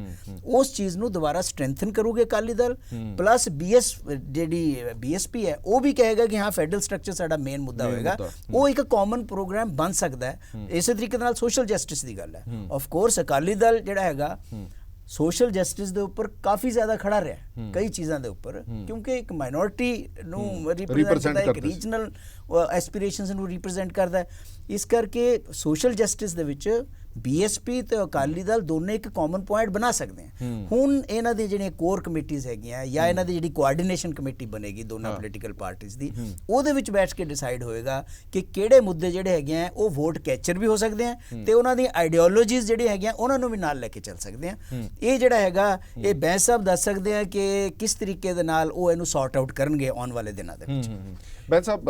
ਉਸ ਚੀਜ਼ ਨੂੰ ਦੁਬਾਰਾ ਸਟਰੈਂਥਨ ਕਰੂਗੇ ਅਕਾਲੀ ਦਲ। ਪਲੱਸ ਜਿਹੜੀ ਬੀਐਸਪੀ ਹੈ ਉਹ ਵੀ ਕਹੇਗਾ ਕਿ ਹਾਂ ਫੈਡਰਲ ਸਟਰਕਚਰ ਸਾਡਾ ਮੇਨ ਮੁੱਦਾ ਹੋਏਗਾ, ਉਹ ਇੱਕ ਕਾਮਨ ਪ੍ਰੋਗਰਾਮ ਬਣ ਸਕਦਾ ਹੈ। ਇਸੇ ਤਰੀਕੇ ਨਾਲ ਸੋਸ਼ਲ ਜਸਟਿਸ ਦੀ ਗੱਲ ਹੈ। ਆਫ ਕੋਰਸ ਅਕਾਲੀ ਦਲ ਜਿਹੜਾ ਹੈਗਾ ਸੋਸ਼ਲ ਜਸਟਿਸ ਦੇ ਉੱਪਰ ਕਾਫੀ ਜ਼ਿਆਦਾ ਖੜਾ ਰਿਹਾ ਕਈ ਚੀਜ਼ਾਂ ਦੇ ਉੱਪਰ, ਕਿਉਂਕਿ ਇੱਕ ਮਾਈਨੋਰਿਟੀ ਨੂੰ ਰਿਪਰੈਜ਼ੈਂਟ ਕਰਦਾ, ਇੱਕ ਰੀਜਨਲ ਐਸਪੀਰੇਸ਼ਨਸ ਨੂੰ ਰਿਪਰੈਜ਼ੈਂਟ ਕਰਦਾ। ਇਸ ਕਰਕੇ ਸੋਸ਼ਲ ਜਸਟਿਸ ਦੇ ਵਿੱਚ ਬੀਐਸਪੀ ਤੇ ਅਕਾਲੀ ਦਲ ਦੋਨੇ ਇੱਕ ਕਾਮਨ ਪੁਆਇੰਟ ਬਣਾ ਸਕਦੇ ਆ। ਹੁਣ ਇਹਨਾਂ ਦੀ ਜਿਹੜੀਆਂ ਕੋਰ ਕਮੇਟੀਜ਼ ਹੈਗੀਆਂ ਜਾਂ ਇਹਨਾਂ ਦੀ ਜਿਹੜੀ ਕੋਆਰਡੀਨੇਸ਼ਨ ਕਮੇਟੀ ਬਣੇਗੀ ਦੋਨਾਂ ਪੋਲੀਟੀਕਲ ਪਾਰਟੀਜ਼ ਦੀ, ਉਹਦੇ ਵਿੱਚ ਬੈਠ ਕੇ ਡਿਸਾਈਡ ਹੋਏਗਾ ਕਿ ਕਿਹੜੇ ਮੁੱਦੇ ਜਿਹੜੇ ਹੈਗੇ ਆ ਉਹ ਵੋਟ ਕੈਚਰ ਵੀ ਹੋ ਸਕਦੇ ਆ ਤੇ ਉਹਨਾਂ ਦੀ ਆਈਡੀਓਲੋਜੀਜ਼ ਜਿਹੜੀ ਹੈਗੀਆਂ ਉਹਨਾਂ ਨੂੰ ਵੀ ਨਾਲ ਲੈ ਕੇ ਚੱਲ ਸਕਦੇ ਆ। ਇਹ ਜਿਹੜਾ ਹੈਗਾ ਇਹ ਬੈਂਸ ਸਾਹਿਬ ਦੱਸ ਸਕਦੇ ਆ ਕਿ ਕਿਸ ਤਰੀਕੇ ਦੇ ਨਾਲ ਉਹ ਇਹਨੂੰ ਸੌਰਟ ਆਊਟ ਕਰਨਗੇ ਆਉਣ ਵਾਲੇ ਦਿਨਾਂ ਦੇ ਵਿੱਚ। ਬੈਂਸ ਸਾਹਿਬ,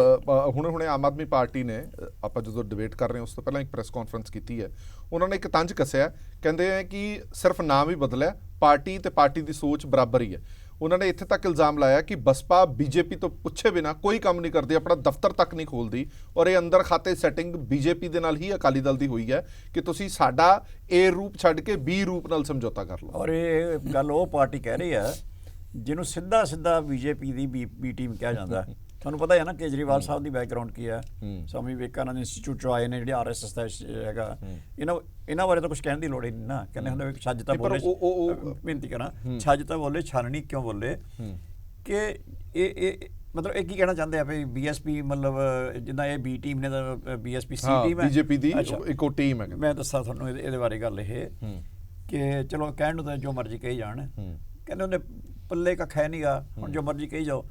ਹੁਣੇ ਆਮ ਆਦਮੀ ਪਾਰਟੀ ਨੇ, ਆਪਾਂ ਜਦੋਂ ਡਿਬੇਟ ਕਰ ਰਹੇ ਹਾਂ ਉਸ ਤੋਂ ਪਹਿਲਾਂ ਇੱਕ ਪ੍ਰੈਸ ਕਾਨਫਰੰਸ ਕੀਤੀ ਹੈ, ਉਹਨਾਂ ਨੇ ਇੱਕ ਤੰਜ ਕੱਸਿਆ, ਕਹਿੰਦੇ ਆ ਕਿ ਸਿਰਫ ਨਾਮ ਹੀ ਬਦਲਿਆ, ਪਾਰਟੀ ਤੇ ਪਾਰਟੀ ਦੀ ਸੋਚ ਬਰਾਬਰ ਹੀ ਹੈ। ਉਹਨਾਂ ਨੇ ਇੱਥੇ ਤੱਕ ਇਲਜ਼ਾਮ ਲਾਇਆ ਕਿ ਬਸਪਾ ਬੀਜੇਪੀ ਤੋਂ ਪੁੱਛੇ ਬਿਨਾ ਕੋਈ ਕੰਮ ਨਹੀਂ ਕਰਦੀ, ਆਪਣਾ ਦਫ਼ਤਰ ਤੱਕ ਨਹੀਂ ਖੋਲਦੀ, ਔਰ ਇਹ ਅੰਦਰ ਖਾਤੇ ਸੈਟਿੰਗ ਬੀਜੇਪੀ ਦੇ ਨਾਲ ਹੀ ਅਕਾਲੀ ਦਲ ਦੀ ਹੋਈ ਹੈ ਕਿ ਤੁਸੀਂ ਸਾਡਾ ਏ ਰੂਪ ਛੱਡ ਕੇ ਬੀ ਰੂਪ ਨਾਲ ਸਮਝੌਤਾ ਕਰ ਲਓ। ਔਰ ਇਹ ਗੱਲ ਉਹ ਪਾਰਟੀ ਕਹਿ ਰਹੀ ਹੈ ਜਿਹਨੂੰ ਸਿੱਧਾ ਸਿੱਧਾ ਬੀਜੇਪੀ ਦੀ ਬੀ ਟੀਮ ਕਿਹਾ ਜਾਂਦਾ। ਤੁਹਾਨੂੰ ਪਤਾ ਹੈ ਨਾ ਕੇਜਰੀਵਾਲ ਸਾਹਿਬ ਦੀ ਬੈਕਗ੍ਰਾਉਂਡ ਕੀ ਹੈ, ਸਵਾਮੀ ਵਿਵੇਕਾਨੰਦ ਇੰਸਟੀਚਿਊਟ ਚੋਂ ਆਏ ਨੇ, ਜਿਹੜੇ ਆਰਐਸਐਸ ਦਾ ਹੈਗਾ। ਇਹਨਾਂ ਬਾਰੇ ਤਾਂ ਕੁਝ ਕਹਿਣ ਦੀ ਲੋੜ ਹੀ ਨਹੀਂ ਨਾ, ਕਹਿੰਦੇ ਹੁੰਦੇ ਛੱਜ ਤਾਂ ਬੋਲੇ, ਬੇਨਤੀ ਕਰਾਂ ਛੱਜ ਤਾਂ ਬੋਲੇ ਛਾਨਣੀ ਕਿਉਂ ਬੋਲੇ, ਕਿ ਇਹ ਮਤਲਬ ਇਹ ਕੀ ਕਹਿਣਾ ਚਾਹੁੰਦੇ ਆ ਵੀ ਬੀਐਸਪੀ ਮਤਲਬ ਜਿੱਦਾਂ ਇਹ ਬੀ ਟੀਮ ਨੇ ਤਾਂ ਬੀਐਸਪੀ ਸੀ ਟੀਮ ਹੈ, ਬੀਜੇਪੀ ਦੀ ਇੱਕੋ ਟੀਮ ਹੈ। ਮੈਂ ਦੱਸਾਂ ਤੁਹਾਨੂੰ ਇਹਦੇ ਬਾਰੇ ਗੱਲ ਇਹ ਕਿ ਚਲੋ ਕਹਿਣ ਨੂੰ ਤਾਂ ਜੋ ਮਰਜ਼ੀ ਕਹੀ ਜਾਣ, ਕਹਿੰਦੇ ਉਹਨੇ ਪੱਲੇ ਕੱਖ ਹੈ ਨਹੀਂਗਾ, ਹੁਣ ਜੋ ਮਰਜ਼ੀ ਕਹੀ ਜਾਓ।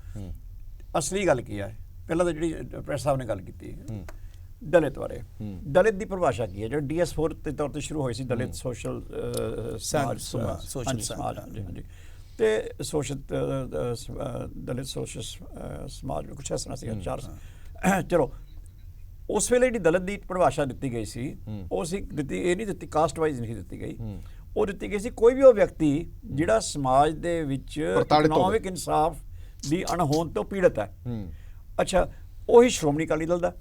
ਅਸਲੀ ਗੱਲ ਕੀ ਹੈ, ਪਹਿਲਾਂ ਤਾਂ ਜਿਹੜੀ ਪ੍ਰੈਸ ਸਾਹਿਬ ਨੇ ਗੱਲ ਕੀਤੀ ਦਲਿਤ ਬਾਰੇ, ਦਲਿਤ ਦੀ ਪਰਿਭਾਸ਼ਾ ਕੀ ਹੈ, ਜਿਹੜਾ DS4 ਦੇ ਤੌਰ ਤੇ ਸ਼ੁਰੂ ਹੋਈ ਸੀ, ਦਲਿਤ ਸੋਸ਼ਲ ਸਮਾਜ, ਹਾਂਜੀ, ਤੇ ਸੋਸ਼ਲ ਦਲਿਤ ਸੋਸ਼ਲ ਸਮਾਜ ਕੁਛ ਇਸ ਤਰ੍ਹਾਂ ਸੀ ਚਾਰ। ਚਲੋ ਉਸ ਵੇਲੇ ਜਿਹੜੀ ਦਲਿਤ ਦੀ ਪਰਿਭਾਸ਼ਾ ਦਿੱਤੀ ਗਈ ਸੀ ਉਹ ਸੀ ਦਿੱਤੀ, ਇਹ ਨਹੀਂ ਦਿੱਤੀ ਕਾਸਟ ਵਾਈਜ਼ ਨਹੀਂ ਦਿੱਤੀ ਗਈ, ਉਹ ਦਿੱਤੀ ਗਈ ਸੀ ਕੋਈ ਵੀ ਉਹ ਵਿਅਕਤੀ ਜਿਹੜਾ ਸਮਾਜ ਦੇ ਵਿੱਚ ਇਕਨੋਮਿਕ ਇਨਸਾਫ ਦੀ ਅਣਹੋਂਦ ਤੋਂ ਪੀੜਤ ਹੈ। ਅੱਛਾ, ਉਹੀ ਸ਼੍ਰੋਮਣੀ ਅਕਾਲੀ ਦਲ ਦਾ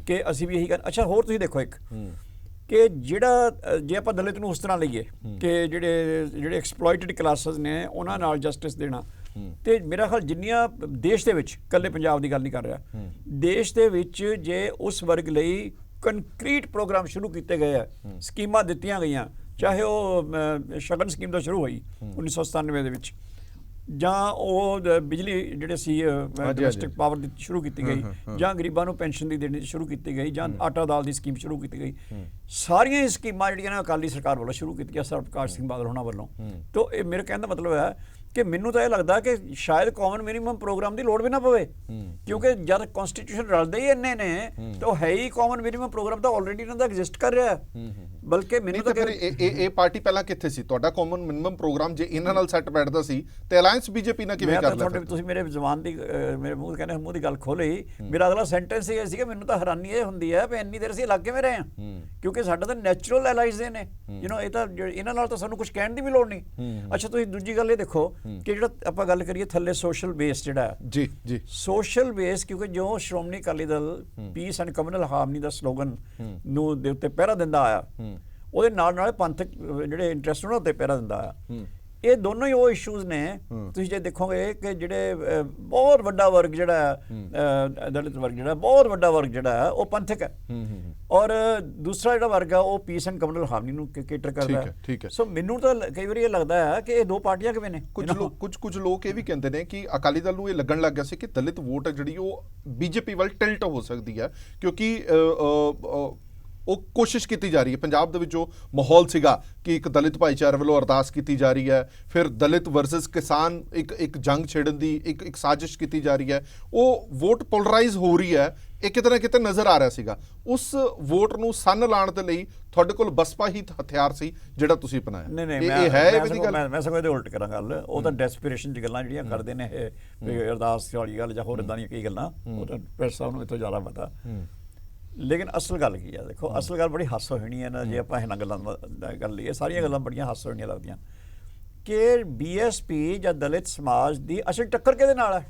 ਕਿ ਅਸੀਂ ਵੀ ਇਹੀ ਕਰ। ਅੱਛਾ, ਹੋਰ ਤੁਸੀਂ ਦੇਖੋ ਇੱਕ ਕਿ ਜਿਹੜਾ ਜੇ ਆਪਾਂ ਦਲਿਤ ਨੂੰ ਉਸ ਤਰ੍ਹਾਂ ਲਈਏ ਕਿ ਜਿਹੜੇ ਐਕਸਪਲੋਇਟਡ ਕਲਾਸਿਸ ਨੇ ਉਹਨਾਂ ਨਾਲ ਜਸਟਿਸ ਦੇਣਾ, ਤੇ ਮੇਰਾ ਖਿਆਲ ਜਿੰਨੀਆਂ ਦੇਸ਼ ਦੇ ਵਿੱਚ, ਇਕੱਲੇ ਪੰਜਾਬ ਦੀ ਗੱਲ ਨਹੀਂ ਕਰ ਰਿਹਾ, ਦੇਸ਼ ਦੇ ਵਿੱਚ ਜੇ ਉਸ ਵਰਗ ਲਈ ਕੰਕਰੀਟ ਪ੍ਰੋਗਰਾਮ ਸ਼ੁਰੂ ਕੀਤੇ ਗਏ ਆ, ਸਕੀਮਾਂ ਦਿੱਤੀਆਂ ਗਈਆਂ, ਚਾਹੇ ਉਹ ਸ਼ਗਨ ਸਕੀਮ ਤੋਂ ਸ਼ੁਰੂ ਹੋਈ 1997 ਦੇ ਵਿੱਚ, ਜਾਂ ਉਹ ਬਿਜਲੀ ਜਿਹੜੇ ਸੀ ਡੋਮੈਸਟਿਕ ਪਾਵਰ ਦੀ ਸ਼ੁਰੂ ਕੀਤੀ ਗਈ, ਜਾਂ ਗਰੀਬਾਂ ਨੂੰ ਪੈਨਸ਼ਨ ਦੀ ਦੇਣੀ ਸ਼ੁਰੂ ਕੀਤੀ ਗਈ, ਜਾਂ ਆਟਾ ਦਾਲ ਦੀ ਸਕੀਮ ਸ਼ੁਰੂ ਕੀਤੀ ਗਈ, ਸਾਰੀਆਂ ਹੀ ਸਕੀਮਾਂ ਜਿਹੜੀਆਂ ਨੇ ਅਕਾਲੀ ਸਰਕਾਰ ਵੱਲੋਂ ਸ਼ੁਰੂ ਕੀਤੀਆਂ, ਸਰਕਾਰ ਸਿੰਘ ਬਾਦਲ ਹੋਣਾ ਵੱਲੋਂ। ਤਾਂ ਇਹ ਮੇਰੇ ਕਹਿਣ ਦਾ ਮਤਲਬ ਹੈ ਕਿ ਮੈਨੂੰ ਤਾਂ ਇਹ ਲੱਗਦਾ ਕਿ ਸ਼ਾਇਦ ਕਾਮਨ ਮਿਨੀਮਮ ਪ੍ਰੋਗਰਾਮ ਦੀ ਲੋੜ ਵੀ ਨਾ ਪਵੇ, ਕਿਉਂਕਿ ਜਦ ਕਨਸਟੀਟਿਊਸ਼ਨ ਰਲਦੇ ਹੀ ਇੰਨੇ ਨੇ ਤਾਂ ਹੈ ਹੀ ਕਾਮਨ ਮਿਨੀਮਮ ਪ੍ਰੋਗਰਾਮ ਤਾਂ ਆਲਰੇਡੀ ਇਹਨਾਂ ਦਾ ਐਗਜ਼ਿਸਟ ਕਰ ਰਿਹਾ ਹੈ। ਬਲਕਿ ਮੈਨੂੰ ਤਾਂ ਫਿਰ ਇਹ ਪਾਰਟੀ ਪਹਿਲਾਂ ਕਿੱਥੇ ਸੀ? ਤੁਹਾਡਾ ਕਾਮਨ ਮਿਨੀਮਮ ਪ੍ਰੋਗਰਾਮ ਜੇ ਇਹਨਾਂ ਨਾਲ ਸੈੱਟ ਬੈਠਦਾ ਸੀ ਤੇ ਅਲਾਈਅੰਸ ਬੀਜੇਪੀ ਨਾਲ ਕਿਵੇਂ ਕਰ ਲਿਆ? ਤੁਸੀਂ ਮੇਰੇ ਜ਼ੁਬਾਨ ਦੀ ਮੇਰੇ ਮੂੰਹ ਕਹਿੰਦੇ ਮੂੰਹ ਦੀ ਗੱਲ ਖੋਲੀ, ਮੇਰਾ ਅਗਲਾ ਸੈਂਟੈਂਸ ਇਹ ਸੀ ਕਿ ਮੈਨੂੰ ਤਾਂ ਹੈਰਾਨੀ ਇਹ ਹੁੰਦੀ ਹੈ ਵੀ ਇੰਨੀ ਦੇਰ ਅਸੀਂ ਲੱਗ ਕਿਵੇਂ ਰਹੇ ਹਾਂ, ਕਿਉਂਕਿ ਸਾਡਾ ਤਾਂ ਨੈਚੁਰਲ ਐਲਾਈਜ਼ ਨੇ, ਇਹ ਤਾਂ ਇਹਨਾਂ ਨਾਲ ਤਾਂ ਸਾਨੂੰ ਕੁਝ ਕਹਿਣ ਦੀ ਵੀ ਲੋੜ ਨਹੀਂ। ਅੱਛਾ, ਤੁਸੀਂ ਦੂਜੀ ਗੱਲ ਇਹ ਦੇਖੋ ਕਿ ਜਿਹੜਾ ਆਪਾਂ ਗੱਲ ਕਰੀਏ ਥੱਲੇ ਸੋਸ਼ਲ ਬੇਸ ਜਿਹੜਾ ਜੀ ਸੋਸ਼ਲ ਬੇਸ, ਕਿਉਂਕਿ ਜੋ Shiromani Akali Dal piece and communal harmony the slogan ਨੂੰ ਦੇ ਉੱਤੇ ਪਹਿਰਾ ਦਿੰਦਾ ਆਇਆ, ਉਹਦੇ ਨਾਲ ਪੰਥਕ ਜਿਹੜੇ ਇੰਟਰਸਟ ਉਹਨਾਂ ਉੱਤੇ ਪਹਿਰਾ ਦਿੰਦਾ ਆਇਆ। ਇਹ ਦੋਨੋਂ ਹੀ ਉਹ ਇਸ਼ੂਜ਼ ਨੇ। ਤੁਸੀਂ ਜੇ ਦੇਖੋਗੇ ਕਿ ਜਿਹੜੇ ਬਹੁਤ ਵੱਡਾ ਵਰਗ ਜਿਹੜਾ ਦਲਿਤ ਵਰਗ ਜਿਹੜਾ ਬਹੁਤ ਵੱਡਾ ਵਰਗ ਜਿਹੜਾ ਉਹ ਪੰਥਕ ਹੈ, ਔਰ ਦੂਸਰਾ ਜਿਹੜਾ ਵਰਗ ਆ ਉਹ ਪੀਸ ਐਂਡ ਕਮਿਊਨਲ ਹਾਰਮਨੀ ਨੂੰ ਕੇਟਰ ਕਰਦਾ ਹੈ। ਸੋ ਮੈਨੂੰ ਤਾਂ ਕਈ ਵਾਰੀ ਇਹ ਲੱਗਦਾ ਹੈ ਕਿ ਇਹ ਦੋ ਪਾਰਟੀਆਂ ਕਿਵੇਂ ਨੇ। ਕੁਝ ਲੋਕ ਇਹ ਵੀ ਕਹਿੰਦੇ ਨੇ ਕਿ ਅਕਾਲੀ ਦਲ ਨੂੰ ਇਹ ਲੱਗਣ ਲੱਗ ਗਿਆ ਸੀ ਕਿ ਦਲਿਤ ਵੋਟ ਜਿਹੜੀ ਉਹ ਬੀਜੇਪੀ ਵੱਲ ਟਿਲਟ ਹੋ ਸਕਦੀ ਹੈ, ਕਿਉਂਕਿ ਉਹ ਕੋਸ਼ਿਸ਼ ਕੀਤੀ ਜਾ ਰਹੀ ਹੈ ਪੰਜਾਬ ਦੇ ਵਿੱਚ ਜੋ ਮਾਹੌਲ ਸੀਗਾ ਕਿ ਇੱਕ ਦਲਿਤ ਭਾਈਚਾਰੇ ਵੱਲੋਂ ਅਰਦਾਸ ਕੀਤੀ ਜਾ ਰਹੀ ਹੈ, ਫਿਰ ਦਲਿਤ ਵਰਸਸ ਕਿਸਾਨ ਇੱਕ ਜੰਗ ਛੇੜਨ ਦੀ ਇੱਕ ਸਾਜ਼ਿਸ਼ ਕੀਤੀ ਜਾ ਰਹੀ ਹੈ, ਉਹ ਵੋਟ ਪੋਲਰਾਈਜ਼ ਹੋ ਰਹੀ ਹੈ, ਇਹ ਕਿਤੇ ਨਾ ਕਿਤੇ ਨਜ਼ਰ ਆ ਰਿਹਾ ਸੀਗਾ। ਉਸ ਵੋਟ ਨੂੰ ਸੰਨ ਲਾਉਣ ਦੇ ਲਈ ਤੁਹਾਡੇ ਕੋਲ ਬਸਪਾ ਹੀ ਹਥਿਆਰ ਸੀ ਜਿਹੜਾ ਤੁਸੀਂ ਅਪਣਾਇਆ। ਨਹੀਂ, ਮੈਂ ਸਗੋਂ ਇਹਦੇ ਉਲਟ ਕਰਾਂ ਗੱਲ। ਉਹ ਤਾਂ ਡੈਸਪੀਰੇਸ਼ਨ ਦੀ ਗੱਲਾਂ ਜਿਹੜੀਆਂ ਕਰਦੇ ਨੇ ਇਹ ਅਰਦਾਸ ਵਾਲੀ ਗੱਲ ਜਾਂ ਹੋਰ ਇਦਾਂ ਦੀਆਂ ਕਈ ਗੱਲਾਂ, ਉਹ ਤਾਂ ਪ੍ਰੈਸ ਸਾਹਿਬ ਨੂੰ ਇੱਥੋਂ ਜ਼ਿਆਦਾ ਪਤਾ। ਲੇਕਿਨ ਅਸਲ ਗੱਲ ਕੀ ਹੈ, ਦੇਖੋ ਅਸਲ ਗੱਲ ਬੜੀ ਹਾਸੋ ਹੋਣੀ ਹੈ ਨਾ, ਜੇ ਆਪਾਂ ਇਹਨਾਂ ਗੱਲਾਂ ਕਰ ਲਈਏ, ਸਾਰੀਆਂ ਗੱਲਾਂ ਬੜੀਆਂ ਹਾਸੋ ਹੋਣੀਆਂ ਲੱਗਦੀਆਂ ਕਿ BSP ਜਾਂ ਦਲਿਤ ਸਮਾਜ ਦੀ ਅਸਲ ਟੱਕਰ ਕਿਹਦੇ ਨਾਲ ਹੈ?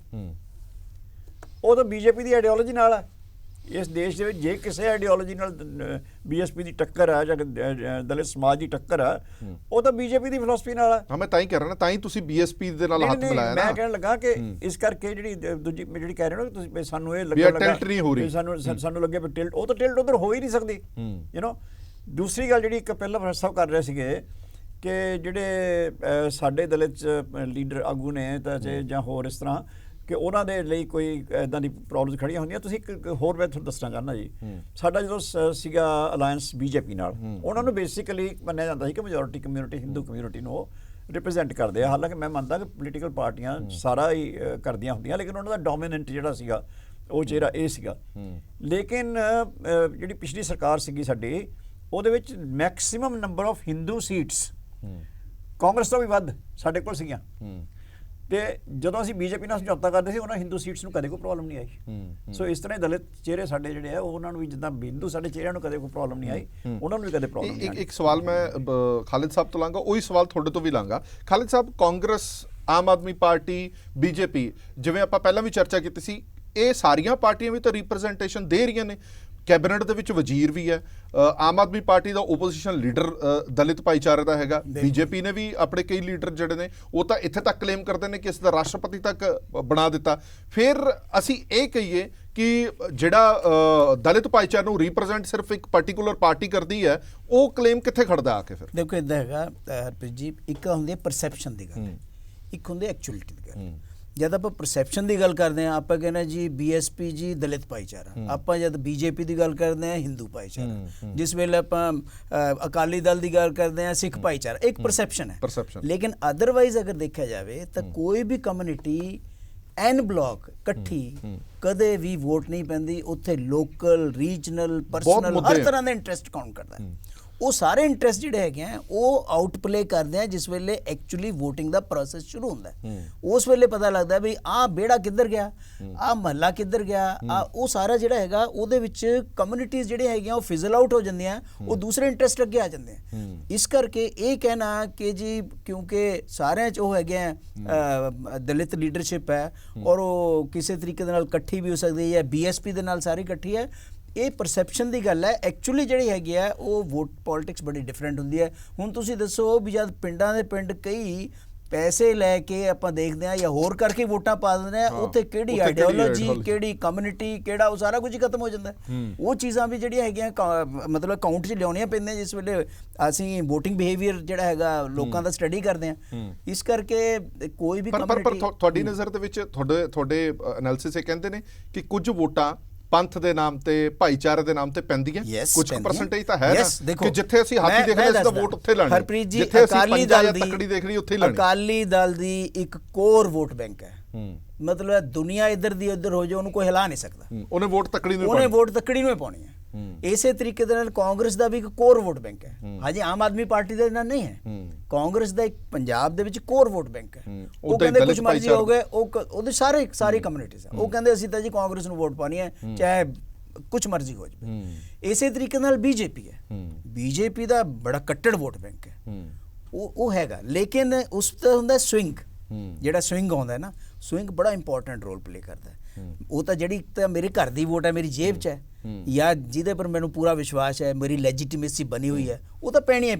ਉਹ ਤਾਂ BJP ਦੀ ਆਈਡੀਓਲੋਜੀ ਨਾਲ ਹੈ। ਇਸ ਦੇਸ਼ ਦੇ ਵਿੱਚ ਜੇ ਕਿਸੇ ਆਈਡੀਓਲੋਜੀ ਨਾਲ BSP ਦੀ ਟੱਕਰ ਹੈ ਜਾਂ ਦਲਿਤ ਸਮਾਜ ਦੀ ਟੱਕਰ ਹੈ, ਉਹ ਤਾਂ BJP ਦੀ ਫਿਲਾਸਫੀ ਨਾਲ ਹੈ। ਹਾਂ, ਮੈਂ ਤਾਂ ਹੀ ਕਹਿ ਰਿਹਾ ਨਾ, ਤਾਂ ਹੀ ਤੁਸੀਂ BSP ਦੇ ਨਾਲ ਹੱਥ ਮਿਲਾਇਆ ਨਾ। ਮੈਂ ਕਹਿਣ ਲੱਗਾ ਕਿ ਇਸ ਕਰਕੇ ਜਿਹੜੀ ਦੂਜੀ ਜਿਹੜੀ ਕਹਿ ਰਹੇ ਹੋ ਤੁਸੀਂ, ਸਾਨੂੰ ਇਹ ਸਾਨੂੰ ਲੱਗੇ ਵੀ ਟਿਲਟ, ਉਹ ਤਾਂ ਟਿਲਟ ਉਧਰ ਹੋ ਹੀ ਨਹੀਂ ਸਕਦੀ। ਦੂਸਰੀ ਗੱਲ ਜਿਹੜੀ ਇੱਕ ਪਹਿਲਾਂ ਪ੍ਰਸਤਾਵ ਕਰ ਰਹੇ ਸੀਗੇ ਕਿ ਜਿਹੜੇ ਸਾਡੇ ਦਲਿਤ ਲੀਡਰ ਆਗੂ ਨੇ ਤਾਂ ਜਾਂ ਹੋਰ ਇਸ ਤਰ੍ਹਾਂ ਕਿ ਉਹਨਾਂ ਦੇ ਲਈ ਕੋਈ ਇੱਦਾਂ ਦੀ ਪ੍ਰੋਬਲਮਸ ਖੜੀਆਂ ਹੁੰਦੀਆਂ। ਤੁਸੀਂ ਇੱਕ ਹੋਰ ਮੈਂ ਤੁਹਾਨੂੰ ਦੱਸਣਾ ਚਾਹੁੰਦਾ ਜੀ, ਸਾਡਾ ਜਦੋਂ ਸੀਗਾ ਅਲਾਇੰਸ BJP ਨਾਲ, ਉਹਨਾਂ ਨੂੰ ਬੇਸਿਕਲੀ ਮੰਨਿਆ ਜਾਂਦਾ ਸੀ ਕਿ ਮੈਜੋਰਿਟੀ ਕਮਿਊਨਿਟੀ ਹਿੰਦੂ ਕਮਿਊਨਿਟੀ ਨੂੰ ਉਹ ਰਿਪਰੈਜ਼ੈਂਟ ਕਰਦੇ ਆ। ਹਾਲਾਂਕਿ ਮੈਂ ਮੰਨਦਾ ਕਿ ਪੋਲੀਟੀਕਲ ਪਾਰਟੀਆਂ ਸਾਰਾ ਹੀ ਕਰਦੀਆਂ ਹੁੰਦੀਆਂ, ਲੇਕਿਨ ਉਹਨਾਂ ਦਾ ਡੋਮੀਨੈਂਟ ਜਿਹੜਾ ਸੀਗਾ ਉਹ ਚਿਹਰਾ ਇਹ ਸੀਗਾ। ਲੇਕਿਨ ਜਿਹੜੀ ਪਿਛਲੀ ਸਰਕਾਰ ਸੀਗੀ ਸਾਡੀ, ਉਹਦੇ ਵਿੱਚ maximum number of Hindu seats Congress ਤੋਂ ਵੀ ਵੱਧ ਸਾਡੇ ਕੋਲ ਸੀਗੀਆਂ। ਤੇ ਜਦੋਂ ਅਸੀਂ ਬੀਜੇਪੀ ਨਾਲ ਸਮਝੌਤਾ ਕਰਦੇ ਸੀ ਉਹਨਾਂ ਹਿੰਦੂ ਸੀਟਸ ਨੂੰ ਕਦੇ ਕੋਈ ਪ੍ਰੋਬਲਮ ਨਹੀਂ ਆਈ। ਸੋ ਇਸ ਤਰ੍ਹਾਂ ਦਲਿਤ ਚਿਹਰੇ ਸਾਡੇ ਜਿਹੜੇ ਆ ਉਹਨਾਂ ਨੂੰ ਵੀ ਜਿੱਦਾਂ ਹਿੰਦੂ ਸਾਡੇ ਚਿਹਰਿਆਂ ਨੂੰ ਕਦੇ ਕੋਈ ਪ੍ਰੋਬਲਮ ਨਹੀਂ ਆਈ, ਉਹਨਾਂ ਨੂੰ ਵੀ ਕਦੇ ਪ੍ਰੋਬਲਮ ਨਹੀਂ ਆਈ। ਇੱਕ ਸਵਾਲ ਮੈਂ ਖਾਲਿਦ ਸਾਹਿਬ ਤੋਂ ਲਾਂਗਾ, ਉਹੀ ਸਵਾਲ ਤੁਹਾਡੇ ਤੋਂ ਵੀ ਲਾਂਗਾ। ਖਾਲਿਦ ਸਾਹਿਬ, ਕਾਂਗਰਸ, ਆਮ ਆਦਮੀ ਪਾਰਟੀ, ਬੀਜੇਪੀ, ਜਿਵੇਂ ਆਪਾਂ ਪਹਿਲਾਂ ਵੀ ਚਰਚਾ ਕੀਤੀ ਸੀ, ਇਹ ਸਾਰੀਆਂ ਪਾਰਟੀਆਂ ਵੀ ਤਾਂ ਰਿਪਰੈਜ਼ੈਂਟੇਸ਼ਨ ਦੇ ਰਹੀਆਂ ਨੇ। ਕੈਬਨਿਟ ਦੇ ਵਿੱਚ ਵਜ਼ੀਰ ਵੀ ਹੈ, ਆਮ ਆਦਮੀ ਪਾਰਟੀ ਦਾ ਓਪੋਜੀਸ਼ਨ ਲੀਡਰ ਦਲਿਤ ਭਾਈਚਾਰੇ ਦਾ ਹੈਗਾ, ਬੀਜੇਪੀ ਨੇ ਵੀ ਆਪਣੇ ਕਈ ਲੀਡਰ ਜਿਹੜੇ ਨੇ ਉਹ ਤਾਂ ਇੱਥੇ ਤੱਕ ਕਲੇਮ ਕਰਦੇ ਨੇ ਕਿ ਇਸ ਦਾ ਰਾਸ਼ਟਰਪਤੀ ਤੱਕ ਬਣਾ ਦਿੱਤਾ। ਫਿਰ ਅਸੀਂ ਇਹ ਕਹੀਏ ਕਿ ਜਿਹੜਾ ਦਲਿਤ ਭਾਈਚਾਰੇ ਨੂੰ ਰਿਪਰੈਜ਼ੈਂਟ ਸਿਰਫ ਇੱਕ ਪਾਰਟੀਕੂਲਰ ਪਾਰਟੀ ਕਰਦੀ ਹੈ, ਉਹ ਕਲੇਮ ਕਿੱਥੇ ਖੜਦਾ ਆ ਕੇ? ਫਿਰ ਦੇਖੋ ਇੱਦਾਂ ਹੈਗਾ ਹਰਪ੍ਰੀਤ ਜੀ, ਇੱਕ ਹੁੰਦੀ ਹੈ ਪਰਸੈਪਸ਼ਨ ਦੀ ਗੱਲ, ਇੱਕ ਹੁੰਦੀ ਐਕਚੁਅਲਿਟੀ ਦੀ ਗੱਲ। ਜਦ ਆਪਾਂ ਪਰਸੈਪਸ਼ਨ ਦੀ ਗੱਲ ਕਰਦੇ ਹਾਂ, ਆਪਾਂ ਕਹਿੰਦੇ ਜੀ ਬੀਐਸਪੀ ਜੀ ਦਲਿਤ ਭਾਈਚਾਰਾ, ਆਪਾਂ ਜਦ ਬੀਜੇਪੀ ਦੀ ਗੱਲ ਕਰਦੇ ਹਾਂ ਹਿੰਦੂ ਭਾਈਚਾਰਾ, ਜਿਸ ਵੇਲੇ ਆਪਾਂ ਅਕਾਲੀ ਦਲ ਦੀ ਗੱਲ ਕਰਦੇ ਹਾਂ ਸਿੱਖ ਭਾਈਚਾਰਾ, ਇੱਕ ਪਰਸੈਪਸ਼ਨ ਹੈ। ਲੇਕਿਨ ਅਦਰਵਾਈਜ਼ ਅਗਰ ਦੇਖਿਆ ਜਾਵੇ ਤਾਂ ਕੋਈ ਵੀ ਕਮਿਊਨਿਟੀ ਐਨ ਬਲੌਕ ਇਕੱਠੀ ਕਦੇ ਵੀ ਵੋਟ ਨਹੀਂ ਪੈਂਦੀ। ਉੱਥੇ ਲੋਕਲ, ਰੀਜਨਲ, ਪਰਸਨਲ ਹਰ ਤਰ੍ਹਾਂ ਦਾ ਇੰਟਰਸਟ ਕਾਊਂਟ ਕਰਦਾ ਹੈ। ਉਹ ਸਾਰੇ ਇੰਟਰਸਟ ਜਿਹੜੇ ਹੈਗੇ ਆ ਉਹ ਆਊਟਪਲੇ ਕਰਦੇ ਆ ਜਿਸ ਵੇਲੇ ਐਕਚੁਅਲੀ VOTING ਦਾ ਪ੍ਰੋਸੈਸ ਸ਼ੁਰੂ ਹੁੰਦਾ ਹੈ। ਉਸ ਵੇਲੇ ਪਤਾ ਲੱਗਦਾ ਵੀ ਆਹ ਬੇੜਾ ਕਿੱਧਰ ਗਿਆ, ਆਹ ਮਹੱਲਾ ਕਿੱਧਰ ਗਿਆ, ਉਹ ਸਾਰਾ ਜਿਹੜਾ ਹੈਗਾ ਉਹਦੇ ਵਿੱਚ ਕਮਿਊਨਿਟੀਜ਼ ਜਿਹੜੇ ਹੈਗੀਆਂ ਉਹ ਫਿਜ਼ਲ ਆਊਟ ਹੋ ਜਾਂਦੀਆਂ, ਉਹ ਦੂਸਰੇ ਇੰਟਰਸਟ ਅੱਗੇ ਆ ਜਾਂਦੇ ਆ। ਇਸ ਕਰਕੇ ਇਹ ਕਹਿਣਾ ਕਿ ਜੀ ਕਿਉਂਕਿ ਸਾਰਿਆਂ 'ਚ ਉਹ ਹੈਗੇ ਆ ਦਲਿਤ ਲੀਡਰਸ਼ਿਪ ਹੈ ਔਰ ਉਹ ਕਿਸੇ ਤਰੀਕੇ ਦੇ ਨਾਲ ਇਕੱਠੀ ਵੀ ਹੋ ਸਕਦੀ ਹੈ, BSP ਦੇ ਨਾਲ ਸਾਰੀ ਇਕੱਠੀ ਹੈ, ਇਹ ਪਰਸੈਪਸ਼ਨ ਦੀ ਗੱਲ ਹੈ। ਐਕਚੁਅਲੀ ਜਿਹੜੀ ਹੈਗੀ ਆ ਉਹ ਵੋਟ ਪੋਲਿਟਿਕਸ ਬੜੀ ਡਿਫਰੈਂਟ ਹੁੰਦੀ ਹੈ। ਹੁਣ ਤੁਸੀਂ ਦੱਸੋ ਵੀ ਜਦ ਪਿੰਡਾਂ ਦੇ ਪਿੰਡ ਕਈ ਪੈਸੇ ਲੈ ਕੇ ਆਪਾਂ ਦੇਖਦੇ ਹਾਂ ਜਾਂ ਹੋਰ ਕਰਕੇ ਵੋਟਾਂ ਪਾ ਦਿੰਦੇ ਆ, ਉੱਥੇ ਕਿਹੜੀ ਆਈਡੀਓਲੋਜੀ, ਕਿਹੜੀ ਕਮਿਊਨਿਟੀ, ਕਿਹੜਾ ਉਹ ਸਾਰਾ ਕੁਝ ਹੀ ਖਤਮ ਹੋ ਜਾਂਦਾ। ਉਹ ਚੀਜ਼ਾਂ ਵੀ ਜਿਹੜੀਆਂ ਹੈਗੀਆਂ ਮਤਲਬ ਅਕਾਊਂਟ 'ਚ ਲਿਆਉਣੀਆਂ ਪੈਂਦੀਆਂ ਜਿਸ ਵੇਲੇ ਅਸੀਂ VOTING ਬਿਹੇਵੀਅਰ ਜਿਹੜਾ ਹੈਗਾ ਲੋਕਾਂ ਦਾ ਸਟੱਡੀ ਕਰਦੇ ਹਾਂ। ਇਸ ਕਰਕੇ ਕੋਈ ਵੀ ਪਰ ਤੁਹਾਡੀ ਨਜ਼ਰ ਦੇ ਵਿੱਚ ਤੁਹਾਡੇ ਐਨਾਲਿਸਿਸ ਇਹ ਕਹਿੰਦੇ ਨੇ ਕਿ ਕੁਝ ਵੋਟਾਂ ਪੰਥ ਦੇ ਨਾਮ ਤੇ, ਭਾਈਚਾਰੇ ਦੇ ਨਾਮ ਤੇ ਪੈਂਦੀਆਂ, ਕੁਝ ਪਰਸੈਂਟੇਜ ਤਾਂ ਹੈ ਨਾ ਕਿ ਜਿੱਥੇ ਅਸੀਂ ਹਾਥੀ ਦੇਖਦੇ ਅਸੀਂ ਤਾਂ ਵੋਟ ਉੱਥੇ ਲਾਣੀ, ਜਿੱਥੇ ਅਸੀਂ ਪੰਜਾ ਜਾਂ ਤੱਕੜੀ ਦੇਖਣੀ ਉੱਥੇ ਹੀ ਲਾਣੀ। ਅਕਾਲੀ ਦਲ ਦੀ ਇੱਕ ਕੋਰ ਵੋਟ ਬੈਂਕ ਹੈ, ਮਤਲਬ ਦੁਨੀਆ ਇੱਧਰ ਦੀ ਉੱਧਰ ਹੋ ਜਾਏ ਉਹਨੂੰ ਕੋਈ ਹਿਲਾ ਨਹੀਂ ਸਕਦਾ, ਉਹਨੇ ਵੋਟ ਤੱਕੜੀ ਨੂੰ ਹੀ ਪਾਉਣੀ ਹੈ। ਇਸੇ ਤਰੀਕੇ ਦੇ ਨਾਲ ਕਾਂਗਰਸ ਦਾ ਵੀ ਇੱਕ ਕੋਰ ਵੋਟ ਬੈਂਕ ਹੈ, ਹਾਂਜੀ ਆਮ ਆਦਮੀ ਪਾਰਟੀ ਦੇ ਨਾਲ ਨਹੀਂ ਹੈ। ਕਾਂਗਰਸ ਦਾ ਇੱਕ ਪੰਜਾਬ ਦੇ ਵਿੱਚ ਕੋਰ ਵੋਟ ਬੈਂਕ ਹੈ। ਉਹ ਕਹਿੰਦੇ ਕੁਝ ਮਰਜ਼ੀ ਹੋ ਗਏ, ਉਹਦੇ ਸਾਰੀ ਕਮਿਊਨਿਟੀਜ਼ ਉਹ ਕਹਿੰਦੇ ਅਸੀਂ ਤਾਂ ਜੀ ਕਾਂਗਰਸ ਨੂੰ ਵੋਟ ਪਾਣੀ ਹੈ ਚਾਹੇ ਕੁਝ ਮਰਜ਼ੀ ਹੋ ਜਾਵੇ। ਇਸੇ ਤਰੀਕੇ ਨਾਲ ਬੀਜੇਪੀ ਹੈ, ਬੀਜੇਪੀ ਦਾ ਬੜਾ ਕੱਟੜ ਵੋਟ ਬੈਂਕ ਹੈ, ਉਹ ਹੈਗਾ। ਲੇਕਿਨ ਉਸ ਤੋਂ ਹੁੰਦਾ ਸਵਿੰਗ, ਜਿਹੜਾ ਸਵਿੰਗ ਆਉਂਦਾ ਨਾ, ਸਵਿੰਗ ਬੜਾ ਇੰਪੋਰਟੈਂਟ ਰੋਲ ਪਲੇ ਕਰਦਾ ਹੈ। ਉਹ ਤਾਂ ਜਿਹੜੀ ਤਾਂ ਮੇਰੇ ਘਰ ਦੀ ਵੋਟ ਹੈ, ਮੇਰੀ ਜੇਬ 'ਚ ਹੈ, ਜਾਂ ਜਿਹਦੇ ਪਰ ਮੈਨੂੰ ਪੂਰਾ ਵਿਸ਼ਵਾਸ ਹੈ, ਮੇਰੀ ਲੈਜੀਟੀਮੇਸੀ ਬਣੀ ਹੋਈ ਹੈ, ਉਹ ਤਾਂ ਪੈਣੀ ਹੈ।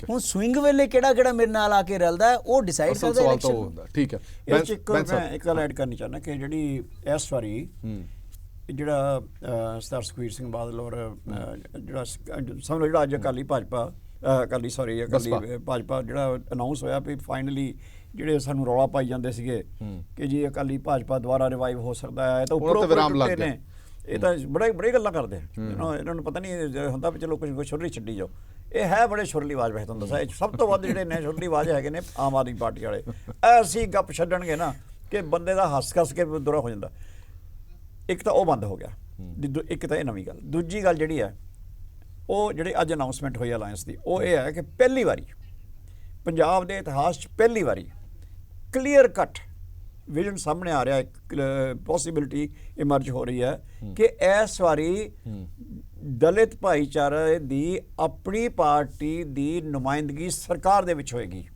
ਹੁਣ ਸਵਿੰਗ ਵੇਲੇ ਕਿਹੜਾ ਮੇਰੇ ਨਾਲ ਆ ਕੇ ਰਲਦਾ ਉਹ ਡਿਸਾਈਡ ਕਰਦਾ ਇਲੈਕਸ਼ਨ। ਠੀਕ ਹੈ, ਮੈਂ ਇੱਕ ਗੱਲ ਐਡ ਕਰਨੀ ਚਾਹੁੰਦਾ ਕਿ ਜਿਹੜੀ ਇਸ ਵਾਰੀ ਜਿਹੜਾ ਸਰਦਾਰ ਸੁਖਬੀਰ ਸਿੰਘ ਬਾਦਲ ਔਰ ਜਿਹੜਾ ਸਮਝ ਲਓ ਜਿਹੜਾ ਅੱਜ ਅਕਾਲੀ ਭਾਜਪਾ ਜਿਹੜਾ ਅਨਾਉਂਸ ਹੋਇਆ ਵੀ ਫਾਈਨਲੀ ਜਿਹੜੇ ਸਾਨੂੰ ਰੌਲਾ ਪਾਈ ਜਾਂਦੇ ਸੀਗੇ ਕਿ ਜੀ ਅਕਾਲੀ ਭਾਜਪਾ ਦੁਬਾਰਾ ਰਿਵਾਈਵ ਹੋ ਸਕਦਾ ਹੈ, ਤਾਂ ਉੱਪਰੋਂ ਨੇ ਇਹ ਤਾਂ ਬੜੀ ਗੱਲਾਂ ਕਰਦੇ ਆ। ਇਹਨਾਂ ਨੂੰ ਪਤਾ ਨਹੀਂ ਹੁੰਦਾ ਵੀ ਚਲੋ ਕੁਝ ਛੁਰਲੀ ਛੱਡੀ ਜਾਓ। ਇਹ ਹੈ ਬੜੇ ਛੁਰਲੀ ਆਵਾਜ਼, ਵੈਸੇ ਤੁਹਾਨੂੰ ਦੱਸਾਂ ਸਭ ਤੋਂ ਵੱਧ ਜਿਹੜੇ ਨੇ ਛੁਰਲੀ ਆਵਾਜ਼ ਹੈਗੇ ਨੇ ਆਮ ਆਦਮੀ ਪਾਰਟੀ ਵਾਲੇ। ਐਸੀ ਗੱਪ ਛੱਡਣਗੇ ਨਾ ਕਿ ਬੰਦੇ ਦਾ ਹੱਸ ਕੇ ਦੁਰਾ ਹੋ ਜਾਂਦਾ। ਇੱਕ ਤਾਂ ਉਹ ਬੰਦ ਹੋ ਗਿਆ, ਇੱਕ ਤਾਂ ਇਹ ਨਵੀਂ ਗੱਲ। ਦੂਜੀ ਗੱਲ ਜਿਹੜੀ ਹੈ ਉਹ ਜਿਹੜੀ ਅੱਜ ਅਨਾਉਂਸਮੈਂਟ ਹੋਈ ਅਲਾਇੰਸ ਦੀ, ਉਹ ਇਹ ਹੈ ਕਿ ਪਹਿਲੀ ਵਾਰੀ ਪੰਜਾਬ ਦੇ ਇਤਿਹਾਸ 'ਚ ਪਹਿਲੀ ਵਾਰੀ ਕਲੀਅਰ ਕੱਟ ਵਿਜ਼ਨ ਸਾਹਮਣੇ ਆ ਰਿਹਾ, ਇੱਕ ਪੋਸੀਬਿਲਿਟੀ ਇਮਰਜ ਹੋ ਰਹੀ ਹੈ ਕਿ ਇਸ ਵਾਰੀ ਦਲਿਤ ਭਾਈਚਾਰੇ ਦੀ ਆਪਣੀ ਪਾਰਟੀ ਦੀ ਨੁਮਾਇੰਦਗੀ ਸਰਕਾਰ ਦੇ ਵਿੱਚ ਹੋਏਗੀ।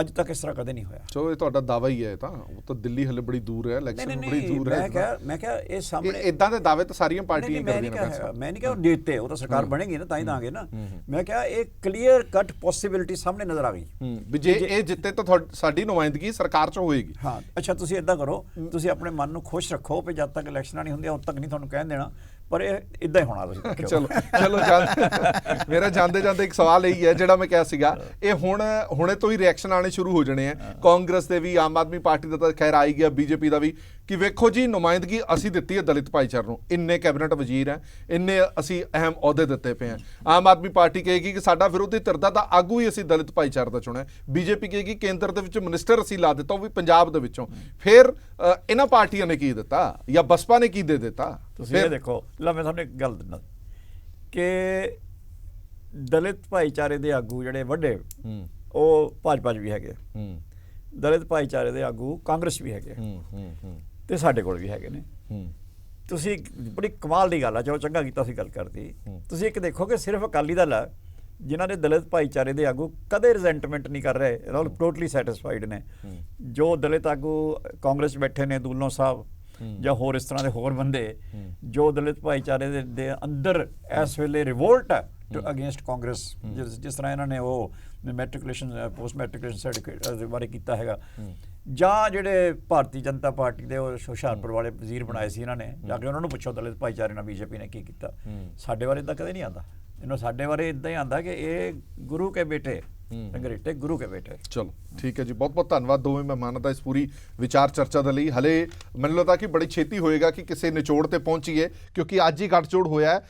ਅੱਜ ਤੱਕ ਇਸ ਤਰ੍ਹਾਂ ਕਦੇ ਨਹੀਂ ਹੋਇਆ। ਸੋ ਇਹ ਤੁਹਾਡਾ ਦਾਅਵਾ ਹੀ ਹੈ, ਤਾਂ ਉਹ ਤਾਂ ਦਿੱਲੀ ਹਲੇ ਬੜੀ ਦੂਰ ਹੈ, ਇਲੈਕਸ਼ਨ ਬੜੀ ਦੂਰ ਹੈ। ਮੈਂ ਕਿਹਾ ਇਹ ਸਾਹਮਣੇ ਇਦਾਂ ਦੇ ਦਾਅਵੇ ਤਾਂ ਸਾਰੀਆਂ ਪਾਰਟੀਆਂ ਕਰਦੀਆਂ ਨੇ। ਮੈਂ ਨਹੀਂ ਕਿਹਾ ਉਹ ਦੇਤੇ, ਉਹ ਤਾਂ ਸਰਕਾਰ ਬਣੇਗੀ ਨਾ ਤਾਂ ਹੀ ਦਾਂਗੇ ਨਾ। ਮੈਂ ਕਿਹਾ ਇਹ ਕਲੀਅਰ ਕੱਟ ਪੋਸੀਬਿਲਿਟੀ ਸਾਹਮਣੇ ਨਜ਼ਰ ਆ ਗਈ ਵੀ ਜੇ ਇਹ ਜਿੱਤੇ ਤਾਂ ਸਾਡੀ ਨੁਮਾਇੰਦਗੀ ਸਰਕਾਰ 'ਚ ਹੋਏਗੀ। ਹਾਂ, ਅੱਛਾ ਤੁਸੀਂ ਇਦਾਂ ਕਰੋ, ਤੁਸੀਂ ਆਪਣੇ ਮਨ ਨੂੰ ਖੁਸ਼ ਰੱਖੋ ਵੀ ਜਦ ਤੱਕ ਇਲੈਕਸ਼ਨਾਂ ਨਹੀਂ ਹੁੰਦੀਆਂ ਉਦ ਤੱਕ ਨਹੀਂ ਤੁਹਾਨੂੰ ਕਹਿਣ ਦੇਣਾ, ਪਰ ਇਹ ਇਦਾਂ ਹੀ ਹੋਣਾ। ਤੁਸੀਂ ਚਲੋ ਮੇਰਾ ਜਾਂਦੇ ਇੱਕ ਸਵਾਲ ਇਹੀ ਹੈ ਜਿਹੜਾ ਮੈਂ ਕਿਹਾ ਸੀਗਾ, ਇਹ ਹੁਣੇ ਤੋਂ ਹੀ ਰਿਐਕਸ਼ਨ ਆਣੇ ਸ਼ੁਰੂ ਹੋ ਜਾਣੇ ਆ ਕਾਂਗਰਸ ਦੇ ਵੀ, ਆਮ ਆਦਮੀ ਪਾਰਟੀ ਦਾ ਤਾਂ ਖੈਰ ਆ ਹੀ ਗਿਆ, ਬੀਜੇਪੀ ਦਾ ਵੀ, ਕਿ ਵੇਖੋ ਜੀ ਨੁਮਾਇੰਦਗੀ ਅਸੀਂ ਦਿੱਤੀ ਹੈ ਦਲਿਤ ਭਾਈਚਾਰੇ ਨੂੰ, ਇੰਨੇ ਕੈਬਨਿਟ ਵਜ਼ੀਰ ਹੈ, ਇੰਨੇ ਅਸੀਂ ਅਹਿਮ ਅਹੁਦੇ ਦਿੱਤੇ ਪਏ ਹਾਂ। ਆਮ ਆਦਮੀ ਪਾਰਟੀ ਕਹੇਗੀ ਕਿ ਸਾਡਾ ਵਿਰੋਧੀ ਧਿਰ ਦਾ ਤਾਂ ਆਗੂ ਹੀ ਅਸੀਂ ਦਲਿਤ ਭਾਈਚਾਰੇ ਦਾ ਚੁਣਿਆ। ਬੀਜੇਪੀ ਕਹੇਗੀ ਕੇਂਦਰ ਦੇ ਵਿੱਚ ਮਿਨਿਸਟਰ ਅਸੀਂ ਲਾ ਦਿੱਤਾ, ਉਹ ਵੀ ਪੰਜਾਬ ਦੇ ਵਿੱਚੋਂ। ਫਿਰ ਇਹਨਾਂ ਪਾਰਟੀਆਂ ਨੇ ਕੀ ਦਿੱਤਾ ਜਾਂ ਬਸਪਾ ਨੇ ਕੀ ਦੇ ਦਿੱਤਾ? ਤੁਸੀਂ ਇਹ ਦੇਖੋ, ਮੈਂ ਤੁਹਾਨੂੰ ਇੱਕ ਗੱਲ ਦਿੰਦਾ ਕਿ ਦਲਿਤ ਭਾਈਚਾਰੇ ਦੇ ਆਗੂ ਜਿਹੜੇ ਵੱਡੇ ਉਹ ਭਾਜਪਾ 'ਚ ਵੀ ਹੈਗੇ, ਦਲਿਤ ਭਾਈਚਾਰੇ ਦੇ ਆਗੂ ਕਾਂਗਰਸ ਵੀ ਹੈਗੇ ਤੇ ਸਾਡੇ ਕੋਲ ਵੀ ਹੈਗੇ ਨੇ। ਤੁਸੀਂ ਬੜੀ ਕਮਾਲ ਦੀ ਗੱਲ ਆ, ਚਲੋ ਚੰਗਾ ਕੀਤਾ ਸੀ ਗੱਲ ਕਰਦੀ। ਤੁਸੀਂ ਇੱਕ ਦੇਖੋ ਕਿ ਸਿਰਫ ਅਕਾਲੀ ਦਲ ਆ ਜਿਨ੍ਹਾਂ ਦੇ ਦਲਿਤ ਭਾਈਚਾਰੇ ਦੇ ਆਗੂ ਕਦੇ ਰਿਜ਼ੈਂਟਮੈਂਟ ਨਹੀਂ ਕਰ ਰਹੇ, ਨਾਲ ਟੋਟਲੀ ਸੈਟੀਸਫਾਈਡ ਨੇ। ਜੋ ਦਲਿਤ ਆਗੂ ਕਾਂਗਰਸ ਬੈਠੇ ਨੇ, ਦੂਲੋਂ ਸਾਹਿਬ ਜਾਂ ਹੋਰ ਇਸ ਤਰ੍ਹਾਂ ਦੇ ਹੋਰ ਬੰਦੇ, ਜੋ ਦਲਿਤ ਭਾਈਚਾਰੇ ਦੇ ਅੰਦਰ ਇਸ ਵੇਲੇ ਰਿਵੋਲਟ ਹੈ ਅਗੇਂਸਟ ਕਾਂਗਰਸ, ਜਿਸ ਤਰ੍ਹਾਂ ਇਹਨਾਂ ਨੇ ਉਹ ਮੈਟ੍ਰਿਕੂਲੇਸ਼ਨ ਪੋਸਟ ਮੈਟ੍ਰਿਕੂਲੇਸ਼ਨ ਸਰਟੀਫਿਕੇਟ ਦੇ ਬਾਰੇ ਕੀਤਾ ਹੈਗਾ, ਜਾਂ ਜਿਹੜੇ ਭਾਰਤੀ ਜਨਤਾ ਪਾਰਟੀ ਦੇ ਉਹ ਹੁਸ਼ਿਆਰਪੁਰ ਵਾਲੇ ਵਜ਼ੀਰ ਬਣਾਏ ਸੀ ਇਹਨਾਂ ਨੇ, ਜਾ ਕੇ ਉਹਨਾਂ ਨੂੰ ਪੁੱਛੋ ਦਲਿਤ ਭਾਈਚਾਰੇ ਨਾਲ ਬੀਜੇਪੀ ਨੇ ਕੀ ਕੀਤਾ। ਸਾਡੇ ਬਾਰੇ ਇਦਾਂ ਕਦੇ ਨਹੀਂ ਆਉਂਦਾ, ਇਹਨੂੰ ਸਾਡੇ ਬਾਰੇ ਇਦਾਂ ਹੀ ਆਉਂਦਾ ਕਿ ਇਹ ਗੁਰੂ ਕੇ ਬੇਟੇ, ਅੰਗਰੇਟੇ ਗੁਰੂ ਕੇ ਬੇਟੇ। ਚਲੋ ਠੀਕ ਹੈ ਜੀ, ਬਹੁਤ ਬਹੁਤ ਧੰਨਵਾਦ ਦੋਵੇਂ ਮਹਿਮਾਨਾਂ ਦਾ ਇਸ ਪੂਰੀ ਵਿਚਾਰ ਚਰਚਾ ਦੇ ਲਈ। ਹਲੇ ਮੈਨੂੰ ਲੱਗਦਾ ਕਿ ਬੜੀ ਛੇਤੀ ਹੋਏਗਾ ਕਿ ਕਿਸੇ ਨਿਚੋੜ ਤੇ ਪਹੁੰਚੀਏ, ਕਿਉਂਕਿ ਅੱਜ ਹੀ ਗੱਠਜੋੜ ਹੋਇਆ ਹੈ।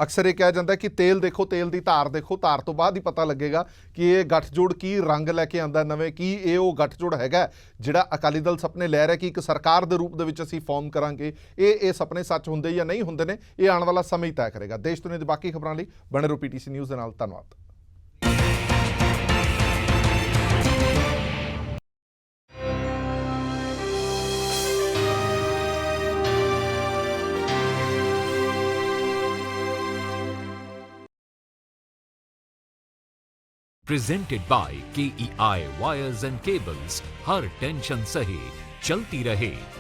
ਅਕਸਰ ਇਹ ਕਿਹਾ ਜਾਂਦਾ ਕਿ ਤੇਲ ਦੇਖੋ, ਤੇਲ ਦੀ ਧਾਰ ਦੇਖੋ, ਧਾਰ ਤੋਂ ਬਾਅਦ ਹੀ ਪਤਾ ਲੱਗੇਗਾ ਕਿ ਇਹ ਗੱਠਜੋੜ ਕੀ ਰੰਗ ਲੈ ਕੇ ਆਉਂਦਾ ਨਵੇਂ, ਕੀ ਇਹ ਉਹ ਗੱਠਜੋੜ ਹੈਗਾ ਜਿਹੜਾ ਅਕਾਲੀ ਦਲ ਸੁਪਨੇ ਲੈ ਰਿਹਾ ਕਿ ਇੱਕ ਸਰਕਾਰ ਦੇ ਰੂਪ ਦੇ ਵਿੱਚ ਅਸੀਂ ਫਾਰਮ ਕਰਾਂਗੇ। ਇਹ ਸੁਪਨੇ ਸੱਚ ਹੁੰਦੇ ਜਾਂ ਨਹੀਂ ਹੁੰਦੇ ਨੇ, ਇਹ ਆਉਣ ਵਾਲਾ ਸਮਾਂ ਹੀ ਤੈਅ ਕਰੇਗਾ। ਦੇਸ਼ ਦੁਨੀਆ ਦੀ ਬਾਕੀ ਖਬਰਾਂ ਲਈ ਬਣੇ ਰਹੋ PTC ਨਿਊਜ਼ ਦੇ ਨਾਲ। ਧੰਨਵਾਦ। Presented by KEI Wires and Cables, her tension सही चलती रहे।